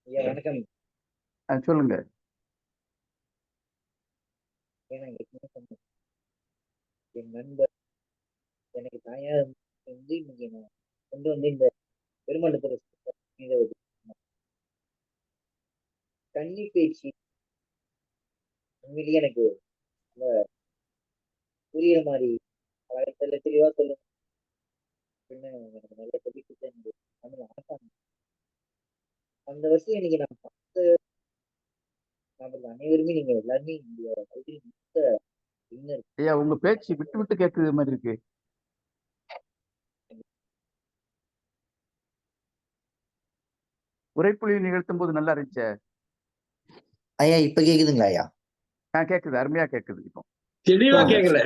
வணக்கம். சொல்லுங்க. என் நண்பர் எனக்கு தாயா வந்து இன்னைக்கு நான் கொண்டு வந்து இந்த பெருமண்டத்துல கன்னி பேச்சு உண்மையிலேயே எனக்கு புரியுற மாதிரி தெளிவா சொல்லுங்க. எனக்கு நல்ல சொல்லிட்டு அந்த வருஷம் இன்னைக்கு நான் பார்த்த அனைவருமே நீங்க எல்லாருமே ஐயா, உங்க பேச்சு விட்டு விட்டு கேட்குற மாதிரி இருக்கு. உரைப்பொழிவு நிகழ்த்தும் போது நல்லா இருந்துச்சு ஐயா. இப்ப கேக்குதுங்களா ஐயா? கேக்குது, அருமையா கேக்குது. இப்போ தெளிவா கேட்கல.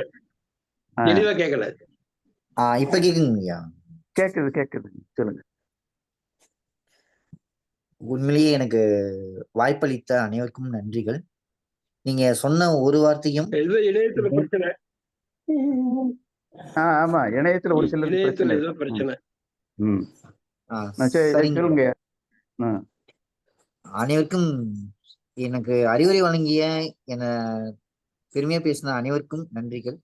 இப்ப கேக்குங்க ஐயா? கேக்குது. சொல்லுங்க. உண்மையிலேயே எனக்கு வாய்ப்பளித்த அனைவருக்கும் நன்றிகள். நீங்க சொன்ன ஒரு வார்த்தையும் இணையத்துல பிரச்சனை. ஆமா, இணையத்துல ஒரு சில பிரச்சனை. சொல்லுங்க. அனைவருக்கும் எனக்கு அறிவுரை வழங்கிய என பெருமையா பேசின அனைவருக்கும் நன்றிகள்.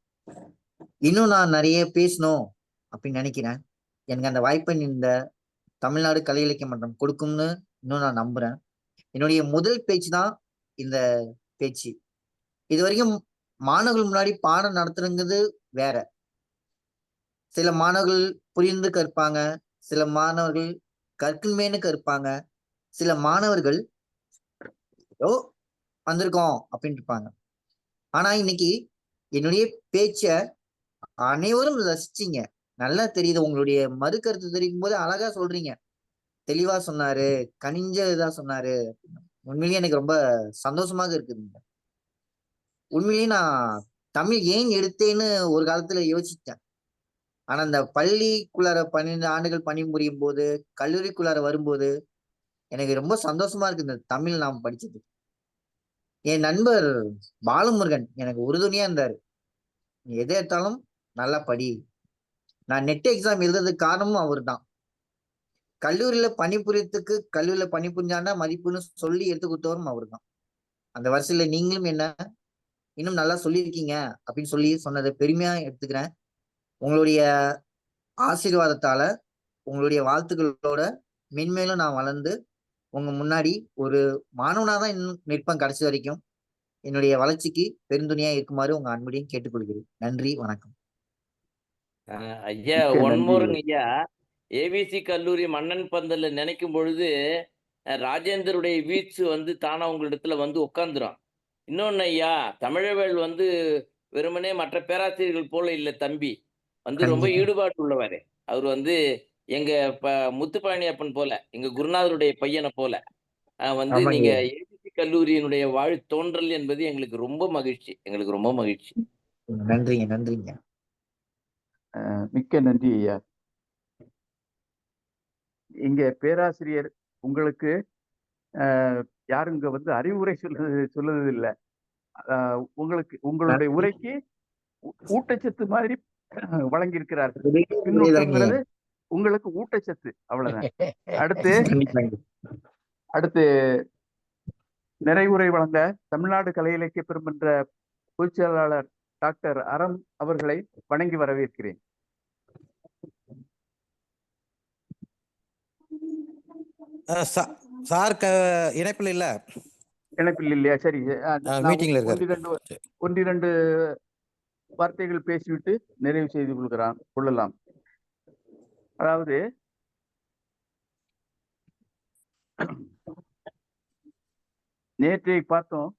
இன்னும் நான் நிறைய பேசணும் அப்படின்னு நினைக்கிறேன். எனக்கு அந்த வாய்ப்பை இந்த தமிழ்நாடு கலை இலக்கிய மன்றம் கொடுக்கும்னு இன்னும் நான் நம்புறேன். என்னுடைய முதல் பேச்சு தான் இந்த பேச்சு. இது வரைக்கும் மாணவர்கள் முன்னாடி பாடம் நடத்துறங்கிறது வேற. சில மாணவர்கள் புரிந்து கற்பாங்க, சில மாணவர்கள் கற்குமேனு கற்பாங்க, சில மாணவர்கள் ஓ வந்திருக்கோம் அப்படின்னு இருப்பாங்க. ஆனா இன்னைக்கு என்னுடைய பேச்ச அனைவரும் ரசிச்சீங்க. நல்லா தெரியுது, உங்களுடைய மறு கருத்து தெரிவிக்கும் போது அழகா சொல்றீங்க. தெளிவா சொன்னாரு, கனிஞ்ச இதா சொன்னாரு. உண்மையிலேயே எனக்கு ரொம்ப சந்தோஷமாக இருக்குதுங்க. உண்மையிலேயே நான் தமிழ் ஏன் எடுத்தேன்னு ஒரு காலத்துல யோசிச்சேன். ஆனா இந்த பள்ளிக்குள்ளார 12 ஆண்டுகள் பணிபுரியும் போது, கல்லூரிக்குள்ளார வரும்போது எனக்கு ரொம்ப சந்தோஷமா இருக்கு இந்த தமிழ் நாம் படிச்சது. என் நண்பர் பாலமுருகன் எனக்கு உறுதுணையா இருந்தாரு. நீ எதை எடுத்தாலும் நல்லா படி. நான் நெட் எக்ஸாம் எழுதுறதுக்கு காரணமும் அவர் தான். கல்லூரியில பணிபுரிஞ்சாண்டா மதிப்புன்னு சொல்லி எடுத்து கொடுத்தவரும் அவர் தான். அந்த வரிசையில நீங்களும் என்ன இன்னும் நல்லா சொல்லியிருக்கீங்க அப்படின்னு சொல்லி சொன்னதை பெருமையா எடுத்துக்கிறேன். உங்களுடைய ஆசீர்வாதத்தால, உங்களுடைய வாழ்த்துக்களோட மென்மேலும் நான் வளர்ந்து உங்க முன்னாடி ஒரு மாணவனா தான் இன்னும் நிற்பேன் கடைசி வரைக்கும். என்னுடைய வளர்ச்சிக்கு பெருந்துணையா இருக்குமாறு உங்க அன்புடையும் கேட்டுக்கொள்கிறேன். நன்றி, வணக்கம். ஐயா ஒன்மோருங்க ஐயா. ஏவிசி கல்லூரி மன்னன் பந்தல்ல நினைக்கும் பொழுது ராஜேந்தருடைய வீச்சு தானா உங்களிடத்துல உட்காந்துரும். இன்னொன்னு ஐயா, தமிழவேள் வெறுமனே மற்ற பேராசிரியர்கள் போல இல்ல தம்பி. ரொம்ப ஈடுபாடு உள்ளவர். அவர் எங்க முத்துப்பழனி அப்பன் போல, எங்க குருநாதருடைய பையனை போல. நீங்க ஏபிசி கல்லூரியினுடைய தோன்றல் என்பது எங்களுக்கு ரொம்ப மகிழ்ச்சி. எங்களுக்கு ரொம்ப மகிழ்ச்சி. நன்றிங்க, நன்றிங்க. மிக்க நன்றி ஐயா. இங்க பேராசிரியர் உங்களுக்கு யாரும் இங்க அறிவுரை சொல்லுறது இல்லை. உங்களுக்கு உங்களுடைய உரைக்கு ஊட்டச்சத்து மாதிரி வழங்கியிருக்கிறார்கள். பின்னூட்டங்கிறது உங்களுக்கு ஊட்டச்சத்து, அவ்வளவுதான். அடுத்து நிறைவுரை வழங்க தமிழ்நாடு கலை இலக்கிய பெருமன்ற பொதுச் செயலாளர் டாக்டர் அறம் அவர்களை வணங்கி வரவேற்கிறேன். சார் இணைப்பில் இல்லையா? சரி, ஒன்றிரண்டு வார்த்தைகள் பேசிவிட்டு நிறைவு செய்து கொள்ளலாம். அதாவது நேற்றை பார்த்தோம்,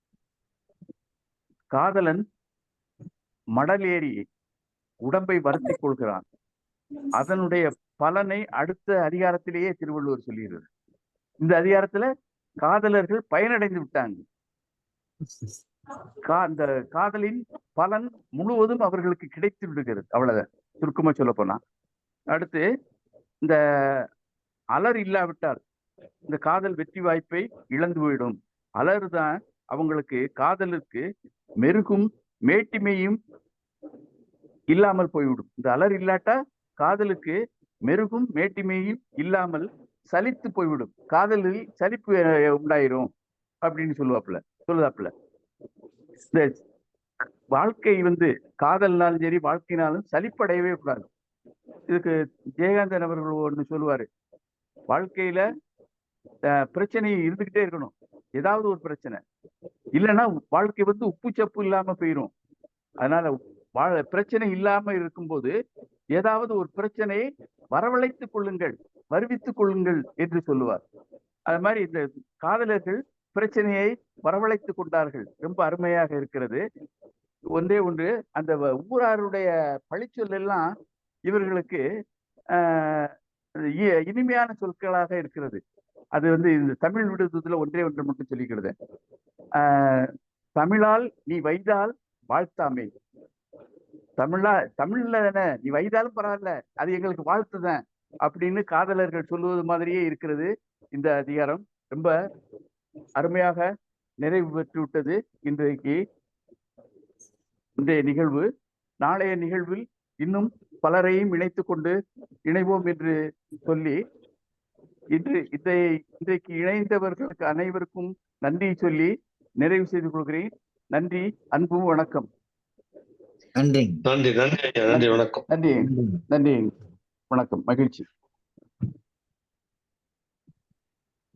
காதலன் மடல் ஏறி உடம்பை வருத்திக் கொள்கிறான். அதனுடைய பலனை அடுத்த அதிகாரத்திலேயே திருவள்ளுவர் சொல்லுகிறது. இந்த அதிகாரத்துல காதலர்கள் பயனடைந்து விட்டாங்க. அந்த காதலின் பலன் முழுவதும் அவர்களுக்கு கிடைத்து விடுகிறது. அவ்வளவுதான், சுருக்கமா சொல்ல போனா. அடுத்து இந்த அலர் இல்லாவிட்டால் இந்த காதல் வெற்றி வாய்ப்பை இழந்து போயிடும். அலர் தான் அவங்களுக்கு காதலுக்கு மெருகும் மேட்டிமையும் இல்லாமல் போய்விடும். இந்த அலர் இல்லாட்டா காதலுக்கு மெருகும் மேட்டிமையும் இல்லாமல் சலித்து போய்விடும். காதலில் சலிப்பு உண்டாயிரும் அப்படின்னு சொல்லுதாப்புல. இந்த வாழ்க்கை காதல்னாலும் சரி, வாழ்க்கைனாலும் சலிப்படையவே கூடாது. இதுக்கு ஜெயகாந்தன் அவர்கள் ஒண்ணு சொல்லுவாரு, வாழ்க்கையில பிரச்சனை இருந்துகிட்டே இருக்கணும். ஏதாவது ஒரு பிரச்சனை இல்லைன்னா வாழ்க்கை உப்பு சப்பு இல்லாம போயிடும். அதனால பிரச்சனை இல்லாம இருக்கும்போது ஏதாவது ஒரு பிரச்சனையை வரவழைத்துக் கொள்ளுங்கள், வருவித்துக் கொள்ளுங்கள் என்று சொல்லுவார். அது மாதிரி இந்த காதலர்கள் பிரச்சனையை வரவழைத்துக் கொண்டார்கள். ரொம்ப அருமையாக இருக்கிறது. ஒன்றே ஒன்று, அந்த ஊராருடைய பழிச்சொல் எல்லாம் இவர்களுக்கு இனிமையான சொற்களாக இருக்கிறது. அது இந்த தமிழ் விடுதத்துல ஒன்றே ஒன்று மட்டும் சொல்லிக்கிறது. தமிழால் நீ வைத்தால் வாழ்த்தாமே. தமிழ்ல தானே நீ வைத்தாலும் பரவாயில்ல, அது எங்களுக்கு வாழ்த்துதான் அப்படின்னு காதலர்கள் சொல்லுவது மாதிரியே இருக்கிறது. இந்த அதிகாரம் ரொம்ப அருமையாக நிறைவு பெற்று விட்டது. இன்றைய நிகழ்வு. நாளைய நிகழ்வில் இன்னும் பலரையும் இணைத்துக் கொண்டு இணைவோம் என்று சொல்லி இன்றைக்கு இணைந்தவர்களுக்கு அனைவருக்கும் நன்றி சொல்லி நிறைவு செய்து கொள்கிறேன். நன்றி, அன்பு, வணக்கம். நன்றி நன்றி நன்றி ஐயா, நன்றி வணக்கம். நன்றி, நன்றி, வணக்கம், மகிழ்ச்சி.